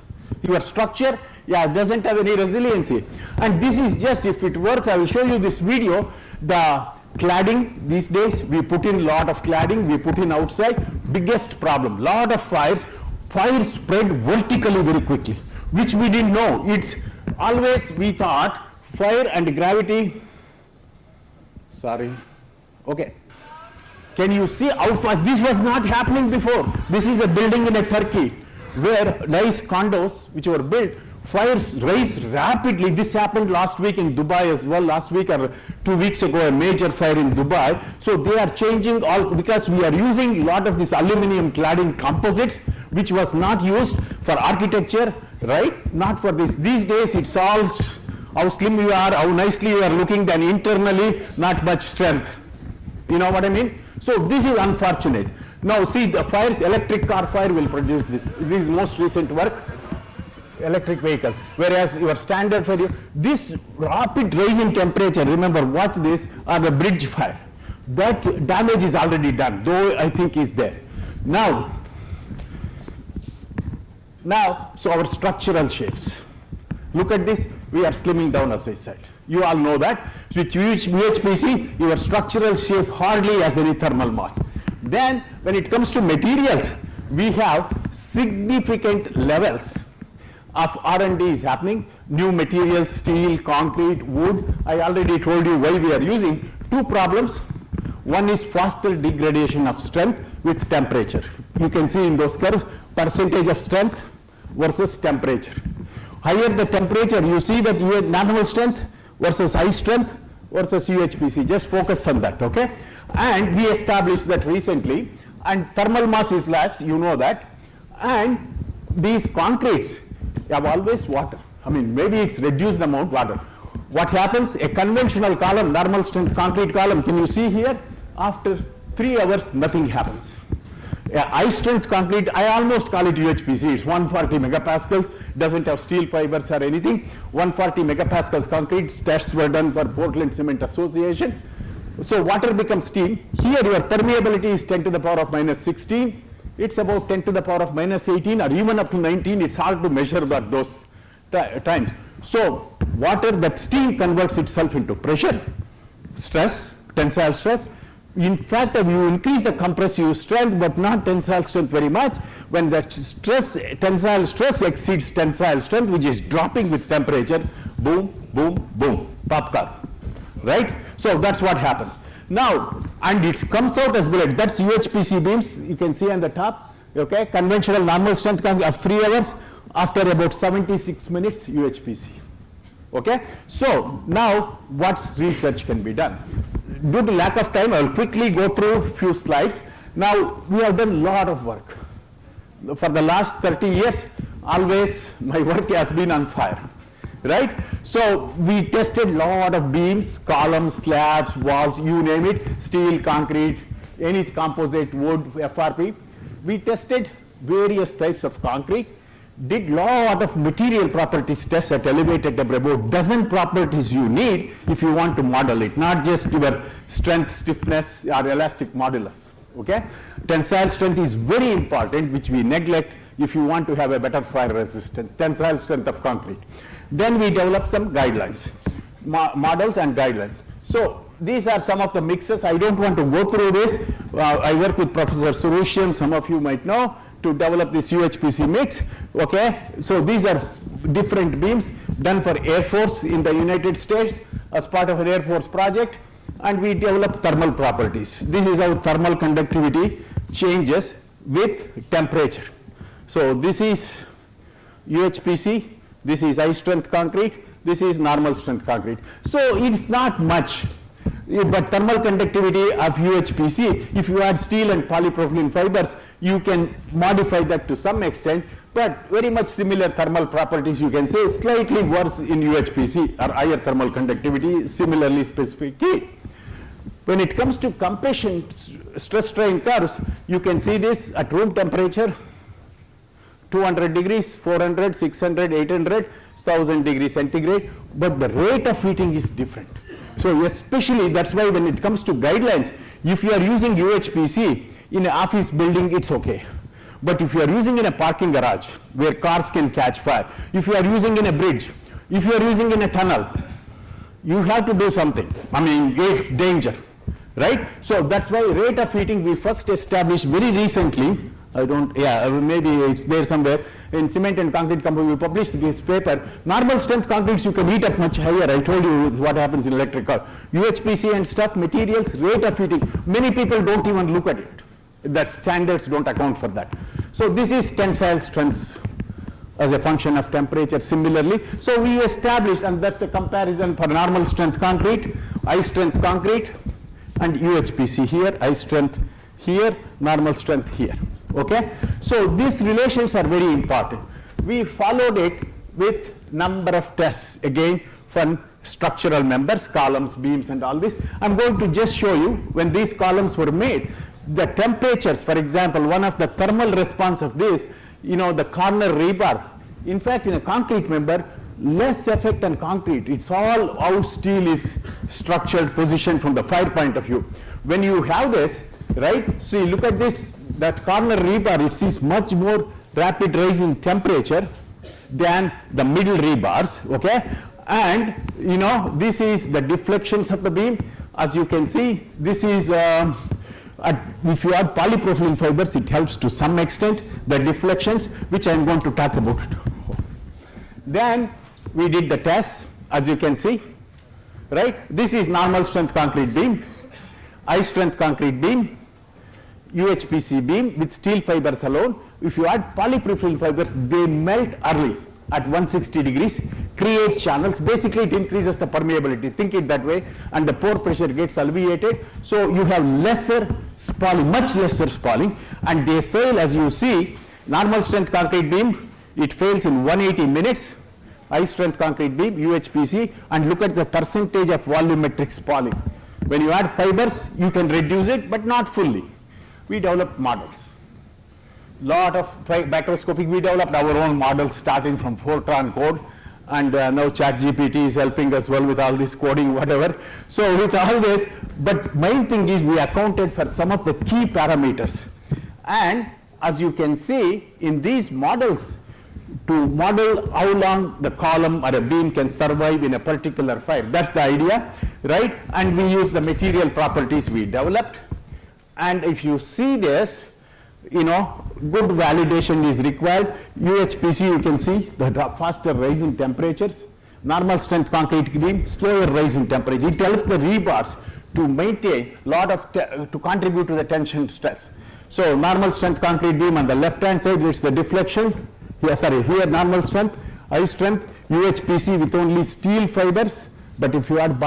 S7: Your structure, doesn't have any resiliency. And this is just, if it works, I will show you this video, the cladding these days, we put in lot of cladding, we put in outside, biggest problem, lot of fires spread vertically very quickly, which we didn't know. It's always, we thought, fire and gravity, okay. Can you see how fast, this was not happening before. This is a building in Turkey, where nice condos which were built, fires rise rapidly. This happened last week in Dubai as well, last week or 2 weeks ago, a major fire in Dubai. So they are changing all, because we are using a lot of this aluminum cladding composites, which was not used for architecture, right? Not for this. These days it's all, how slim you are, how nicely you are looking, then internally not much strength. You know what I mean? So this is unfortunate. Now see, the fires, electric car fire will produce this. This is most recent work, electric vehicles. Whereas your standard for you, this rapid rise in temperature, remember, watch this, are the bridge fire. That damage is already done, though I think is there. Now, so our structural shapes. Look at this, we are slimming down, as I said. You all know that. With UHPC, your structural shape hardly has any thermal mass. Then, when it comes to materials, we have significant levels of R&D is happening. New materials, steel, concrete, wood. I already told you why we are using. Two problems. One is faster degradation of strength with temperature. You can see in those curves, percentage of strength versus temperature. Higher the temperature, you see that normal strength versus high strength versus UHPC. Just focus on that, okay? And we established that recently, and thermal mass is less, you know that. And these concretes have always water. I mean, maybe it's reduced amount water. What happens? A conventional column, normal strength concrete column, can you see here? After 3 hours, nothing happens. High strength concrete, I almost call it UHPC, it's 140 megapascals, doesn't have steel fibers or anything. 140 megapascals concrete, tests were done for Portland Cement Association. So water becomes steam. Here your permeability is 10 to the power of minus 16. It's about 10 to the power of minus 18 or even up to 19. It's hard to measure but those times. So water, that steam converts itself into pressure, stress, tensile stress. In fact, if you increase the compressive strength but not tensile strength very much, when the stress, tensile stress exceeds tensile strength, which is dropping with temperature, boom, boom, boom, popcorn, right? So that's what happens. Now, and it comes out as bullet. That's UHPC beams, you can see on the top, okay? Conventional normal strength of 3 hours, after about 76 minutes, UHPC, okay? So now, what research can be done? Due to lack of time, I will quickly go through a few slides. Now, we have done a lot of work. For the last 30 years, always my work has been on fire, right? So we tested a lot of beams, columns, slabs, walls, you name it, steel, concrete, any composite, wood, FRP. We tested various types of concrete, did lot of material properties tests at elevated temperature, about dozen properties you need if you want to model it, not just your strength, stiffness, or elastic modulus. Okay? Tensile strength is very important, which we neglect if you want to have a better fire resistance, tensile strength of concrete. Then we develop some guidelines, models and guidelines. So these are some of the mixes. I don't want to go through this. I work with Professor Surushian, some of you might know, to develop this UHPC mix. Okay, so these are different beams done for Air Force in the United States as part of an Air Force project, and we develop thermal properties. This is how thermal conductivity changes with temperature. So this is UHPC, this is high strength concrete, this is normal strength concrete. So it's not much, but thermal conductivity of UHPC, if you add steel and polypropylene fibers, you can modify that to some extent, but very much similar thermal properties, you can say, slightly worse in UHPC or higher thermal conductivity, similarly specific key. When it comes to compression stress strain curves, you can see this at room temperature, 200 degrees, 400, 600, 800, 1000 degrees centigrade, but the rate of heating is different. So especially, that's why when it comes to guidelines, if you are using UHPC in an office building, it's okay. But if you are using in a parking garage where cars can catch fire, if you are using in a bridge, if you are using in a tunnel, you have to do something. I mean, it's danger, right? So that's why rate of heating we first established very recently. Maybe it's there somewhere. In Cement and Concrete Company, we published this paper. Normal strength concretes, you can heat up much higher. I told you what happens in electrical. UHPC and stuff, materials, rate of heating. Many people don't even look at it. That standards don't account for that. So this is tensile strengths as a function of temperature similarly. So we established, and that's the comparison for normal strength concrete, high strength concrete, and UHPC here, high strength here, normal strength here. Okay, so these relations are very important. We followed it with number of tests, again for structural members, columns, beams, and all this. I'm going to just show you when these columns were made, the temperatures, for example, one of the thermal response of this, the corner rebar. In fact, in a concrete member, less effect on concrete. It's all how steel is structured, positioned from the fire point of view. When you have this, right, so you look at this, that corner rebar, it sees much more rapid rise in temperature than the middle rebars, okay? And, this is the deflections of the beam. As you can see, this is, if you add polypropylene fibers, it helps to some extent, the deflections, which I'm going to talk about. Then we did the tests, as you can see, right? This is normal strength concrete beam, high strength concrete beam, UHPC beam with steel fibers alone. If you add polypropylene fibers, they melt early at 160 degrees, create channels. Basically, it increases the permeability. Think it that way, and the pore pressure gets alleviated. So you have lesser spalling, much lesser spalling, and they fail, as you see. Normal strength concrete beam, it fails in 180 minutes. High strength concrete beam, UHPC, and look at the percentage of volumetric spalling. When you add fibers, you can reduce it, but not fully. We developed models. Lot of microscopic, we developed our own models starting from Fortran code, and now ChatGPT is helping us well with all this coding, whatever. So with all this, but main thing is we accounted for some of the key parameters. And as you can see in these models, to model how long the column or a beam can survive in a particular fire. That's the idea, right? And we use the material properties we developed. And if you see this, good validation is required. UHPC, you can see the faster rise in temperatures. Normal strength concrete beam, slower rise in temperature. It helps the rebars to maintain lot of, to contribute to the tension stress. So normal strength concrete beam on the left hand side, it's the deflection. Here normal strength, high strength, UHPC with only steel fibers. But if you add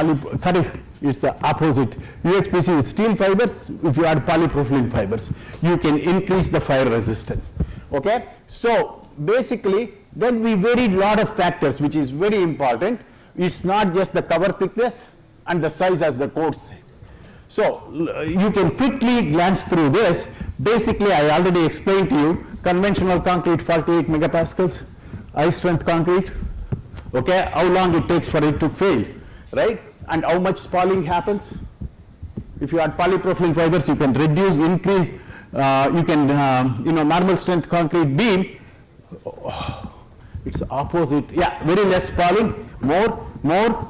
S7: it's the opposite. UHPC with steel fibers, if you add polypropylene fibers, you can increase the fire resistance. Okay? So basically, then we varied lot of factors, which is very important. It's not just the cover thickness and the size as the codes say. So you can quickly glance through this. Basically, I already explained to you, conventional concrete 48 megapascals, high strength concrete, okay, how long it takes for it to fail, right? And how much spalling happens. If you add polypropylene fibers, you can reduce, increase, you can, normal strength concrete beam, it's opposite, yeah, very less spalling, more,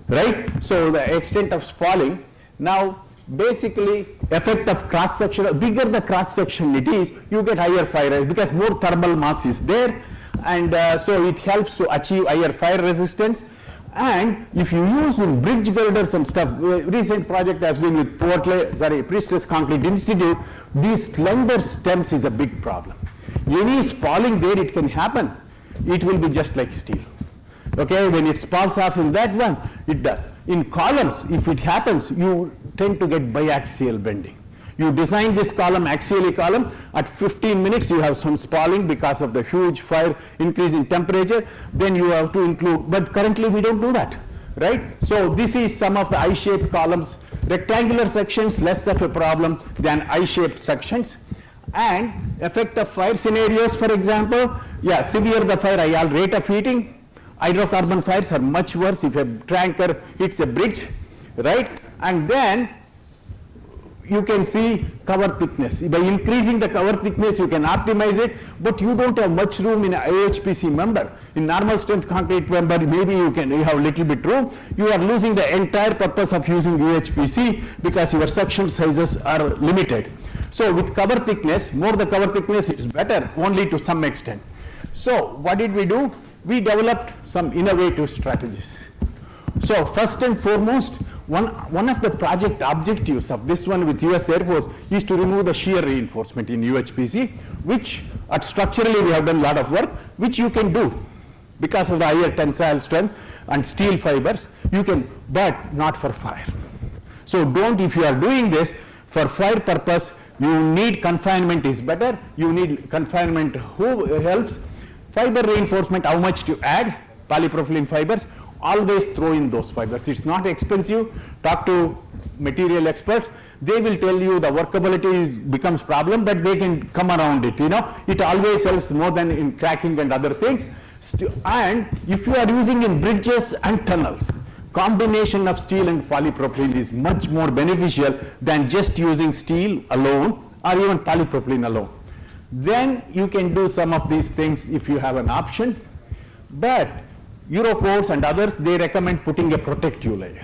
S7: right? So the extent of spalling. Now, basically, effect of cross section, bigger the cross section it is, you get higher fire rate because more thermal mass is there, and so it helps to achieve higher fire resistance. And if you use bridge girders and stuff, recent project has been with Priestess Concrete Institute, these slender stems is a big problem. Any spalling there, it can happen. It will be just like steel. Okay, when it spalls off in that one, it does. In columns, if it happens, you tend to get biaxial bending. You design this column, axially column, at 15 minutes you have some spalling because of the huge fire increase in temperature, then you have to include, but currently we don't do that, right? So this is some of the I-shaped columns, rectangular sections, less of a problem than I-shaped sections. And effect of fire scenarios, for example, yeah, severe the fire, rate of heating, hydrocarbon fires are much worse if a tanker hits a bridge, right? And then you can see cover thickness. By increasing the cover thickness, you can optimize it, but you don't have much room in a IHPC member. In normal strength concrete member, maybe you have little bit room. You are losing the entire purpose of using UHPC because your section sizes are limited. So with cover thickness, more the cover thickness is better, only to some extent. So what did we do? We developed some innovative strategies. So first and foremost, one of the project objectives of this one with US Air Force is to remove the shear reinforcement in UHPC, which structurally we have done a lot of work, which you can do because of the higher tensile strength and steel fibers, you can, but not for fire. So don't, if you are doing this for fire purpose, you need confinement is better, you need confinement who helps. Fiber reinforcement, how much to add, polypropylene fibers, always throw in those fibers. It's not expensive. Talk to material experts. They will tell you the workability becomes problem, but they can come around it. It always helps more than in cracking and other things. And if you are using in bridges and tunnels, combination of steel and polypropylene is much more beneficial than just using steel alone or even polypropylene alone. Then you can do some of these things if you have an option, but Eurocodes and others, they recommend putting a protective layer.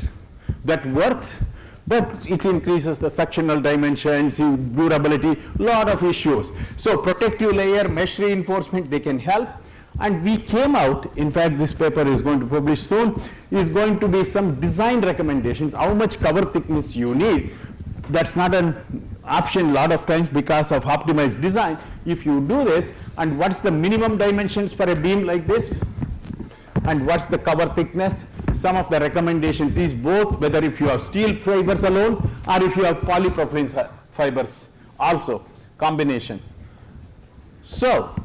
S7: That works, but it increases the sectional dimensions, durability, lot of issues. So protective layer, mesh reinforcement, they can help. And we came out, in fact this paper is going to publish soon, is going to be some design recommendations, how much cover thickness you need. That's not an option a lot of times because of optimized design. If you do this, and what's the minimum dimensions for a beam like this? And what's the cover thickness? Some of the recommendations is both, whether if you have steel fibers alone or if you have polypropylene fibers also, combination. So,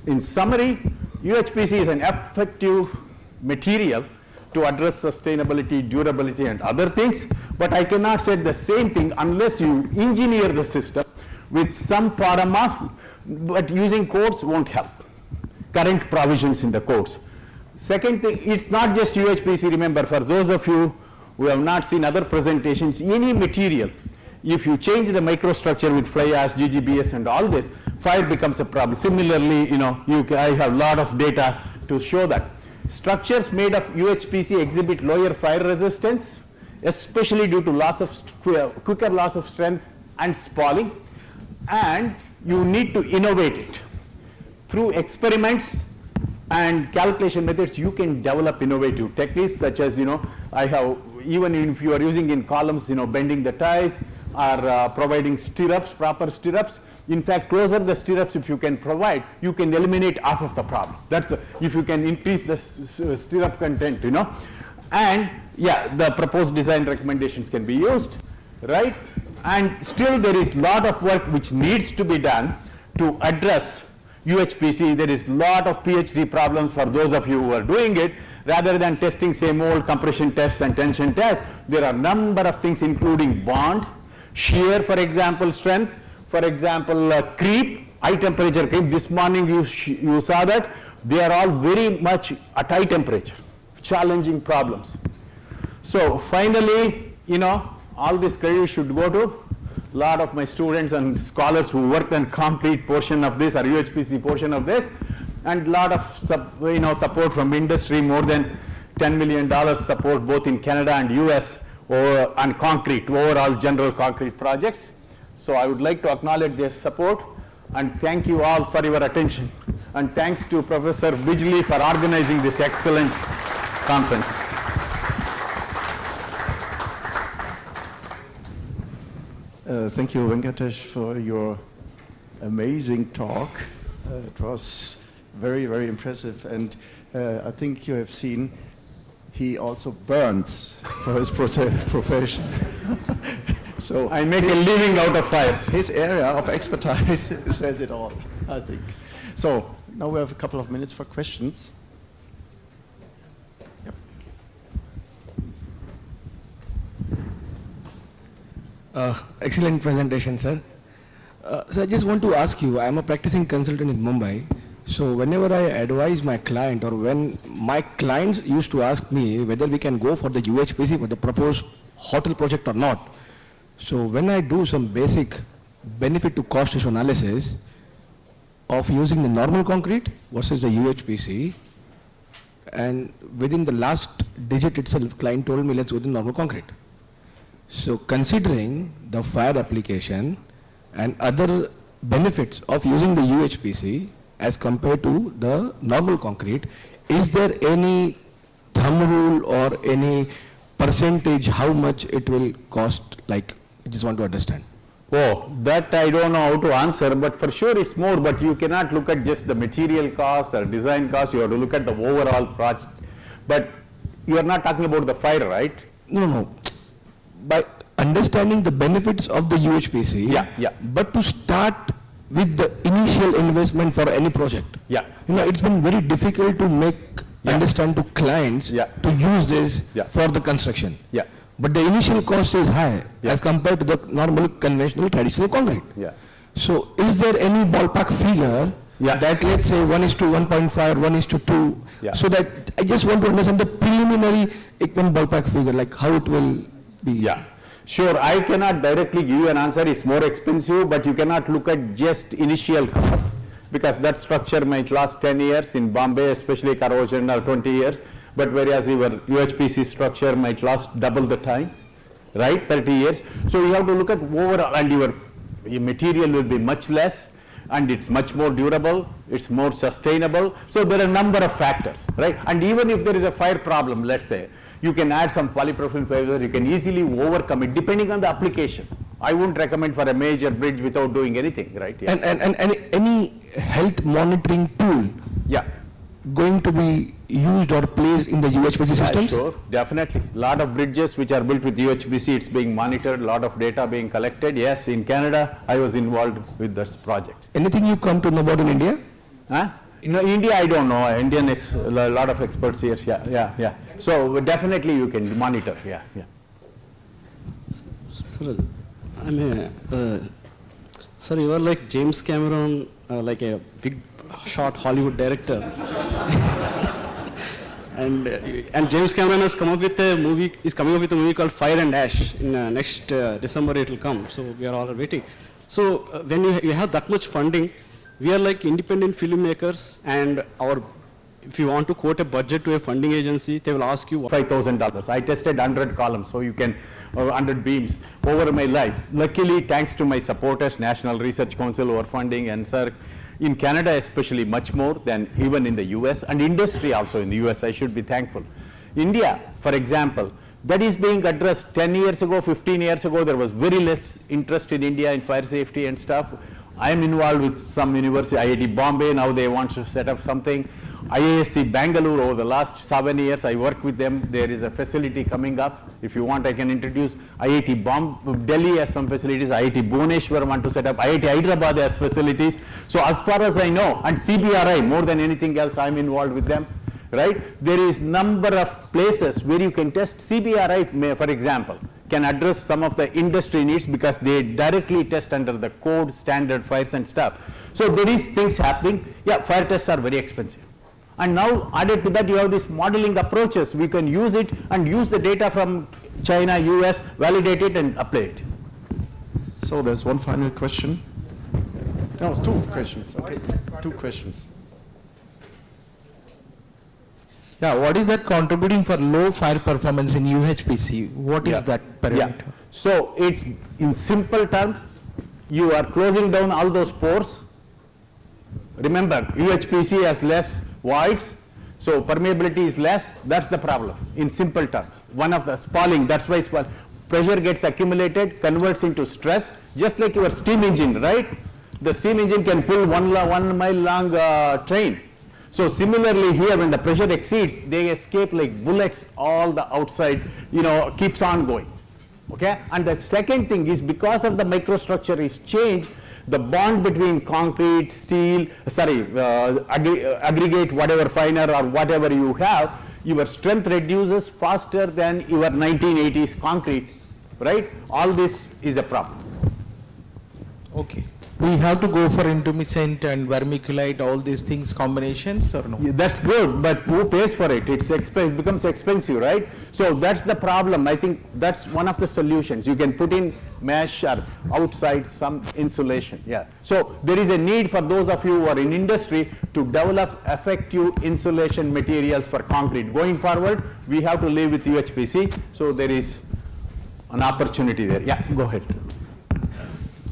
S7: in summary, UHPC is an effective material to address sustainability, durability and other things, but I cannot say the same thing unless you engineer the system with some form of, but using codes won't help. Current provisions in the codes. Second thing, it's not just UHPC, remember, for those of you who have not seen other presentations, any material, if you change the microstructure with fly ash, GGBS and all this, fire becomes a problem. Similarly, I have a lot of data to show that. Structures made of UHPC exhibit lower fire resistance, especially due to quicker loss of strength and spalling, and you need to innovate it. Through experiments and calculation methods, you can develop innovative techniques such as, I have, even if you are using in columns, bending the ties or providing stirrups, proper stirrups. In fact, closer the stirrups if you can provide, you can eliminate half of the problem. That's if you can increase the stirrup content, And yeah, the proposed design recommendations can be used, right? And still there is a lot of work which needs to be done to address
S5: UHPC, there is lot of PhD problems for those of you who are doing it. Rather than testing same old compression tests and tension tests, there are number of things including bond, shear, for example, strength, for example, creep, high temperature creep. This morning you saw that they are all very much at high temperature, challenging problems. So finally, you know, all this credit should go to a lot of my students and scholars who worked on concrete portion of this or UHPC portion of this, and a lot of support from industry, more than $10 million support both in Canada and US on concrete, overall general concrete projects. So I would like to acknowledge their support and thank you all for your attention. And thanks to Professor 𝗗𝗃𝗵𝗿 for organizing this excellent conference.
S2: Thank you, Venkatesh, for your amazing talk. It was very, very impressive. And I think you have seen he also burns for his profession. So
S5: I make a living out of fires.
S2: His area of expertise says it all, I think. So now we have a couple of minutes for questions.
S12: Excellent presentation, sir. So I just want to ask you, I am a practicing consultant in Mumbai. So whenever I advise my client, or when my clients used to ask me whether we can go for the UHPC for the proposed hotel project or not. So when I do some basic benefit to cost issue analysis of using the normal concrete versus the UHPC, and within the last digit itself, client told me let's go with the normal concrete. So considering the fire application and other benefits of using the UHPC as compared to the normal concrete, is there any thumb rule or any percentage how much it will cost? Like, I just want to understand.
S5: Oh, that I don't know how to answer, but for sure it's more, but you cannot look at just the material cost or design cost, you have to look at the overall project. But you are not talking about the fire, right?
S12: No. By understanding the benefits of the UHPC,
S5: yeah.
S12: But to start with the initial investment for any project.
S5: Yeah.
S12: You know, it's been very difficult to make understand to clients to use this for the construction.
S5: Yeah.
S12: But the initial cost is high as compared to the normal conventional traditional concrete.
S5: Yeah.
S12: So is there any ballpark figure that, let's say 1:1.5, 1:2, so that I just want to understand the preliminary ballpark figure, like how it will be.
S5: Yeah. Sure, I cannot directly give you an answer, it's more expensive, but you cannot look at just initial costs, because that structure might last 10 years, in Bombay especially corrosion, or 20 years, but whereas your UHPC structure might last double the time, right, 30 years. So you have to look at overall, and your material will be much less, and it's much more durable, it's more sustainable. So there are a number of factors, right? And even if there is a fire problem, let's say, you can add some polypropylene fiber, you can easily overcome it depending on the application. I wouldn't recommend for a major bridge without doing anything, right? Yeah.
S12: And any health monitoring tool going to be used or placed in the UHPC systems?
S5: Sure, definitely. A lot of bridges which are built with UHPC, it's being monitored, a lot of data being collected. Yes, in Canada, I was involved with this project.
S12: Anything you come to know about in India?
S5: Huh? In India, I don't know. Indian, a lot of experts here. Yeah. So definitely you can monitor. Yeah.
S13: Sir, sir, you are like James Cameron, like a big shot Hollywood director. and James Cameron has come up with a movie. Is coming up with a movie called Fire and Ash. In next December it will come. So we are all waiting. So when you have that much funding, we are like independent filmmakers, and if you want to quote a budget to a funding agency, they will ask you
S5: $5,000. I tested 100 columns, so you can, 100 beams over my life. Luckily, thanks to my supporters, National Research Council over funding, and sir, in Canada especially, much more than even in the US, and industry also in the US, I should be thankful. India, for example, that is being addressed 10 years ago, 15 years ago, there was very less interest in India in fire safety and stuff. I am involved with some university, IIT Bombay, now they want to set up something. IISc Bangalore, over the last 7 years, I work with them. There is a facility coming up. If you want, I can introduce IIT Delhi has some facilities, IIT Bhubaneswar want to set up, IIT Hyderabad has facilities. So as far as I know, and CBRI, more than anything else, I'm involved with them, right? There is number of places where you can test. CBRI, for example, can address some of the industry needs because they directly test under the code, standard fires and stuff. So there is things happening. Yeah, fire tests are very expensive. And now added to that, you have these modeling approaches. We can use it and use the data from China, US, validate it and apply it.
S2: So there's one final question. No, it's two questions. Okay, two questions.
S14: Yeah, what is that contributing for low fire performance in UHPC? What is that parameter?
S5: Yeah. So it's in simple terms, you are closing down all those pores. Remember, UHPC has less voids, so permeability is less. That's the problem in simple terms. One of the spalling, that's why pressure gets accumulated, converts into stress, just like your steam engine, right? The steam engine can pull 1 mile long train. So similarly here, when the pressure exceeds, they escape like bullets, all the outside, keeps on going. Okay? And the second thing is, because of the microstructure is changed, the bond between concrete, steel, aggregate, whatever finer or whatever you have, your strength reduces faster than your 1980s concrete, right? All this is a problem.
S14: Okay. We have to go for intumescent and vermiculite, all these things combinations or no?
S5: Yeah, that's good, but who pays for it? It becomes expensive, right? So that's the problem. I think that's one of the solutions. You can put in mesh or outside some insulation. Yeah. So there is a need for those of you who are in industry to develop effective insulation materials for concrete. Going forward, we have to live with UHPC. So there is an opportunity there. Yeah, go ahead.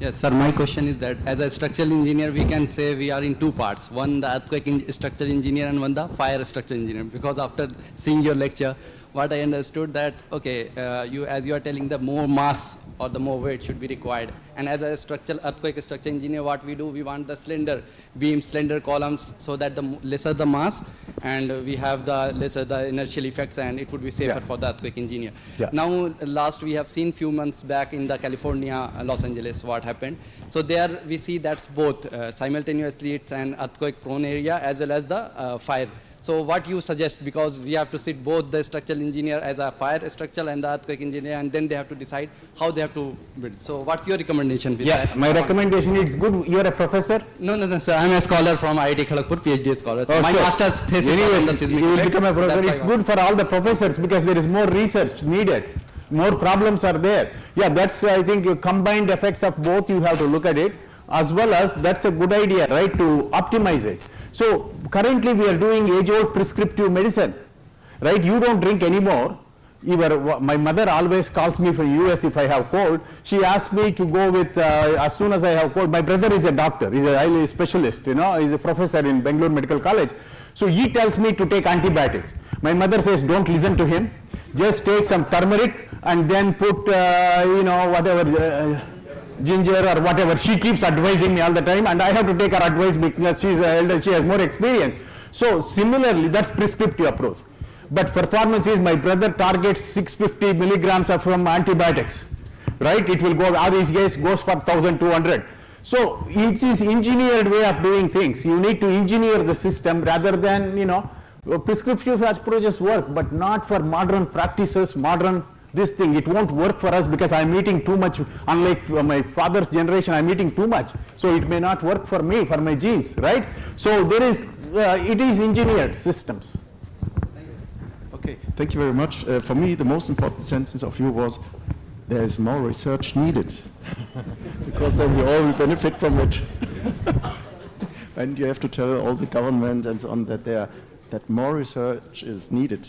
S15: Yes, sir, my question is that as a structural engineer, we can say we are in two parts. One, the earthquake structural engineer, and one, the fire structural engineer. Because after seeing your lecture, what I understood that, okay, as you are telling, the more mass or the more weight should be required. And as a earthquake structural engineer, what we do, we want the slender beams, slender columns, so that the lesser the mass, and we have the lesser the inertial effects, and it would be safer for the earthquake engineer.
S5: Yeah.
S15: Now, last we have seen few months back in the California, Los Angeles, what happened. So there we see that's both simultaneously it's an earthquake prone area as well as the fire. So what you suggest, because we have to sit both the structural engineer as a fire structural and the earthquake engineer, and then they have to decide how they have to build. So what's your recommendation with that?
S5: My recommendation is good. You're a professor?
S15: No, sir. I'm a scholar from IIT Kharagpur, PhD scholar. So my master's thesis on the seismic
S5: you will
S15: effects.
S5: become a professor. It's good for all the professors because there is more research needed. More problems are there. Yeah, that's, I think, combined effects of both, you have to look at it, as well as that's a good idea, right, to optimize it. So currently we are doing age-old prescriptive medicine, right? You don't drink anymore. My mother always calls me from US if I have cold. She asks me to go with, as soon as I have cold. My brother is a doctor, he's a highly specialist, he's a professor in Bangalore Medical College. So he tells me to take antibiotics. My mother says, don't listen to him. Just take some turmeric and then put, whatever, ginger or whatever. She keeps advising me all the time, and I have to take her advice because she's an elder, she has more experience. So similarly, that's prescriptive approach. But performance is, my brother targets 650 milligrams from antibiotics, right? It will go, average case goes for 1,200. So it is engineered way of doing things. You need to engineer the system rather than, prescriptive approaches work, but not for modern practices, this thing. It won't work for us because I'm eating too much. Unlike my father's generation, I'm eating too much. So it may not work for me, for my genes, right? So there is, it is engineered systems.
S2: Okay, thank you very much. For me, the most important sentence of you was, there is more research needed. Because then we all will benefit from it. And you have to tell all the government and so on that more research is needed,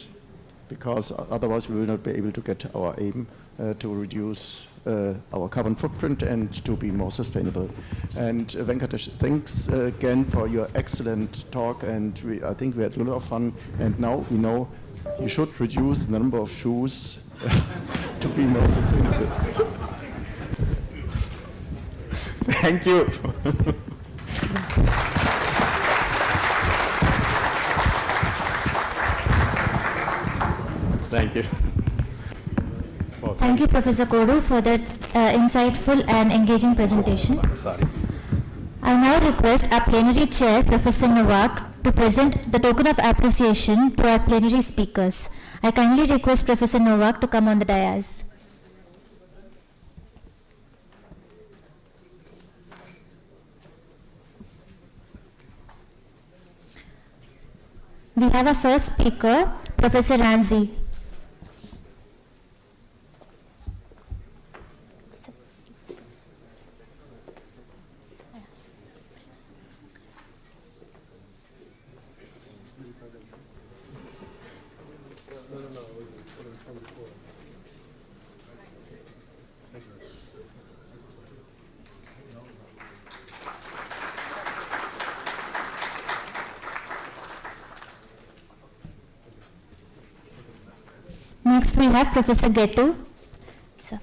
S2: because otherwise we will not be able to get our aim to reduce our carbon footprint and to be more sustainable. And Venkatesh, thanks again for your excellent talk, and I think we had a lot of fun, and now we know you should reduce the number of shoes to be more sustainable.
S5: Thank you. Thank you.
S1: Thank you, Professor Kodu, for that insightful and engaging presentation.
S5: Sorry.
S1: I now request our plenary chair, Professor Nowak, to present the token of appreciation to our plenary speakers. I kindly request Professor Nowak to come on the dais. We have our first speaker, Professor Ranzi. Next we have Professor Gettu. Sir.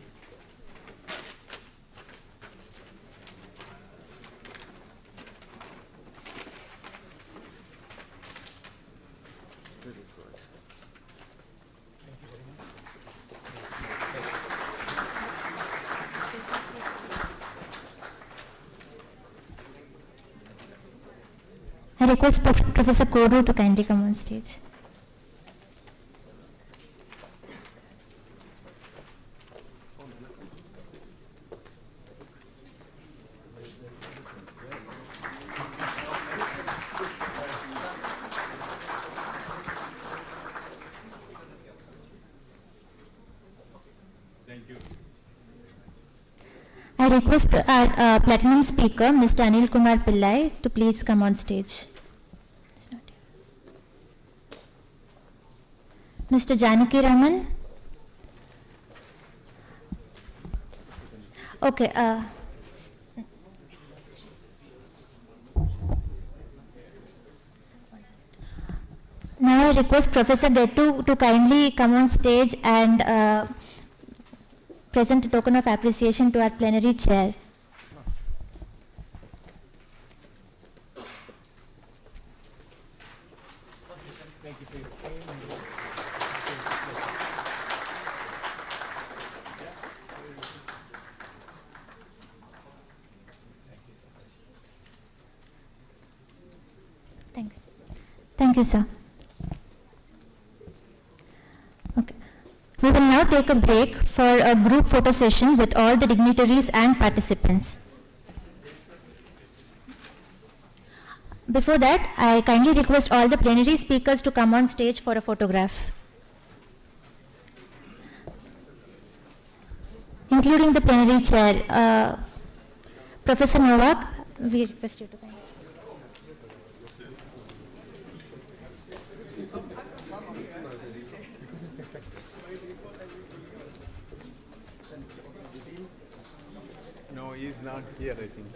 S1: I request Professor Kodu to kindly come on stage. I request our platinum speaker, Mr. 𝗘𝗴𝗃𝗶𝗿, to please come on stage. Mr. Janaki Raman. Okay. Now I request Professor Gettu to kindly come on stage and present a token of appreciation to our plenary chair. Thank you. Thank you, sir. Okay. We will now take a break for a group photo session with all the dignitaries and participants. Before that, I kindly request all the plenary speakers to come on stage for a photograph, including the plenary chair. Professor Nowak, we request you to come.
S5: No, he is not here, I think.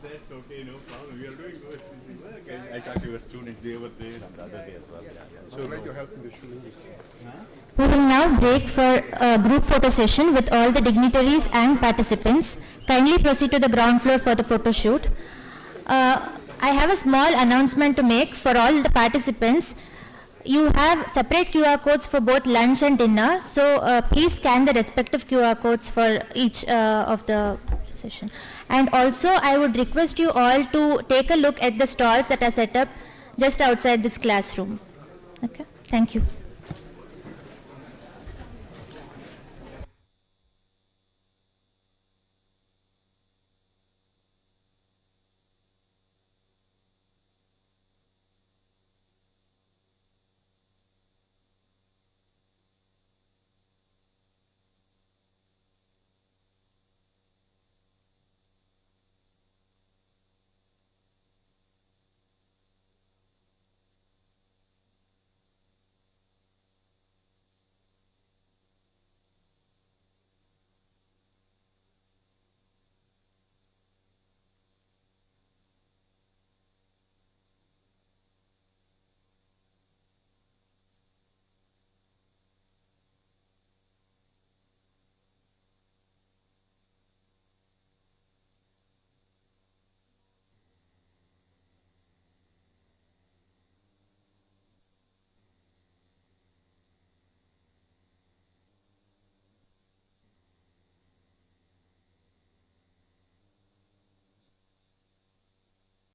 S5: That's okay, no problem. We are doing good. I talked to your students, they were there on the other day as well.
S3: So like your help in the shooting.
S1: We will now break for a group photo session with all the dignitaries and participants. Kindly proceed to the ground floor for the photo shoot. I have a small announcement to make for all the participants. You have separate QR codes for both lunch and dinner, so please scan the respective QR codes for each of the session. And also, I would request you all to take a look at the stalls that are set up just outside this classroom. Okay, thank you.